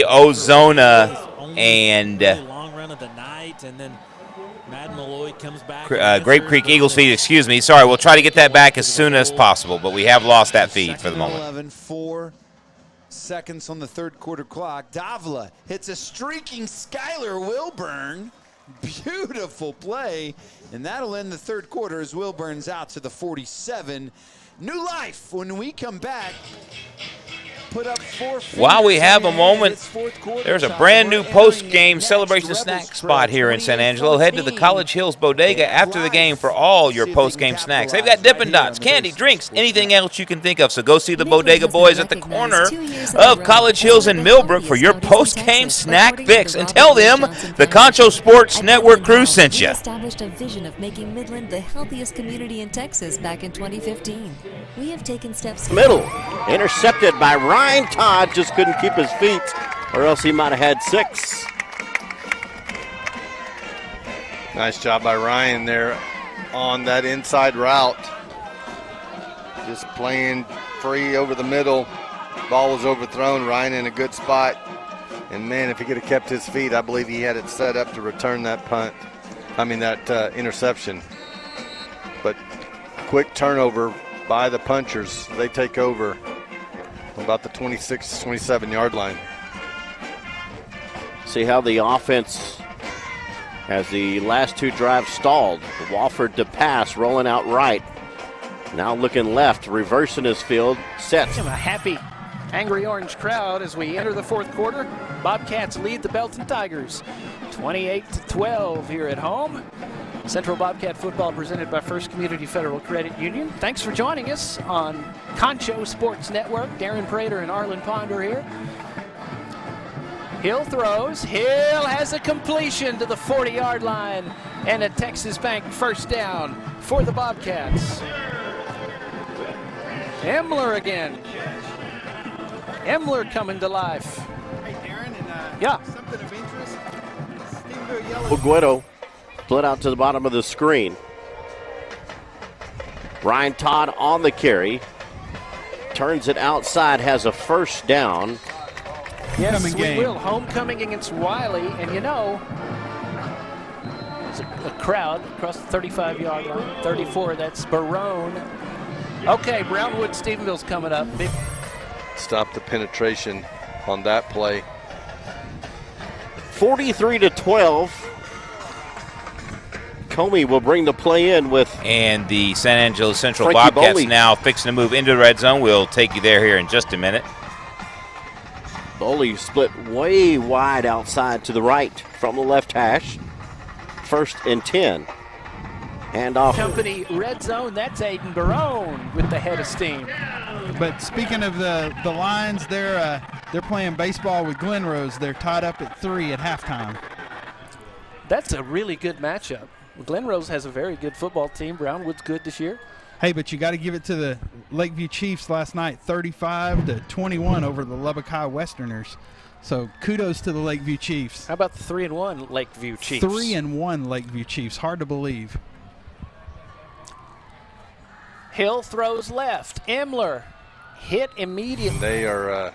Speaker 2: Ozona and
Speaker 7: long run of the night, and then Madden Malloy comes back.
Speaker 2: Grape Creek Eagles feed, excuse me. Sorry, we'll try to get that back as soon as possible, but we have lost that feed for the moment.
Speaker 6: 11, 4 seconds on the third quarter clock. Davila hits a streaking Skylar Wilburn. Beautiful play, and that'll end the third quarter as Wilburn's out to the 47. New life when we come back. Put up 4
Speaker 2: While we have a moment, there's a brand new post-game celebration snack spot here in San Angelo. Head to the College Hills Bodega after the game for all your post-game snacks. They've got Dippin' Dots, candy, drinks, anything else you can think of. So go see the Bodega boys at the corner of College Hills and Millbrook for your post-game snack fix. And tell them the Concho Sports Network crew sent you.
Speaker 1: Established a vision of making Midland the healthiest community in Texas back in 2015. We have taken steps.
Speaker 4: Middle, intercepted by Ryan Todd, just couldn't keep his feet, or else he might have had 6.
Speaker 13: Nice job by Ryan there on that inside route. Just playing free over the middle. Ball was overthrown. Ryan in a good spot. And, man, if he could have kept his feet, I believe he had it set up to return that punt. I mean, that interception. But quick turnover by the punchers. They take over about the 26, 27-yard line.
Speaker 4: See how the offense has the last 2 drives stalled. Wofford to pass, rolling out right. Now looking left, reversing his field, sets.
Speaker 12: A happy, angry orange crowd as we enter the fourth quarter. Bobcats lead the Belton Tigers 28-12 here at home. Central Bobcat football presented by First Community Federal Credit Union. Thanks for joining us on Concho Sports Network. Darren Prater and Arlen Ponder here. Hill throws. Hill has a completion to the 40-yard line and a Texas Bank first down for the Bobcats. Emler again. Emler coming to life.
Speaker 9: Hey, Aaron, and
Speaker 12: yeah.
Speaker 9: Something of interest.
Speaker 4: Guido split out to the bottom of the screen. Ryan Todd on the carry. Turns it outside, has a first down.
Speaker 12: Yes, we will. Homecoming against Wiley, and you know, there's a crowd across the 35-yard line. 34, that's Barone. Okay, Brownwood Stephenville's coming up.
Speaker 13: Stop the penetration on that play.
Speaker 4: 43-12. Comey will bring the play in with.
Speaker 2: And the San Angelo Central
Speaker 4: Frankie
Speaker 2: Bobcats
Speaker 4: Boley.
Speaker 2: now fixing to move into the red zone. We'll take you there here in just a minute.
Speaker 4: Boley split way wide outside to the right from the left hash. 1st and 10. Hand off.
Speaker 12: Company red zone, that's Aiden Barone with the head of steam.
Speaker 9: But speaking of the Lions, they're playing baseball with Glen Rose. They're tied up at 3 at halftime.
Speaker 12: That's a really good matchup. Glen Rose has a very good football team. Brownwood's good this year.
Speaker 9: Hey, but you got to give it to the Lakeview Chiefs last night, 35-21 over the Lubbock High Westerners. So kudos to the Lakeview Chiefs.
Speaker 12: How about the 3-1 Lakeview Chiefs?
Speaker 9: 3-1 Lakeview Chiefs. Hard to believe.
Speaker 12: Hill throws left. Emler hit immediately.
Speaker 13: They are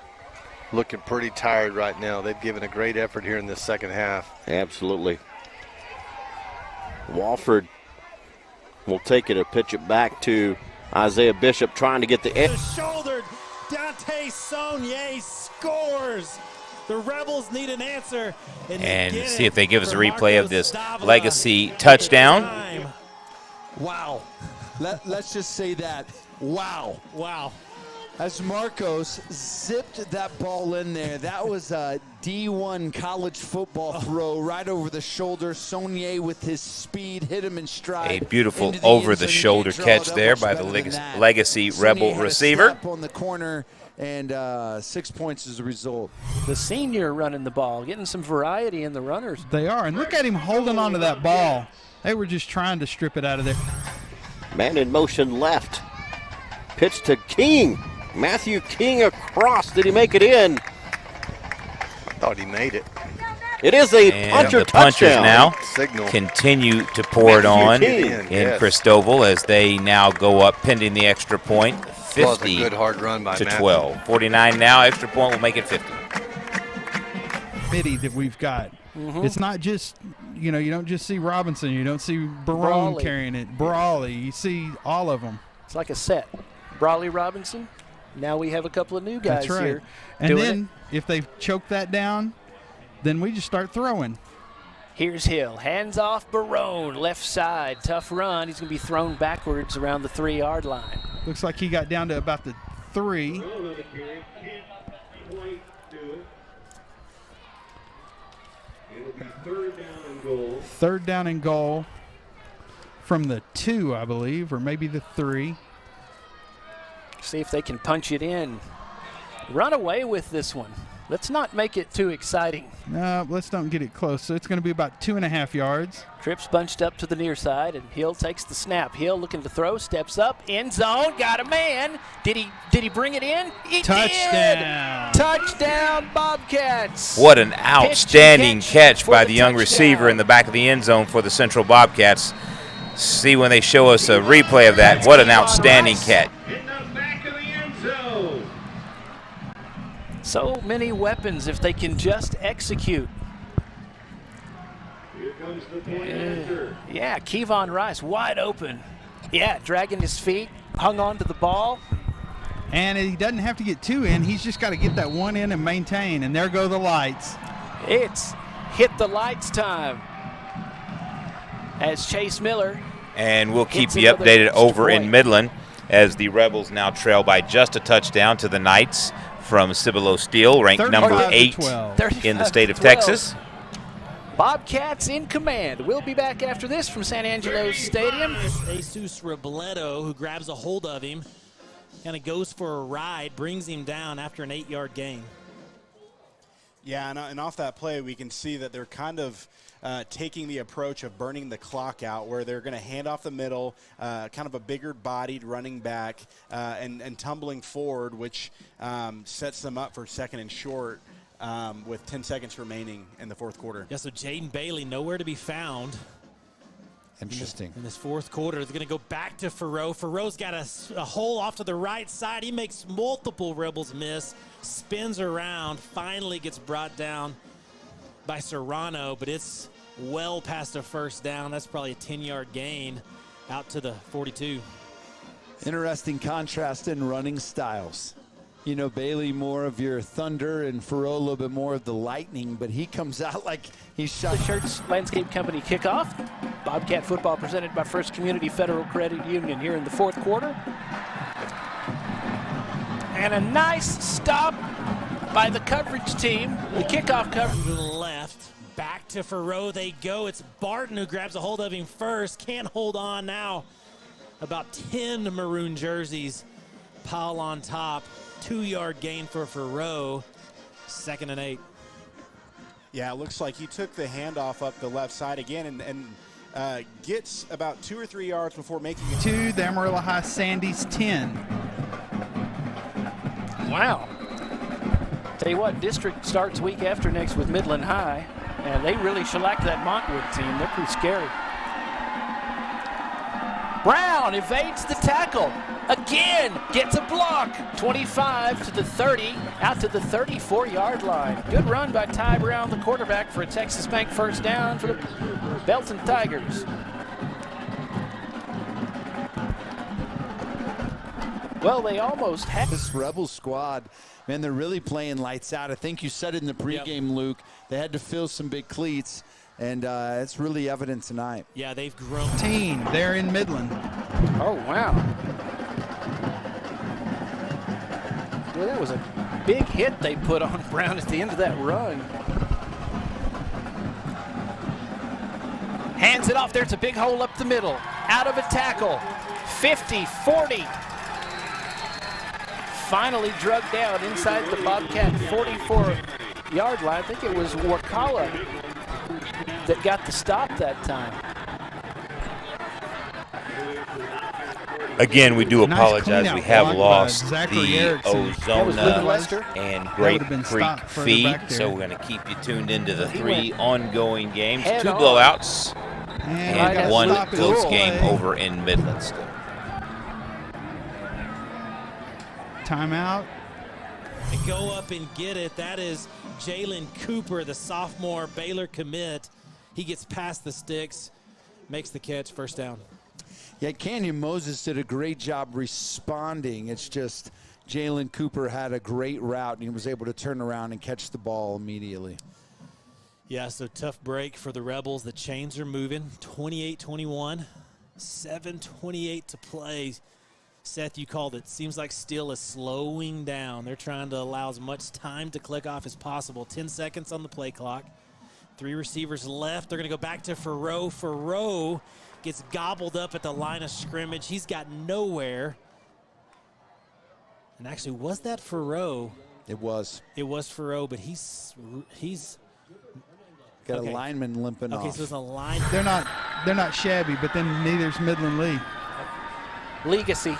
Speaker 13: looking pretty tired right now. They've given a great effort here in the second half.
Speaker 4: Absolutely. Walford will take it and pitch it back to Isaiah Bishop, trying to get the edge.
Speaker 11: Shouldered. Dante Saunier scores. The Rebels need an answer.
Speaker 2: And see if they give us a replay of this legacy touchdown.
Speaker 6: Wow. Let's just say that. Wow.
Speaker 11: Wow.
Speaker 6: As Marcos zipped that ball in there, that was a D1 college football throw right over the shoulder. Saunier with his speed hit him in stride.
Speaker 2: A beautiful over-the-shoulder catch there by the legacy Rebel receiver.
Speaker 6: On the corner, and 6 points as a result.
Speaker 12: The senior running the ball, getting some variety in the runners.
Speaker 9: They are, and look at him holding onto that ball. They were just trying to strip it out of there.
Speaker 4: Man in motion left. Pitch to King. Matthew King across. Did he make it in?
Speaker 13: Thought he made it.
Speaker 4: It is a puncher
Speaker 2: the punchers
Speaker 4: touchdown.
Speaker 2: now
Speaker 13: Signal.
Speaker 2: continue to pour it on
Speaker 4: King.
Speaker 2: in Christoval as they now go up pending the extra point. 50
Speaker 13: a good hard run by
Speaker 2: to
Speaker 13: Matthew.
Speaker 2: 12. 49 now. Extra point will make it 50.
Speaker 9: Committee that we've got. It's not just, you don't just see Robinson. You don't see Barone
Speaker 12: Brawley.
Speaker 9: carrying it. Brawley. You see all of them.
Speaker 12: It's like a set. Brawley Robinson. Now we have a couple of new guys
Speaker 9: That's right.
Speaker 12: here.
Speaker 9: And then if they choke that down, then we just start throwing.
Speaker 12: Here's Hill. Hands off Barone. Left side. Tough run. He's going to be thrown backwards around the 3-yard line.
Speaker 9: Looks like he got down to about the 3. Third down and goal from the 2, I believe, or maybe the 3.
Speaker 12: See if they can punch it in. Run away with this one. Let's not make it too exciting.
Speaker 9: No, let's don't get it close. So it's going to be about 2.5 yards.
Speaker 12: Trips bunched up to the near side, and Hill takes the snap. Hill looking to throw, steps up, end zone, got a man. Did he bring it in? He
Speaker 9: Touchdown.
Speaker 12: did. Touchdown, Bobcats.
Speaker 2: What an outstanding catch by the young receiver in the back of the end zone for the Central Bobcats. See when they show us a replay of that. What an outstanding catch.
Speaker 12: So many weapons if they can just execute. Yeah, Kevon Rice wide open. Yeah, dragging his feet, hung on to the ball.
Speaker 9: And he doesn't have to get 2 in. He's just got to get that 1 in and maintain. And there go the lights.
Speaker 12: It's hit the lights time. As Chase Miller.
Speaker 2: And we'll keep you updated over in Midland as the Rebels now trail by just a touchdown to the Knights from Cibolo Steele, ranked number 8 in the state of Texas.
Speaker 12: Bobcats in command. We'll be back after this from San Angelo Stadium.
Speaker 7: Jesus Robledo, who grabs a hold of him, kind of goes for a ride, brings him down after an 8-yard gain.
Speaker 10: Yeah, and off that play, we can see that they're kind of taking the approach of burning the clock out, where they're going to hand off the middle, kind of a bigger-bodied running back, and tumbling forward, which sets them up for second and short with 10 seconds remaining in the fourth quarter.
Speaker 7: Yeah, so Jaden Bailey nowhere to be found.
Speaker 6: Interesting.
Speaker 7: In this fourth quarter, they're going to go back to Farrow. Farrow's got a hole off to the right side. He makes multiple Rebels miss, spins around, finally gets brought down by Serrano, but it's well past a first down. That's probably a 10-yard gain out to the 42.
Speaker 6: Interesting contrast in running styles. You know, Bailey more of your thunder and Farrow a little bit more of the lightning, but he comes out like he's shot.
Speaker 12: The Church Landscape Company kickoff. Bobcat football presented by First Community Federal Credit Union here in the fourth quarter. And a nice stop by the coverage team. The kickoff coverage.
Speaker 7: To the left, back to Farrow they go. It's Barton who grabs a hold of him first. Can't hold on now. About 10 maroon jerseys pile on top. 2-yard gain for Farrow. 2nd and 8.
Speaker 10: Yeah, it looks like he took the handoff up the left side again and gets about 2 or 3 yards before making it.
Speaker 9: To the Amarillo High Sandies 10.
Speaker 12: Wow. Tell you what, district starts week after next with Midland High, and they really shellacked that Montwood team. They're pretty scary. Brown evades the tackle. Again, gets a block. 25 to the 30, out to the 34-yard line. Good run by Ty Brown, the quarterback, for a Texas Bank first down for the Belton Tigers. Well, they almost had
Speaker 6: this Rebel squad. Man, they're really playing lights out. I think you said it in the pregame, Luke. They had to fill some big cleats, and it's really evident tonight.
Speaker 7: Yeah, they've grown.
Speaker 9: They're in Midland.
Speaker 12: Oh, wow. Well, that was a big hit they put on Brown at the end of that run. Hands it off. There's a big hole up the middle. Out of a tackle. 50, 40. Finally drugged down inside the Bobcat 44-yard line. I think it was Wakala that got the stop that time.
Speaker 2: Again, we do apologize. We have lost the
Speaker 12: Erickson.
Speaker 2: Ozona and Grape Creek feed, so we're going to keep you tuned into the 3 ongoing games, 2 blowouts, and 1 close game over in Midland still.
Speaker 9: Timeout.
Speaker 7: To go up and get it, that is Jalen Cooper, the sophomore Baylor commit. He gets past the sticks, makes the catch, first down.
Speaker 6: Yeah, Canyon Moses did a great job responding. It's just Jalen Cooper had a great route, and he was able to turn around and catch the ball immediately.
Speaker 7: Yeah, so tough break for the Rebels. The chains are moving, 28-21, 7:28 to play. Seth, you called it. Seems like Steele is slowing down. They're trying to allow as much time to click off as possible. 10 seconds on the play clock. 3 receivers left. They're going to go back to Farrow. Farrow gets gobbled up at the line of scrimmage. He's got nowhere. And actually, was that Farrow?
Speaker 6: It was.
Speaker 7: It was Farrow, but he's
Speaker 6: got a lineman limping off.
Speaker 7: Okay, so it's a line.
Speaker 9: They're not shabby, but then neither's Midland Lee.
Speaker 12: Legacy.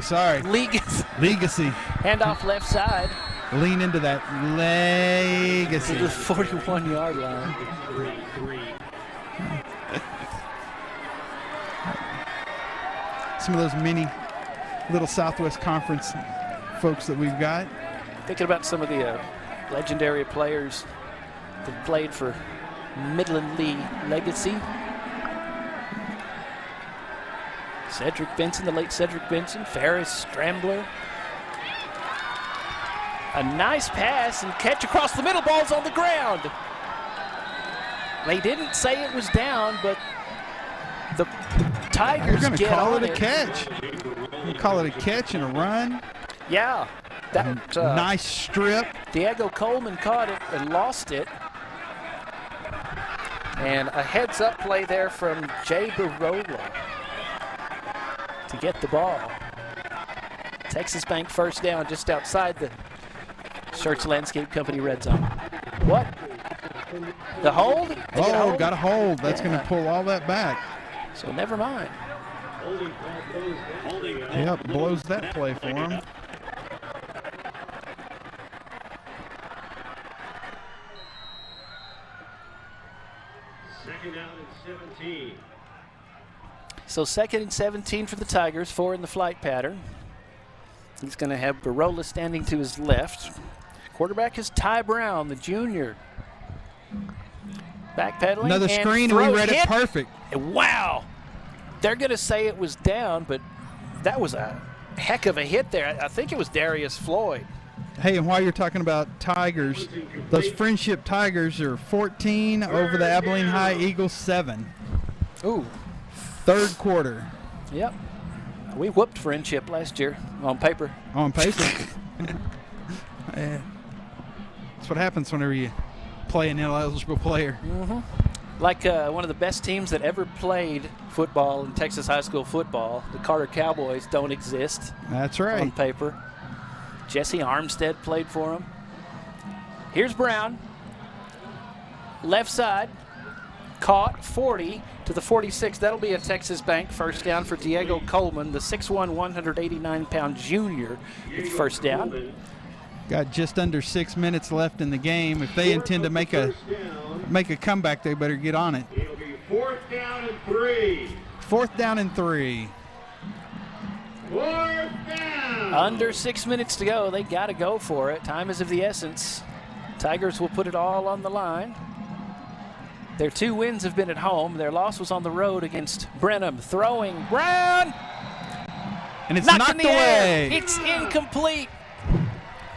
Speaker 9: Sorry.
Speaker 12: Legacy. Handoff left side.
Speaker 9: Lean into that. Legacy.
Speaker 12: To the 41-yard line.
Speaker 9: Some of those mini little Southwest Conference folks that we've got.
Speaker 12: Thinking about some of the legendary players that played for Midland Lee Legacy. Cedric Benson, the late Cedric Benson, Ferris Strambler. A nice pass and catch across the middle, ball's on the ground. They didn't say it was down, but the Tigers
Speaker 9: They're
Speaker 12: get
Speaker 9: call
Speaker 12: on
Speaker 9: it a catch. We'll call it a catch and a run.
Speaker 12: Yeah. That
Speaker 9: nice strip.
Speaker 12: Diego Coleman caught it and lost it. And a heads-up play there from Jay Barola to get the ball. Texas Bank first down just outside the Schertz Landscape Company red zone. What? The hold?
Speaker 9: Oh, got a hold. That's going to pull all that back.
Speaker 12: So never mind.
Speaker 9: Yep, blows that play for him.
Speaker 14: Second down and 17.
Speaker 12: So 2nd and 17 for the Tigers, 4 in the flight pattern. He's going to have Barola standing to his left. Quarterback is Ty Brown, the junior. Backpedaling.
Speaker 9: Another screen, and we read it perfect.
Speaker 12: Wow. They're going to say it was down, but that was a heck of a hit there. I think it was Darius Floyd.
Speaker 9: Hey, and while you're talking about Tigers, those Friendship Tigers are 14 over the Abilene High Eagles 7.
Speaker 12: Ooh.
Speaker 9: 3rd quarter.
Speaker 12: Yep. We whooped Friendship last year on paper.
Speaker 9: On paper. That's what happens whenever you play an ineligible player.
Speaker 12: Like one of the best teams that ever played football in Texas high school football, the Carter Cowboys, don't exist.
Speaker 9: That's right.
Speaker 12: On paper. Jesse Armstead played for him. Here's Brown. Left side. Caught 40 to the 46. That'll be a Texas Bank first down for Diego Coleman, the 6'1", 189-pound junior with first down.
Speaker 9: Got just under 6 minutes left in the game. If they intend to make a comeback, they better get on it.
Speaker 14: It'll be 4th down and 3.
Speaker 9: 4th down and 3.
Speaker 14: 4th down.
Speaker 12: Under 6 minutes to go. They got to go for it. Time is of the essence. Tigers will put it all on the line. Their 2 wins have been at home. Their loss was on the road against Brenham. Throwing Brown.
Speaker 9: And it's
Speaker 12: knocked
Speaker 9: away.
Speaker 12: It's incomplete.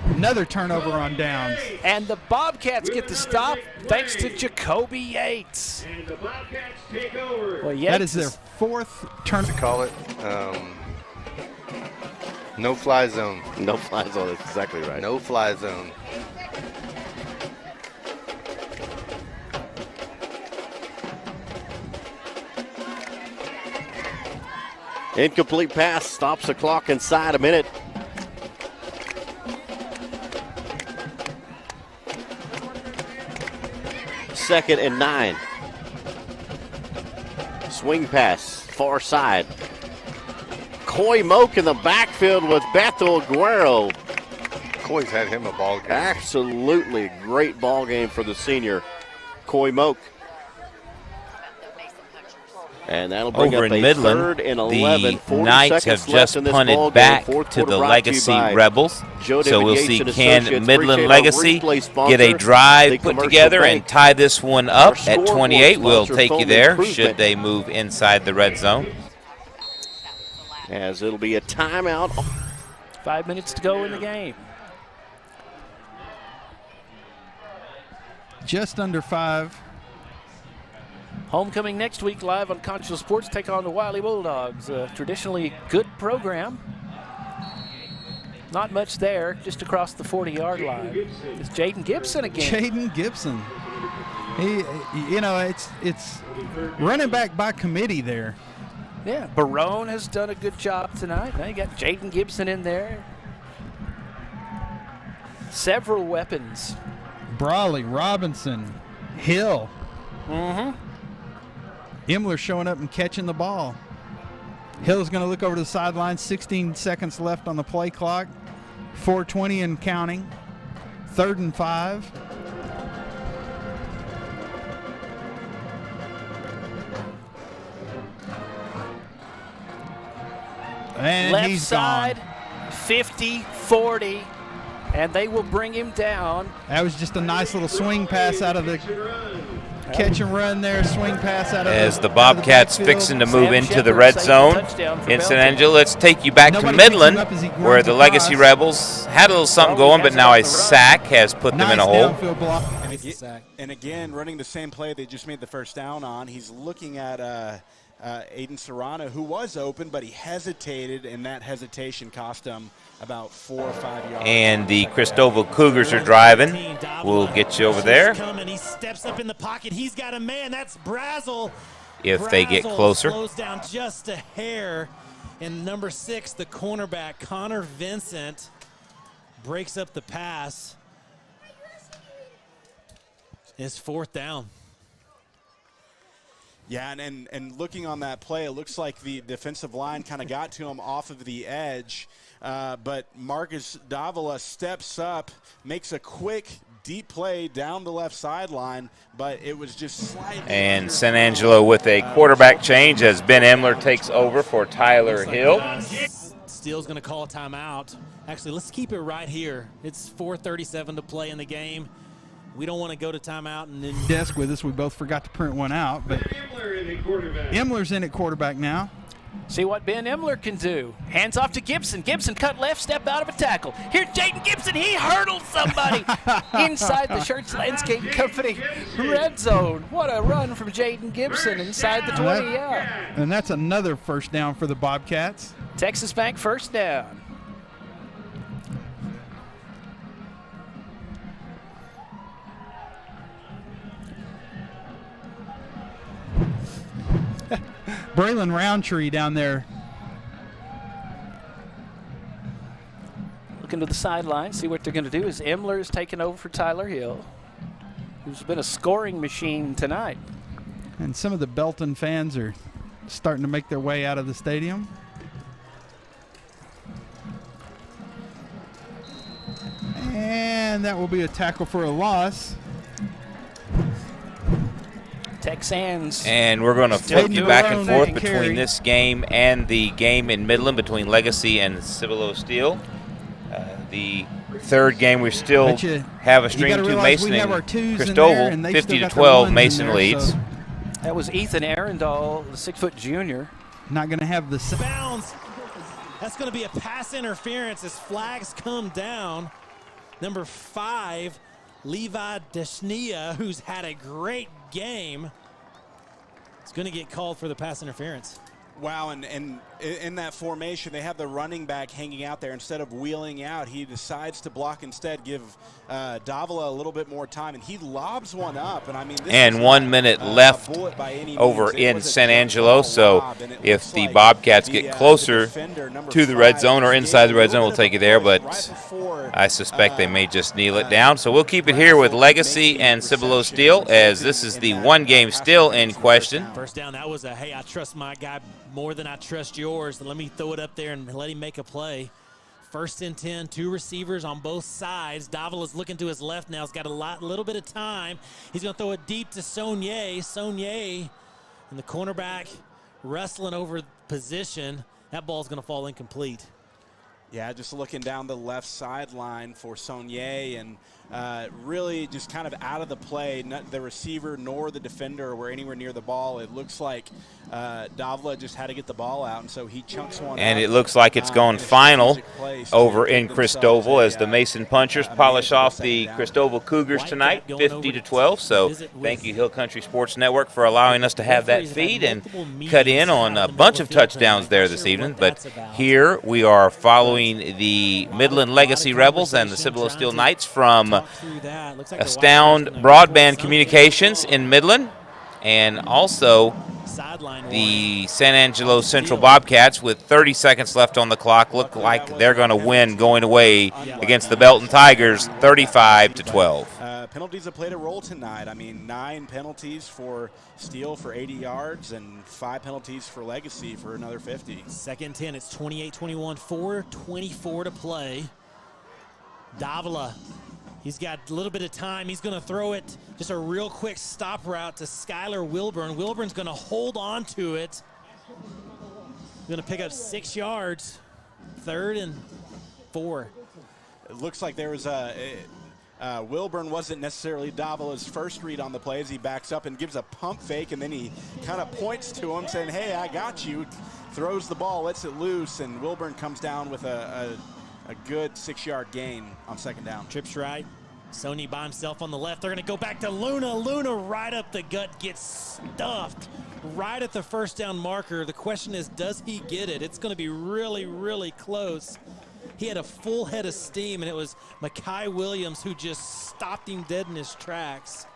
Speaker 9: Another turnover on downs.
Speaker 12: And the Bobcats get the stop thanks to Jacoby Yates.
Speaker 14: And the Bobcats take over.
Speaker 12: Well, Yates
Speaker 9: that is their 4th turn.
Speaker 13: To call it no-fly zone.
Speaker 4: No-fly zone, that's exactly right.
Speaker 13: No-fly zone.
Speaker 4: Incomplete pass, stops the clock inside a minute. Second and 9. Swing pass, far side. Coy Moak in the backfield with Bethel Guerrero.
Speaker 13: Coy's had him a ball game.
Speaker 4: Absolutely great ball game for the senior, Coy Moak. And that'll bring
Speaker 2: over
Speaker 4: up
Speaker 2: in
Speaker 4: a
Speaker 2: Midland,
Speaker 4: 3rd and 11.
Speaker 2: the Knights have just punted back to the Legacy Rebels. So we'll see, can Midland Legacy get a drive put together and tie this one up at 28? We'll take you there should they move inside the red zone.
Speaker 4: As it'll be a timeout.
Speaker 12: 5 minutes to go in the game.
Speaker 9: Just under 5.
Speaker 12: Homecoming next week live on Concho Sports. Take on the Wiley Bulldogs. Traditionally good program. Not much there, just across the 40-yard line. It's Jaden Gibson again.
Speaker 9: Jaden Gibson. He, you know, it's running back by committee there.
Speaker 12: Yeah, Barone has done a good job tonight. Now you got Jaden Gibson in there. Several weapons.
Speaker 9: Brawley, Robinson, Hill.
Speaker 12: Mm-hmm.
Speaker 9: Imler showing up and catching the ball. Hill's going to look over to the sideline. 16 seconds left on the play clock. 4:20 and counting. 3rd and 5. And
Speaker 12: left
Speaker 9: he's
Speaker 12: side,
Speaker 9: gone.
Speaker 12: 50-40, and they will bring him down.
Speaker 9: That was just a nice little swing pass out of the catch and run there, swing pass out of
Speaker 2: as the Bobcats fixing to move into the red zone in San Angelo. Let's take you back to Midland, where the Legacy Rebels had a little something going, but now a sack has put them in a hole.
Speaker 10: And again, running the same play they just made the first down on. He's looking at Aiden Serrano, who was open, but he hesitated, and that hesitation cost him about 4 or 5 yards.
Speaker 2: And the Christoval Cougars are driving. We'll get you over there.
Speaker 11: He steps up in the pocket. He's got a man. That's Brazel.
Speaker 2: If they get closer.
Speaker 11: Slows down just a hair. And number 6, the cornerback, Connor Vincent, breaks up the pass.
Speaker 7: It's 4th down.
Speaker 10: Yeah, and looking on that play, it looks like the defensive line kind of got to him off of the edge. But Marcus Davila steps up, makes a quick, deep play down the left sideline, but it was just slightly.
Speaker 2: And San Angelo with a quarterback change as Ben Emler takes over for Tyler Hill.
Speaker 7: Steele's going to call a timeout. Actually, let's keep it right here. It's 4:37 to play in the game. We don't want to go to timeout and then
Speaker 9: desk with us. We both forgot to print one out, but Emler's in at quarterback now.
Speaker 12: See what Ben Emler can do. Hands off to Gibson. Gibson cut left, step out of a tackle. Here's Jaden Gibson. He hurdled somebody inside the Shirts Landscape Company red zone. What a run from Jaden Gibson inside the 20, yeah.
Speaker 9: And that's another first down for the Bobcats.
Speaker 12: Texas Bank first down.
Speaker 9: Braylon Roundtree down there.
Speaker 12: Looking to the sideline, see what they're going to do. Is Emler is taking over for Tyler Hill, who's been a scoring machine tonight.
Speaker 9: And some of the Belton fans are starting to make their way out of the stadium. And that will be a tackle for a loss.
Speaker 12: Texans.
Speaker 2: And we're going to flip you back and forth between this game and the game in Midland between Legacy and Cibolo Steele. The third game we still have a string to Mason and Christoval, 50-12. Mason leads.
Speaker 12: That was Ethan Arundel, the 6-foot junior.
Speaker 9: Not going to have the
Speaker 7: bounds. That's going to be a pass interference as flags come down. Number 5, Levi Deshnia, who's had a great game, is going to get called for the pass interference.
Speaker 10: Wow, and in that formation, they have the running back hanging out there. Instead of wheeling out, he decides to block instead, give Davila a little bit more time, and he lobs one up. And I mean, this
Speaker 2: and 1 minute left over in San Angelo, so if the Bobcats get closer to the red zone or inside the red zone, we'll take it there, but I suspect they may just kneel it down. So we'll keep it here with Legacy and Cibolo Steele, as this is the one game still in question.
Speaker 7: First down, that was a, hey, I trust my guy more than I trust yours. Let me throw it up there and let him make a play. First and 10, 2 receivers on both sides. Davila's looking to his left now. He's got a little bit of time. He's going to throw it deep to Saunier. Saunier and the cornerback wrestling over position. That ball's going to fall incomplete.
Speaker 10: Yeah, just looking down the left sideline for Saunier, and really just kind of out of the play. Not the receiver nor the defender were anywhere near the ball. It looks like Davila just had to get the ball out, and so he chunks one.
Speaker 2: And it looks like it's going final over in Christoval as the Mason Punchers polish off the Christoval Cougars tonight, 50-12. So thank you, Hill Country Sports Network, for allowing us to have that feed and cut in on a bunch of touchdowns there this evening. But here we are following the Midland Legacy Rebels and the Cibolo Steele Knights from Astound Broadband Communications in Midland, and also the San Angelo Central Bobcats with 30 seconds left on the clock look like they're going to win going away against the Belton Tigers 35-12.
Speaker 10: Penalties have played a role tonight. I mean, 9 penalties for Steele for 80 yards and 5 penalties for Legacy for another 50.
Speaker 7: Second 10, it's 28-21, 4:24 to play. Davila, he's got a little bit of time. He's going to throw it, just a real quick stop route to Skylar Wilburn. Wilburn's going to hold on to it. Going to pick up 6 yards. 3rd and 4.
Speaker 10: It looks like there was Wilburn wasn't necessarily Davila's first read on the play as he backs up and gives a pump fake, and then he kind of points to him saying, hey, I got you. Throws the ball, lets it loose, and Wilburn comes down with a good 6-yard gain on second down.
Speaker 7: Trips right. Sony by himself on the left. They're going to go back to Luna. Luna right up the gut, gets stuffed right at the first down marker. The question is, does he get it? It's going to be really, really close. He had a full head of steam, and it was Makai Williams who just stopped him dead in his tracks.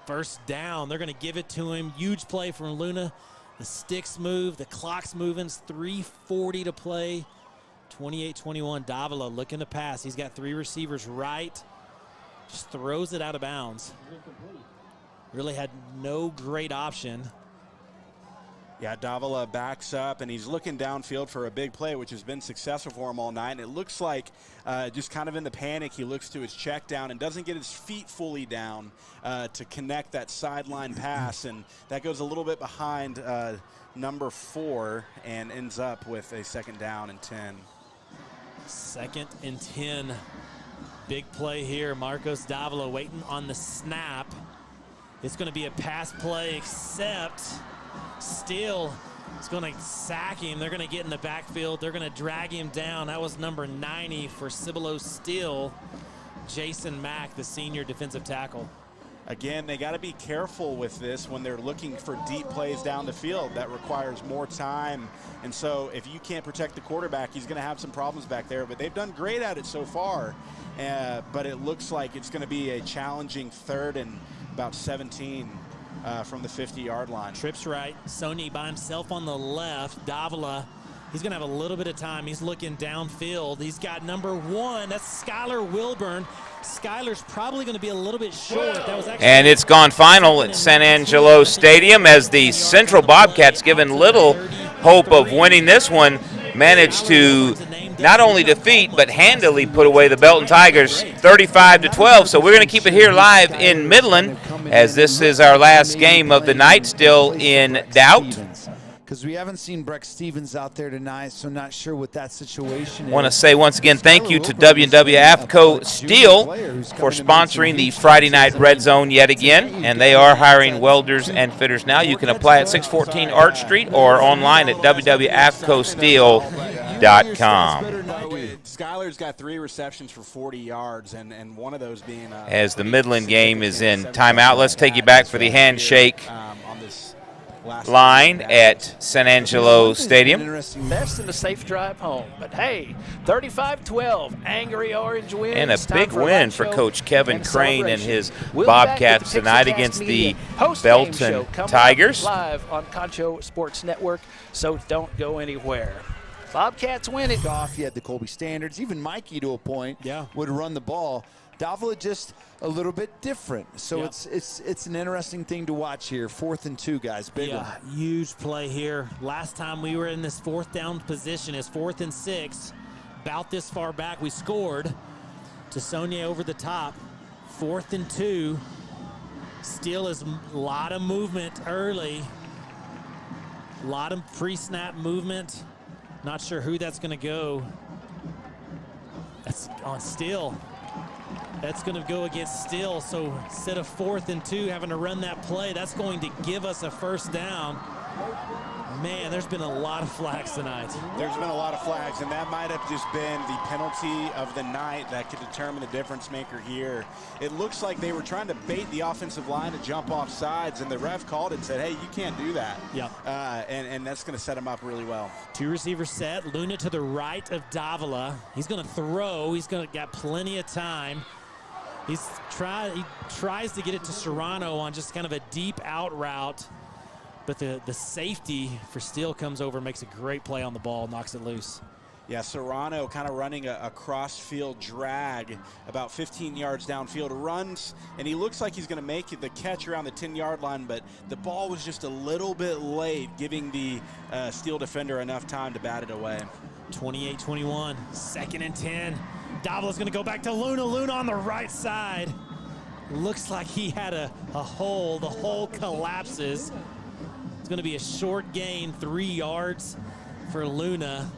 Speaker 7: First down. They're going to give it to him. Huge play from Luna. The sticks move. The clock's moving. It's 3:40 to play. 28-21, Davila looking to pass. He's got 3 receivers right. Just throws it out of bounds. Really had no great option.
Speaker 10: Yeah, Davila backs up, and he's looking downfield for a big play, which has been successful for him all night. And it looks like just kind of in the panic, he looks to his check down and doesn't get his feet fully down to connect that sideline pass. And that goes a little bit behind number 4 and ends up with a 2nd down and 10.
Speaker 7: 2nd and 10. Big play here. Marcos Davila waiting on the snap. It's going to be a pass play, except Steele is going to sack him. They're going to get in the backfield. They're going to drag him down. That was number 90 for Cibolo Steele. Jason Mack, the senior defensive tackle.
Speaker 10: Again, they got to be careful with this when they're looking for deep plays down the field. That requires more time. And so if you can't protect the quarterback, he's going to have some problems back there. But they've done great at it so far. But it looks like it's going to be a challenging 3rd and about 17 from the 50-yard line.
Speaker 7: Trips right. Sony by himself on the left. Davila, he's going to have a little bit of time. He's looking downfield. He's got number 1. That's Skylar Wilburn. Skylar's probably going to be a little bit short. That was actually,
Speaker 2: and it's gone final at San Angelo Stadium as the Central Bobcats, given little hope of winning this one, managed to not only defeat but handily put away the Belton Tigers 35-12. So we're going to keep it here live in Midland as this is our last game of the night, still in doubt.
Speaker 6: Because we haven't seen Breck Stevens out there tonight, so not sure what that situation is.
Speaker 2: Want to say once again thank you to W&W AFCO Steele for sponsoring the Friday Night Red Zone yet again, and they are hiring welders and fitters now. You can apply at 614 Arch Street or online at www.afcosteel.com.
Speaker 10: Skylar's got 3 receptions for 40 yards, and one of those being
Speaker 2: as the Midland game is in timeout. Let's take you back for the handshake line at San Angelo Stadium.
Speaker 12: Best in a safe drive home. But hey, 35-12, Angry Orange wins.
Speaker 2: And a big win for Coach Kevin Crane and his Bobcats tonight against the Belton Tigers.
Speaker 12: Live on Concho Sports Network, so don't go anywhere. Bobcats win it.
Speaker 6: He had the Colby Standards. Even Mikey, to a point, would run the ball. Davila just a little bit different. So it's an interesting thing to watch here. 4th and 2, guys. Big one.
Speaker 7: Huge play here. Last time we were in this 4th down position is 4th and 6. About this far back, we scored to Sonia over the top. 4th and 2. Steele is a lot of movement early. A lot of pre-snap movement. Not sure who that's going to go. That's on Steele. That's going to go against Steele. So instead of 4th and 2 having to run that play, that's going to give us a 1st down. Man, there's been a lot of flags tonight.
Speaker 10: There's been a lot of flags, and that might have just been the penalty of the night that could determine the difference maker here. It looks like they were trying to bait the offensive line to jump off sides, and the ref called it and said, hey, you can't do that. And that's going to set them up really well.
Speaker 7: 2 receivers set. Luna to the right of Davila. He's going to throw. He's going to got plenty of time. He tries to get it to Serrano on just kind of a deep out route. But the safety for Steele comes over, makes a great play on the ball, knocks it loose.
Speaker 10: Yeah, Serrano kind of running a cross-field drag about 15 yards downfield, runs, and he looks like he's going to make the catch around the 10-yard line, but the ball was just a little bit late, giving the Steele defender enough time to bat it away.
Speaker 7: 28-21, 2nd and 10. Davila's going to go back to Luna. Luna on the right side. Looks like he had a hole. The hole collapses. It's going to be a short gain, 3 yards for Luna.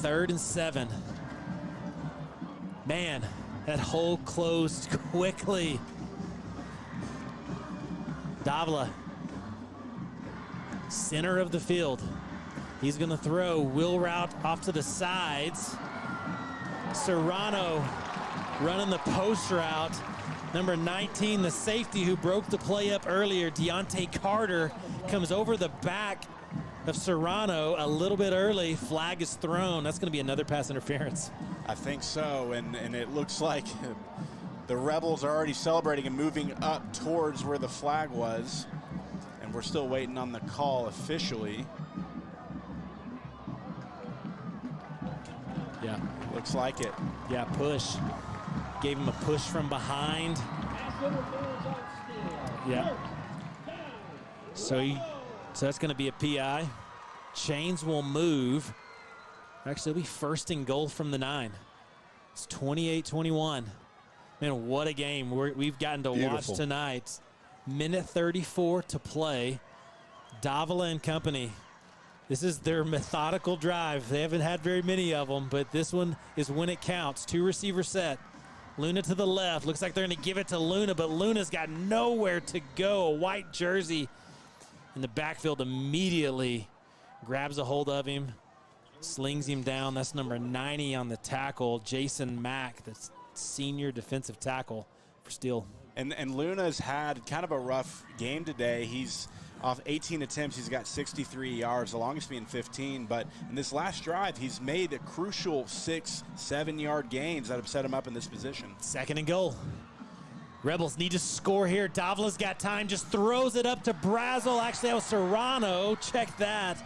Speaker 7: 3rd and 7. Man, that hole closed quickly. Davila, center of the field. He's going to throw. Wheel route off to the sides. Serrano running the post route. Number 19, the safety who broke the play up earlier, Deontay Carter, comes over the back of Serrano a little bit early. Flag is thrown. That's going to be another pass interference.
Speaker 10: I think so, and it looks like the Rebels are already celebrating and moving up towards where the flag was, and we're still waiting on the call officially.
Speaker 7: Yeah.
Speaker 10: Looks like it.
Speaker 7: Yeah, push. gave him a push from behind. Yeah. So that's going to be a PI. Chains will move. Actually, it'll be first and goal from the 9. It's 28-21. Man, what a game we've gotten to watch tonight. Minute 34 to play. Davila and company. This is their methodical drive. They haven't had very many of them, but this one is when it counts. 2 receiver set. Luna to the left. Looks like they're going to give it to Luna, but Luna's got nowhere to go. A white jersey in the backfield immediately grabs a hold of him, slings him down. That's number 90 on the tackle, Jason Mack, the senior defensive tackle for Steele.
Speaker 10: And Luna's had kind of a rough game today. He's off 18 attempts. He's got 63 yards, the longest being 15. But in this last drive, he's made a crucial 6-7 yard gains that have set him up in this position.
Speaker 7: Second and goal. Rebels need to score here. Davila's got time, just throws it up to Brazel. Actually, that was Serrano. Check that.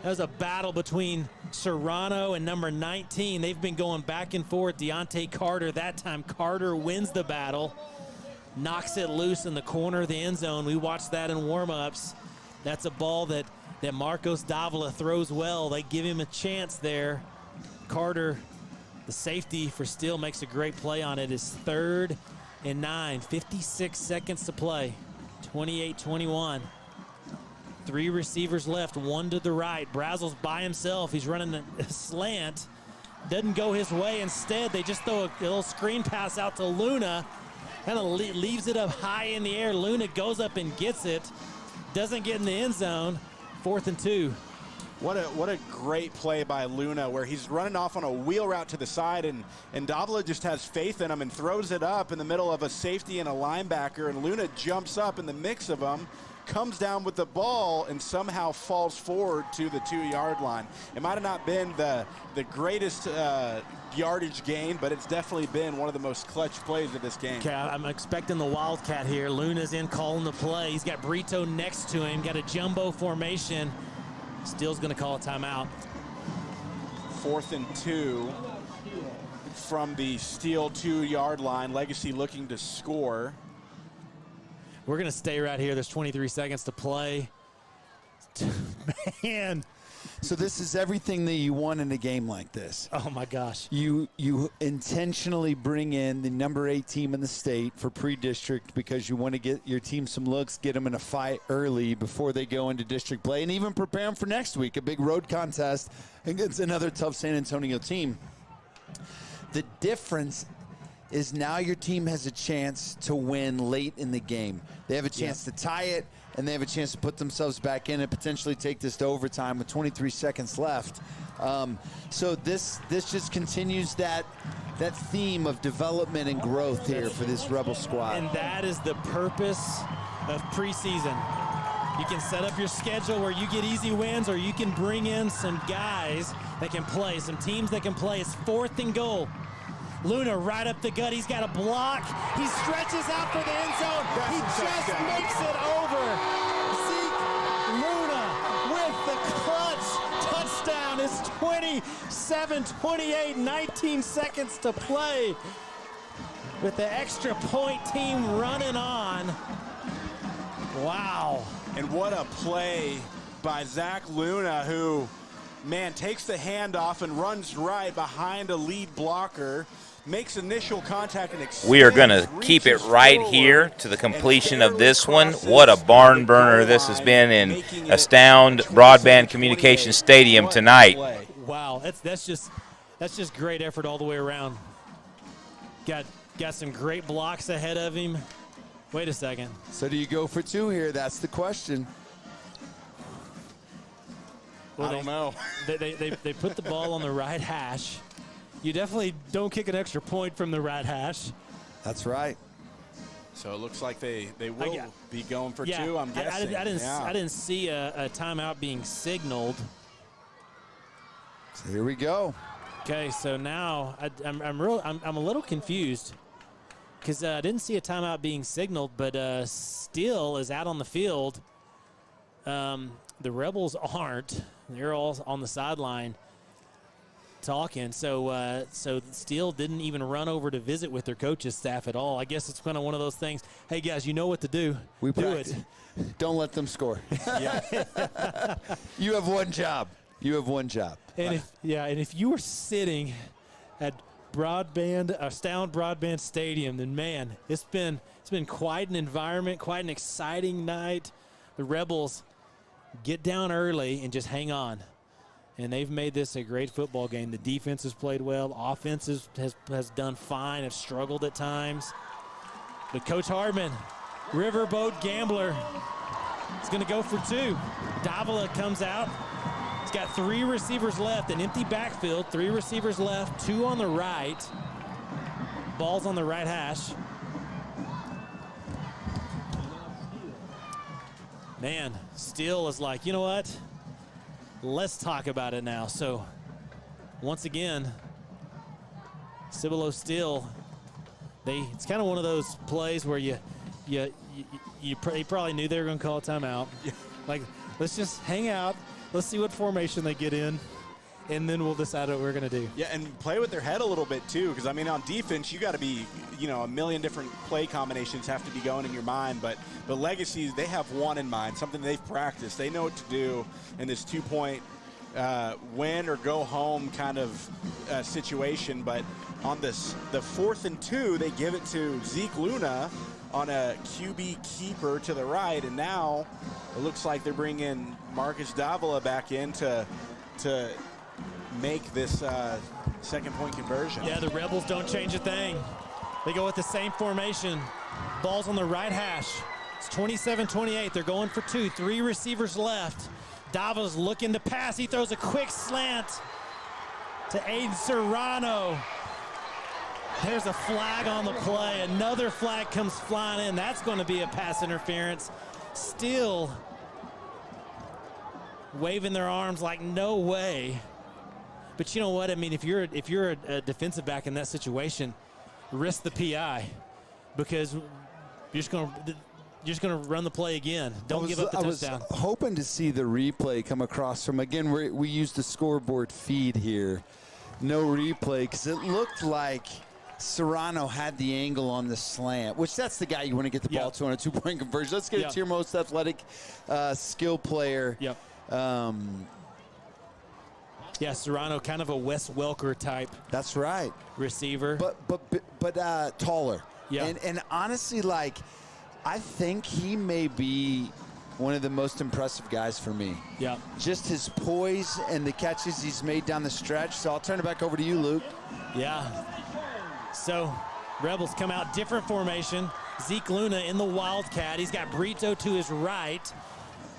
Speaker 7: That was a battle between Serrano and number 19. They've been going back and forth. Deontay Carter, that time Carter wins the battle. Knocks it loose in the corner of the end zone. We watched that in warm-ups. That's a ball that Marcos Davila throws well. They give him a chance there. Carter, the safety for Steele, makes a great play on it. It's 3rd and 9, 56 seconds to play. 28-21. 3 receivers left, 1 to the right. Brazel's by himself. He's running a slant. Doesn't go his way. Instead, they just throw a little screen pass out to Luna. Kind of leaves it up high in the air. Luna goes up and gets it. Doesn't get in the end zone. 4th and 2.
Speaker 10: What a great play by Luna, where he's running off on a wheel route to the side, and Davila just has faith in him and throws it up in the middle of a safety and a linebacker, and Luna jumps up in the mix of them, comes down with the ball, and somehow falls forward to the 2-yard line. It might have not been the greatest yardage gain, but it's definitely been one of the most clutch plays of this game.
Speaker 7: Okay, I'm expecting the Wildcat here. Luna's in calling the play. He's got Brito next to him, got a jumbo formation. Steele's going to call a timeout.
Speaker 10: 4th and 2 from the Steele 2-yard line. Legacy looking to score.
Speaker 7: We're going to stay right here. There's 23 seconds to play. Man.
Speaker 6: So this is everything that you want in a game like this.
Speaker 7: Oh, my gosh.
Speaker 6: You intentionally bring in the number 8 team in the state for pre-district because you want to get your team some looks, get them in a fight early before they go into district play, and even prepare them for next week, a big road contest against another tough San Antonio team. The difference is now your team has a chance to win late in the game. They have a chance to tie it, and they have a chance to put themselves back in and potentially take this to overtime with 23 seconds left. So this just continues that theme of development and growth here for this Rebel squad.
Speaker 7: And that is the purpose of preseason. You can set up your schedule where you get easy wins, or you can bring in some guys that can play, some teams that can play. It's 4th and goal. Luna right up the gut. He's got a block. He stretches out for the end zone. He just makes it over. Zeke Luna with the clutch touchdown. It's 27-28, 19 seconds to play. With the extra point team running on. Wow.
Speaker 10: And what a play by Zach Luna, who, man, takes the handoff and runs right behind a lead blocker. Makes initial contact and
Speaker 2: we are going to keep it right here to the completion of this one. What a barn burner this has been in Astound Broadband Communications Stadium tonight.
Speaker 7: Wow, that's just great effort all the way around. Got some great blocks ahead of him. Wait a second.
Speaker 6: So do you go for 2 here? That's the question.
Speaker 7: Well,
Speaker 10: I don't know.
Speaker 7: They put the ball on the right hash. You definitely don't kick an extra point from the right hash.
Speaker 6: That's right.
Speaker 10: So it looks like they will be going for 2, I'm guessing.
Speaker 7: I didn't see a timeout being signaled.
Speaker 6: So here we go.
Speaker 7: Okay, so now I'm a little confused because I didn't see a timeout being signaled, but Steele is out on the field. The Rebels aren't. They're all on the sideline. talking. So Steele didn't even run over to visit with their coaches staff at all. I guess it's kind of one of those things. Hey guys, you know what to do.
Speaker 6: We
Speaker 7: do
Speaker 6: practice.
Speaker 7: it.
Speaker 6: Don't let them score. You have one job. You have one job.
Speaker 7: And if you were sitting at Astound Broadband Stadium, then man, it's been quite an environment, quite an exciting night. The Rebels get down early and just hang on. And they've made this a great football game. The defense has played well. Offense has done fine, have struggled at times. But Coach Hardman, Riverboat Gambler, is going to go for 2. Davila comes out. He's got 3 receivers left, an empty backfield, 3 receivers left, 2 on the right. Ball's on the right hash. Man, Steele is like, you know what? Let's talk about it now. So, once again, Cibolo Steele, it's kind of one of those plays where you probably knew they were going to call a timeout. Like, let's just hang out. Let's see what formation they get in, and then we'll decide what we're going to do.
Speaker 10: Yeah, and play with their head a little bit, too, because, I mean, on defense, you got to be, a million different play combinations have to be going in your mind, but the Legacy, they have one in mind, something they've practiced. They know what to do in this 2-point win or go home kind of situation, but on the 4th and 2, they give it to Zeke Luna on a QB keeper to the right, and now it looks like they're bringing Marcus Davila back in to make this second-point conversion.
Speaker 7: Yeah, the Rebels don't change a thing. They go with the same formation. Ball's on the right hash. It's 27-28. They're going for 2. 3 receivers left. Davila's looking to pass. He throws a quick slant to Aiden Serrano. There's a flag on the play. Another flag comes flying in. That's going to be a pass interference. Steele waving their arms like no way. But you know what? I mean, if you're a defensive back in that situation, risk the PI because you're just going to run the play again. Don't give up the touchdown.
Speaker 6: I was hoping to see the replay come across from, again, we used the scoreboard feed here. No replay because it looked like Serrano had the angle on the slant, which that's the guy you want to get the ball to on a 2-point conversion. Let's get it to your most athletic skill player.
Speaker 7: Yep. Yeah, Serrano, kind of a Wes Welker type.
Speaker 6: That's right.
Speaker 7: Receiver.
Speaker 6: But taller.
Speaker 7: Yeah.
Speaker 6: And honestly, like, I think he may be one of the most impressive guys for me.
Speaker 7: Yeah.
Speaker 6: Just his poise and the catches he's made down the stretch. So I'll turn it back over to you, Luke.
Speaker 7: Yeah. So Rebels come out different formation. Zeke Luna in the Wildcat. He's got Brito to his right.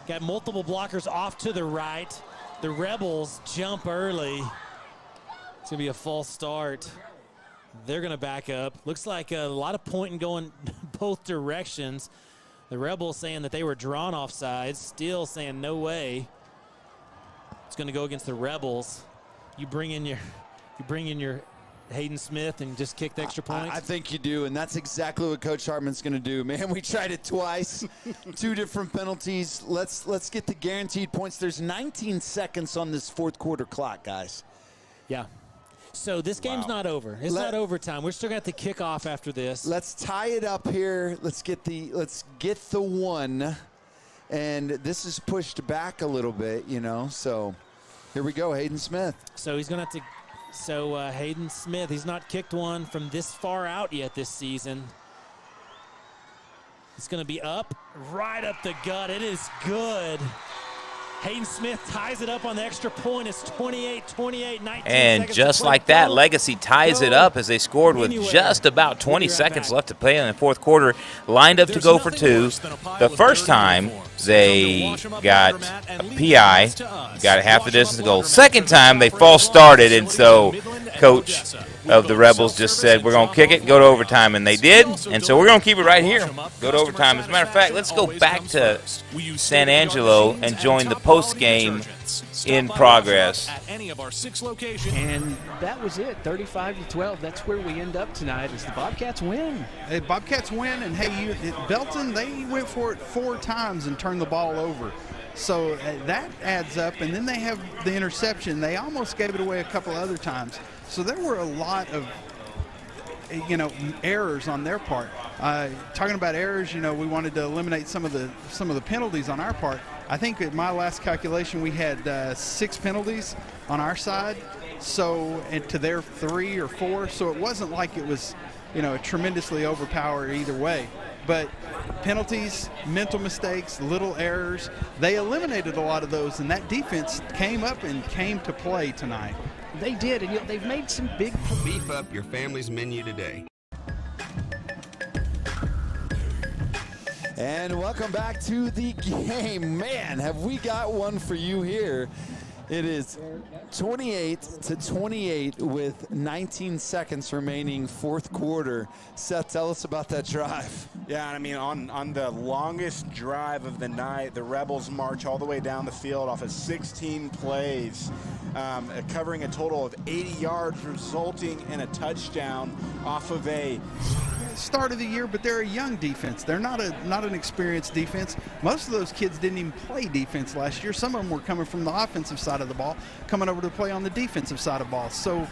Speaker 7: Got multiple blockers off to the right. The Rebels jump early. It's going to be a false start. They're going to back up. Looks like a lot of pointing going both directions. The Rebels saying that they were drawn offsides. Steele saying no way. It's going to go against the Rebels. You bring in your Hayden Smith and just kick the extra point?
Speaker 6: I think you do, and that's exactly what Coach Hartman's going to do. Man, we tried it twice, 2 different penalties. Let's get the guaranteed points. There's 19 seconds on this 4th quarter clock, guys.
Speaker 7: Yeah. So this game's not over. It's not overtime. We're still got the kickoff after this.
Speaker 6: Let's tie it up here. Let's get the one, and this is pushed back a little bit, So here we go, Hayden Smith.
Speaker 7: So he's going to have to. So Hayden Smith, he's not kicked one from this far out yet this season. It's going to be up, right up the gut. It is good. Hayden Smith ties it up on the extra point. It's 28-28, 19
Speaker 2: And
Speaker 7: seconds
Speaker 2: just like that, Legacy ties it up as they scored with just about 20 seconds left to play in the 4th quarter. Lined up to go for 2. The first time they got a PI, got half the distance to goal. Second time they false started, and so Coach of the Rebels just said, we're going to kick it, go to overtime, and they did. And so we're going to keep it right here, go to overtime. As a matter of fact, let's go back to San Angelo and join the post-game in progress.
Speaker 15: And that was it, 35-12. That's where we end up tonight as the Bobcats win.
Speaker 9: Hey, Bobcats win, and hey, Belton, they went for it 4 times and turned the ball over. So that adds up, and then they have the interception. They almost gave it away a couple other times. So there were a lot of, errors on their part. Talking about errors, we wanted to eliminate some of the penalties on our part. I think at my last calculation we had 6 penalties on our side, and to their 3 or 4. So it wasn't like it was, tremendously overpowered either way. But penalties, mental mistakes, little errors, they eliminated a lot of those, and that defense came up and came to play tonight.
Speaker 15: They did, and they've made some big.
Speaker 8: Beef up your family's menu today.
Speaker 6: And welcome back to the game. Man, have we got one for you here. It is 28-28 with 19 seconds remaining, fourth quarter. Seth, tell us about that drive.
Speaker 10: Yeah, I mean, on the longest drive of the night, the Rebels march all the way down the field off of 16 plays, covering a total of 80 yards, resulting in a touchdown off of a
Speaker 9: start of the year, but they're a young defense. They're not an experienced defense. Most of those kids didn't even play defense last year. Some of them were coming from the offensive side of the ball, coming over to play on the defensive side of the ball. So,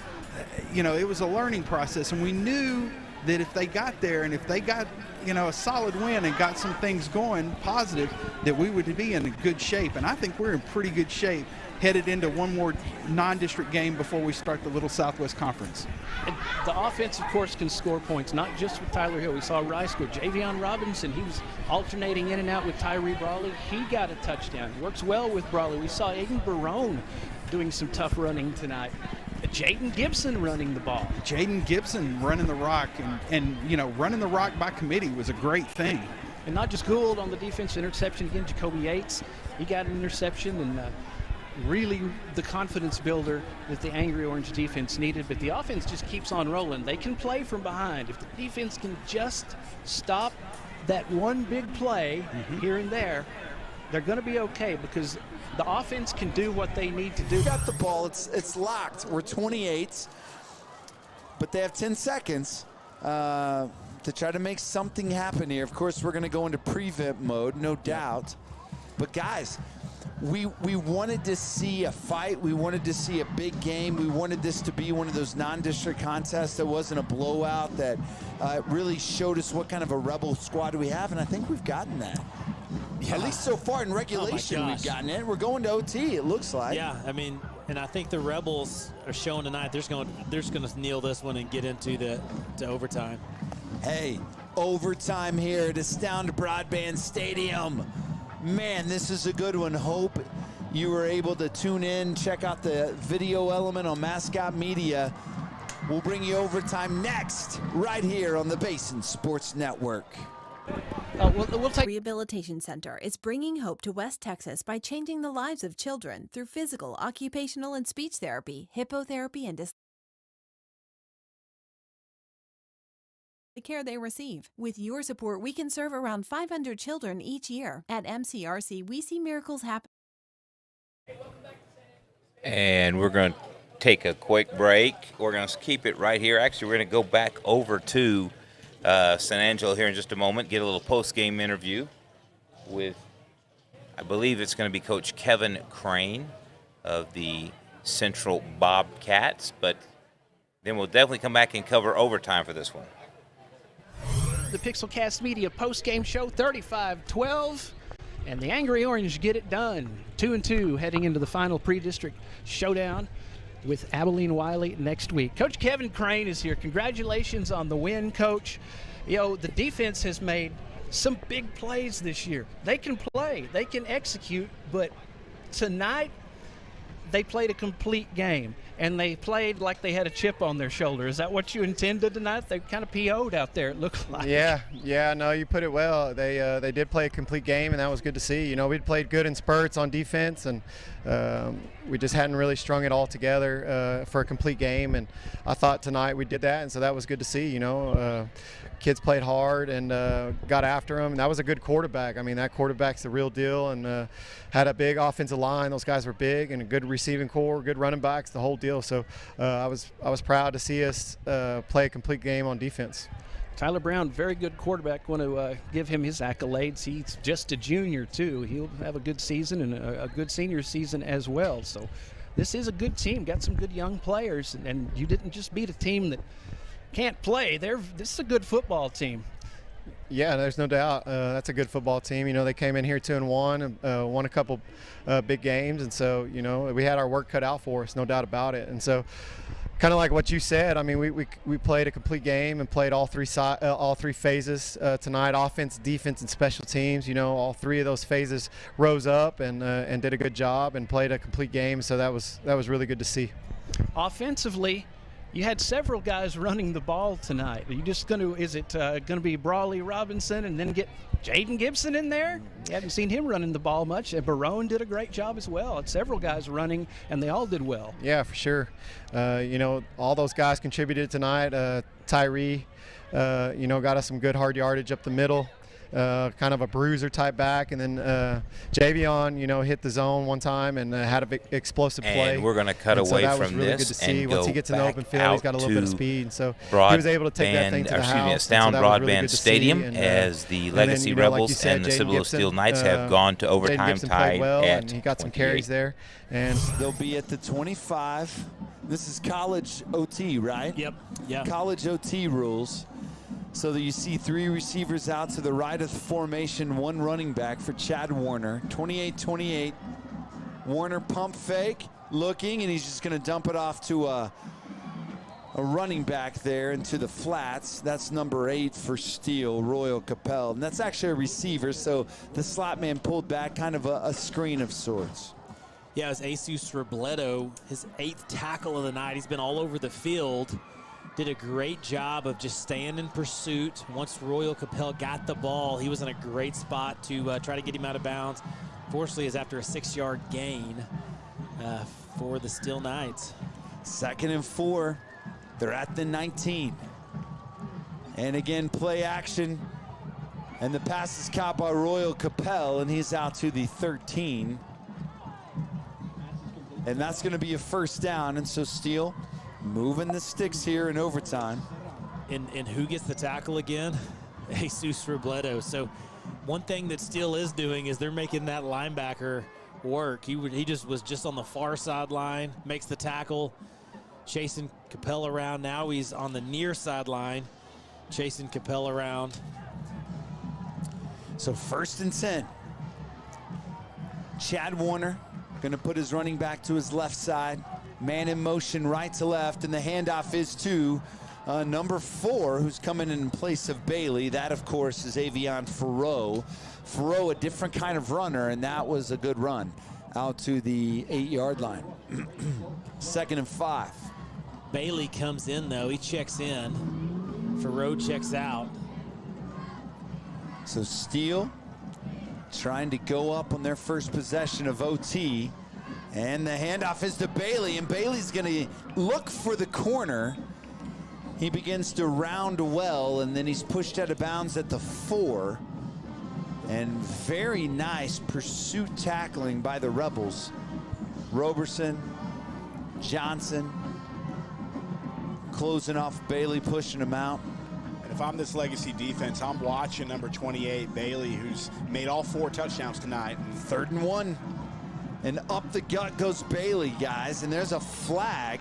Speaker 9: it was a learning process, and we knew that if they got there and if they got, a solid win and got some things going positive, that we would be in good shape. And I think we're in pretty good shape headed into one more non-district game before we start the Little Southwest Conference.
Speaker 15: And the offense, of course, can score points, not just with Tyler Hill. We saw Rice score. Javion Robinson, he was alternating in and out with Tyree Brawley. He got a touchdown. Works well with Brawley. We saw Aiden Barone doing some tough running tonight. Jaden Gibson running the ball.
Speaker 9: Jaden Gibson running the rock, and running the rock by committee was a great thing.
Speaker 15: And not just Gould on the defense interception. Again, Jacoby Yates, he got an interception, and really the confidence builder that the Angry Orange defense needed. But the offense just keeps on rolling. They can play from behind. If the defense can just stop that one big play here and there, they're going to be okay, because the offense can do what they need to do.
Speaker 6: Got the ball. It's locked. We're 28, but they have 10 seconds to try to make something happen here. Of course, we're going to go into prevent mode, no doubt. But guys, we wanted to see a fight. We wanted to see a big game. We wanted this to be one of those non-district contests that wasn't a blowout, that really showed us what kind of a Rebel squad we have, and I think we've gotten that. Yeah. At least so far in regulation, we've gotten it. We're going to OT, it looks like.
Speaker 7: Yeah, I mean, and I think the Rebels are showing tonight they're going to kneel this one and get into to overtime.
Speaker 6: Hey, overtime here at Astound Broadband Stadium. Man, this is a good one. Hope you were able to tune in, check out the video element on Mascot Media. We'll bring you overtime next, right here on the Basin Sports Network.
Speaker 16: We'll take Rehabilitation Center is bringing hope to West Texas by changing the lives of children through physical, occupational, and speech therapy, hippotherapy, and the care they receive. With your support, we can serve around 500 children each year. At MCRC, we see miracles happen.
Speaker 2: And we're going to take a quick break. We're going to keep it right here. Actually, we're going to go back over to San Angelo here in just a moment, get a little post-game interview with, I believe it's going to be Coach Kevin Crane of the Central Bobcats, but then we'll definitely come back and cover overtime for this one.
Speaker 15: The Pixelcast Media post-game show, 35-12, and the Angry Orange get it done. 2-2 heading into the final pre-district showdown with Abilene Wiley next week. Coach Kevin Crane is here. Congratulations on the win, Coach. The defense has made some big plays this year. They can play, they can execute, but tonight they played a complete game, and they played like they had a chip on their shoulder. Is that what you intended tonight? They kind of PO'd out there, it looked like.
Speaker 17: Yeah, no, you put it well. They did play a complete game, and that was good to see. We'd played good in spurts on defense, and we just hadn't really strung it all together for a complete game, and I thought tonight we did that, and so that was good to see. Kids played hard and got after them, and that was a good quarterback. I mean, that quarterback's the real deal, and had a big offensive line. Those guys were big, and a good receiving core, good running backs, the whole deal. So I was proud to see us play a complete game on defense.
Speaker 15: Tyler Brown, very good quarterback. Want to give him his accolades. He's just a junior, too. He'll have a good season and a good senior season as well. So this is a good team. Got some good young players. And you didn't just beat a team that can't play. This is a good football team.
Speaker 17: Yeah, there's no doubt. That's a good football team. You know, they came in here 2-1, won a couple big games. And so, you know, we had our work cut out for us, no doubt about it. And so, kind of like what you said, I mean, we played a complete game and played all three phases tonight: offense, defense, and special teams. You know, all three of those phases rose up and did a good job and played a complete game. So that was really good to see.
Speaker 15: Offensively, you had several guys running the ball tonight. Are you just is it going to be Brawley Robinson and then get Jaden Gibson in there? You haven't seen him running the ball much. Barone did a great job as well. It's several guys running, and they all did well.
Speaker 17: Yeah, for sure. You know, all those guys contributed tonight. Tyree, you know, got us some good hard yardage up the middle. Kind of a bruiser type back, and then Javion, you know, hit the zone one time and had a big explosive play.
Speaker 2: And we're going to cut away
Speaker 17: so that
Speaker 2: from
Speaker 17: was really
Speaker 2: this
Speaker 17: good to see.
Speaker 2: and
Speaker 17: Once
Speaker 2: go
Speaker 17: he gets in the open field, he's got a little bit of speed, and so he was able to take that thing to the house.
Speaker 2: Astound Broadband Stadium, as the Legacy
Speaker 17: then, you know,
Speaker 2: Rebels
Speaker 17: like said,
Speaker 2: and the
Speaker 17: Jaden
Speaker 2: Cibolo
Speaker 17: Gibson,
Speaker 2: Steel Knights have gone to overtime tied
Speaker 17: well,
Speaker 2: at
Speaker 17: and he got some
Speaker 2: 28.
Speaker 17: carries there, and
Speaker 6: they'll be at the 25. This is college OT, right?
Speaker 7: Yep. Yeah.
Speaker 6: College OT rules. So that you see three receivers out to the right of the formation, one running back for Chad Warner. 28-28. Warner pump fake, looking, and he's just going to dump it off to a running back there into the flats. That's number 8 for Steele, Royal Capel. And that's actually a receiver, so the slot man pulled back, kind of a screen of sorts.
Speaker 7: Yeah, it was Jesus Robledo, his 8th tackle of the night. He's been all over the field. Did a great job of just staying in pursuit. Once Royal Capel got the ball, he was in a great spot to try to get him out of bounds. Fortunately, is after a 6-yard gain for the Steel Knights.
Speaker 6: 2nd and 4. They're at the 19. And again, play action. And the pass is caught by Royal Capel, and he's out to the 13. And that's going to be a first down. And so Steele moving the sticks here in overtime.
Speaker 7: And who gets the tackle again? Jesus Robledo. So one thing that Steele is doing is they're making that linebacker work. He just was just on the far sideline, makes the tackle, chasing Capel around. Now he's on the near sideline, chasing Capel around.
Speaker 6: So 1st and 10. Chad Warner going to put his running back to his left side. Man in motion right to left, and the handoff is to number 4, who's coming in place of Bailey. That, of course, is Avion Farrow. Farrow, a different kind of runner, and that was a good run out to the 8-yard line. 2nd and 5.
Speaker 7: Bailey comes in, though. He checks in. Farrow checks out.
Speaker 6: So Steele trying to go up on their first possession of OT. And the handoff is to Bailey, and Bailey's going to look for the corner. He begins to round well, and then he's pushed out of bounds at the 4. And very nice pursuit tackling by the Rebels. Roberson, Johnson, closing off Bailey, pushing him out.
Speaker 10: And if I'm this Legacy defense, I'm watching number 28, Bailey, who's made all 4 touchdowns tonight.
Speaker 6: 3rd and 1. And up the gut goes Bailey, guys, and there's a flag.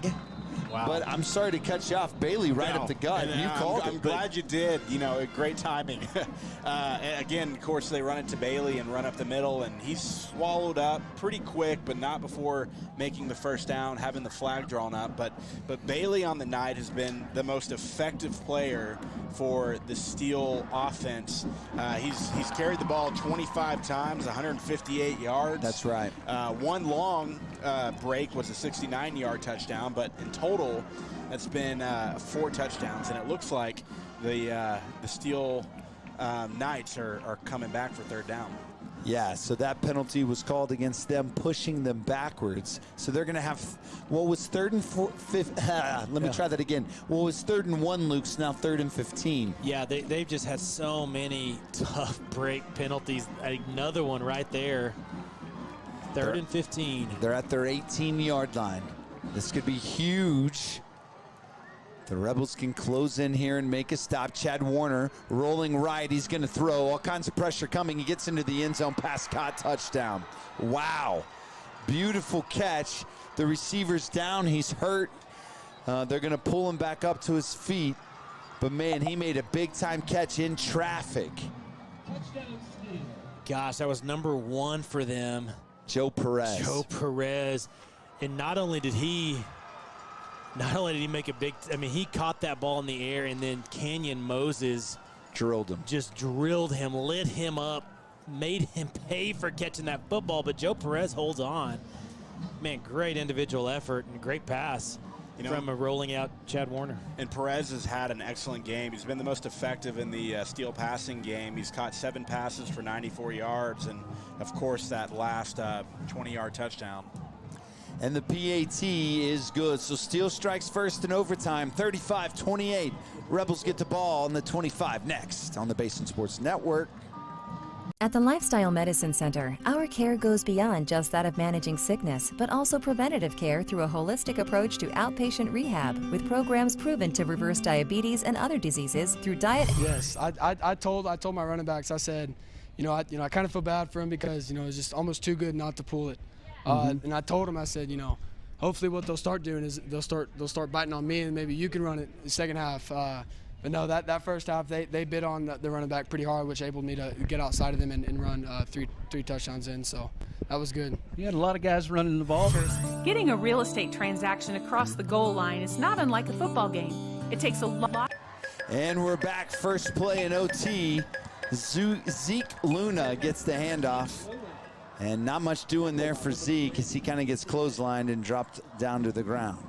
Speaker 6: Wow. But I'm sorry to cut you off. Bailey right up the gut. You called it.
Speaker 10: I'm glad you did. You know, great timing. Again, of course, they run it to Bailey and run up the middle, and he's swallowed up pretty quick, but not before making the first down, having the flag drawn up. But Bailey on the night has been the most effective player for the Steele offense. He's carried the ball 25 times, 158 yards.
Speaker 6: That's right.
Speaker 10: One long break was a 69-yard touchdown, but in total, that's been 4 touchdowns, and it looks like the Steele Knights are coming back for 3rd down.
Speaker 6: Yeah, so that penalty was called against them, pushing them backwards. So they're going to have what was 3rd and 5. Let me try that again. What was 3rd and 1, Luke's now 3rd and 15.
Speaker 7: Yeah, they've just had so many tough break penalties. Another one right there. 3rd and 15.
Speaker 6: They're at their 18-yard line. This could be huge. The Rebels can close in here and make a stop. Chad Warner rolling right. He's going to throw. All kinds of pressure coming. He gets into the end zone. Pass caught. Touchdown. Wow. Beautiful catch. The receiver's down. He's hurt. They're going to pull him back up to his feet. But, man, he made a big-time catch in traffic.
Speaker 7: Gosh, that was number 1 for them.
Speaker 6: Joe Perez.
Speaker 7: And not only did he make a big, he caught that ball in the air, and then Canyon Moses
Speaker 6: drilled him.
Speaker 7: Just drilled him, lit him up, made him pay for catching that football, but Joe Perez holds on. Man, great individual effort and great pass from a rolling out Chad Warner.
Speaker 10: And Perez has had an excellent game. He's been the most effective in the Steele passing game. He's caught 7 passes for 94 yards, and, of course, that last 20-yard touchdown.
Speaker 6: And the PAT is good. So Steele strikes first in overtime, 35-28. Rebels get the ball on the 25 next on the Basin Sports Network.
Speaker 1: At the Lifestyle Medicine Center, our care goes beyond just that of managing sickness, but also preventative care through a holistic approach to outpatient rehab with programs proven to reverse diabetes and other diseases through diet.
Speaker 18: Yes, I told my running backs, I said, I kind of feel bad for him because, it's just almost too good not to pull it. And I told him, I said, hopefully what they'll start doing is they'll start biting on me, and maybe you can run it the second half. But no, that first half they bit on the running back pretty hard, which enabled me to get outside of them and run three touchdowns in. So that was good.
Speaker 3: You had a lot of guys running the ball.
Speaker 23: Getting a real estate transaction across the goal line is not unlike a football game. It takes a lot.
Speaker 6: And we're back. First play in OT. Zeke Luna gets the handoff. And not much doing there for Zeke as he kind of gets clotheslined and dropped down to the ground.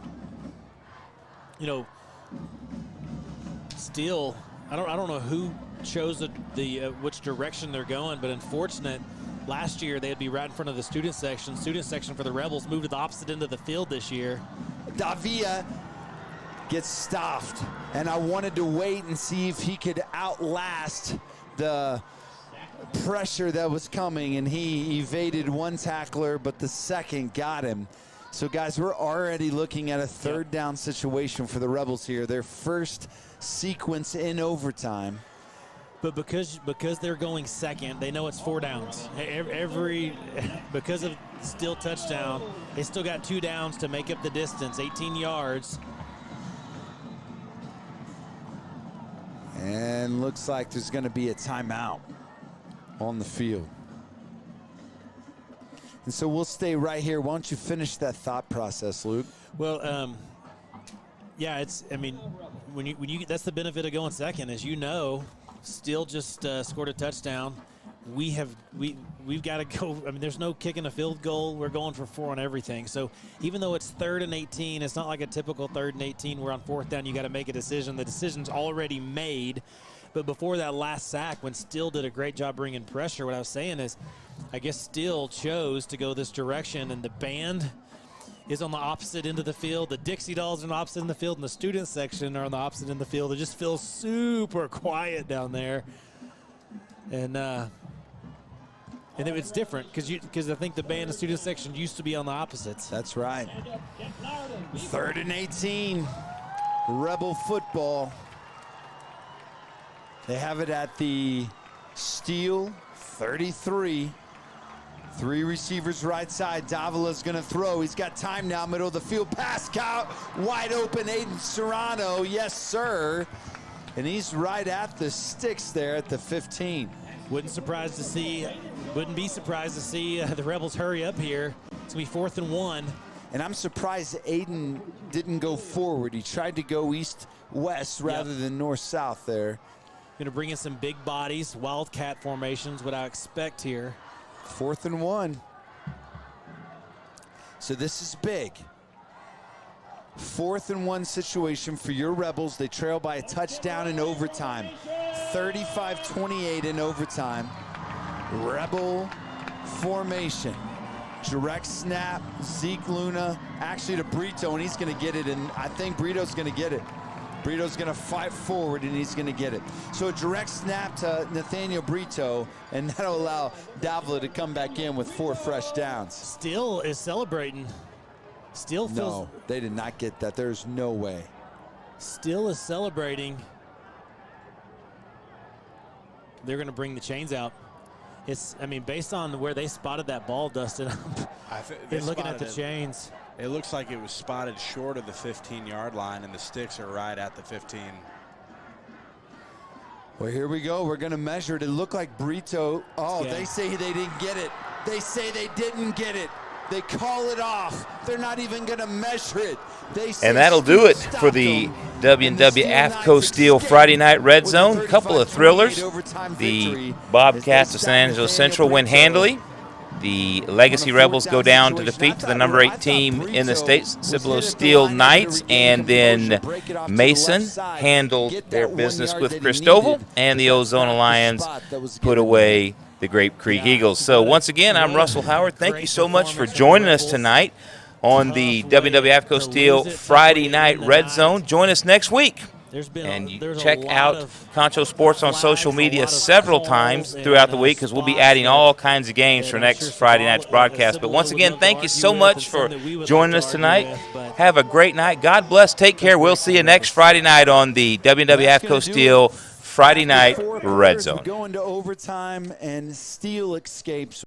Speaker 7: Steele, I don't know who chose which direction they're going, but unfortunate. Last year they'd be right in front of the student section. Student section for the Rebels moved to the opposite end of the field this year.
Speaker 6: Davia gets stopped, and I wanted to wait and see if he could outlast the pressure that was coming, and he evaded one tackler, but the second got him. So, guys, we're already looking at a third down situation for the Rebels here. Their first sequence in overtime.
Speaker 7: But because they're going second, they know it's 4 downs. Because of Steele touchdown, they still got 2 downs to make up the distance, 18 yards.
Speaker 6: And looks like there's going to be a timeout on the field. And so we'll stay right here. Why don't you finish that thought process, Luke?
Speaker 7: Well, yeah, when you that's the benefit of going second, as you know. Steele just scored a touchdown. We've got to go. There's no kicking a field goal. We're going for 4 on everything. So even though it's 3rd and 18, it's not like a typical 3rd and 18 where on 4th down you got to make a decision. The decision's already made. But before that last sack, when Steele did a great job bringing pressure, what I was saying is, I guess Steele chose to go this direction, and the band is on the opposite end of the field. The Dixie Dolls are on the opposite end of the field, and the student section are on the opposite end of the field. It just feels super quiet down there. And it's different because I think the band and student section used to be on the opposites.
Speaker 6: That's right. 3rd and 18. Rebel football. They have it at the Steele 33. 3 receivers right side. Davila's going to throw. He's got time now, middle of the field. Pass out, wide open, Aiden Serrano. Yes, sir. And he's right at the sticks there at the 15.
Speaker 7: Wouldn't be surprised to see the Rebels hurry up here. It's going to be 4th and 1.
Speaker 6: And I'm surprised Aiden didn't go forward. He tried to go east-west rather than north-south there.
Speaker 7: Going to bring in some big bodies, wildcat formations, what I expect here.
Speaker 6: 4th and 1. So this is big. 4th and 1 situation for your Rebels. They trail by a touchdown in overtime. 35-28 in overtime. Rebel formation. Direct snap, Zeke Luna, actually to Brito, and he's going to get it, and I think Brito's going to get it. Brito's going to fight forward, and he's going to get it. So a direct snap to Nathaniel Brito, and that'll allow Davila to come back in with 4 fresh downs.
Speaker 7: Steele is celebrating. Steele feels...
Speaker 6: No, they did not get that. There's no way.
Speaker 7: Steele is celebrating. They're going to bring the chains out. I mean, based on where they spotted that ball, Dustin, they're looking at the chains.
Speaker 10: It looks like it was spotted short of the 15-yard line, and the sticks are right at the 15.
Speaker 6: Well, here we go. We're going to measure it. It looked like Brito. Oh,
Speaker 7: Yeah.
Speaker 6: they say they didn't get it. They say they didn't get it. They call it off. They're not even going to measure it. They say
Speaker 2: And that'll do it for the W&W AFCO Steele Friday Night Red Zone. A couple of thrillers. The Bobcats of San Angelo Central win handily. The Legacy Rebels go down to defeat to the number 8 team in the state, Cibolo Steele Knights, and then Mason handled their business with Christoval, and the Ozona Lions put away the Grape Creek Eagles. So once again, I'm Russell Howard. Thank you so much for joining us tonight on the W&W AFCO Steele Friday Night Red Zone. Join us next week. And you check out Concho Sports on social media several times throughout the week, because we'll be adding all kinds of games for next Friday night's broadcast. But once again, thank you so much for joining us tonight. Have a great night. God bless. Take care. We'll see you next Friday night on the W&W AFCO Steele Friday Night Red Zone.
Speaker 6: Going to overtime, and Steele escapes.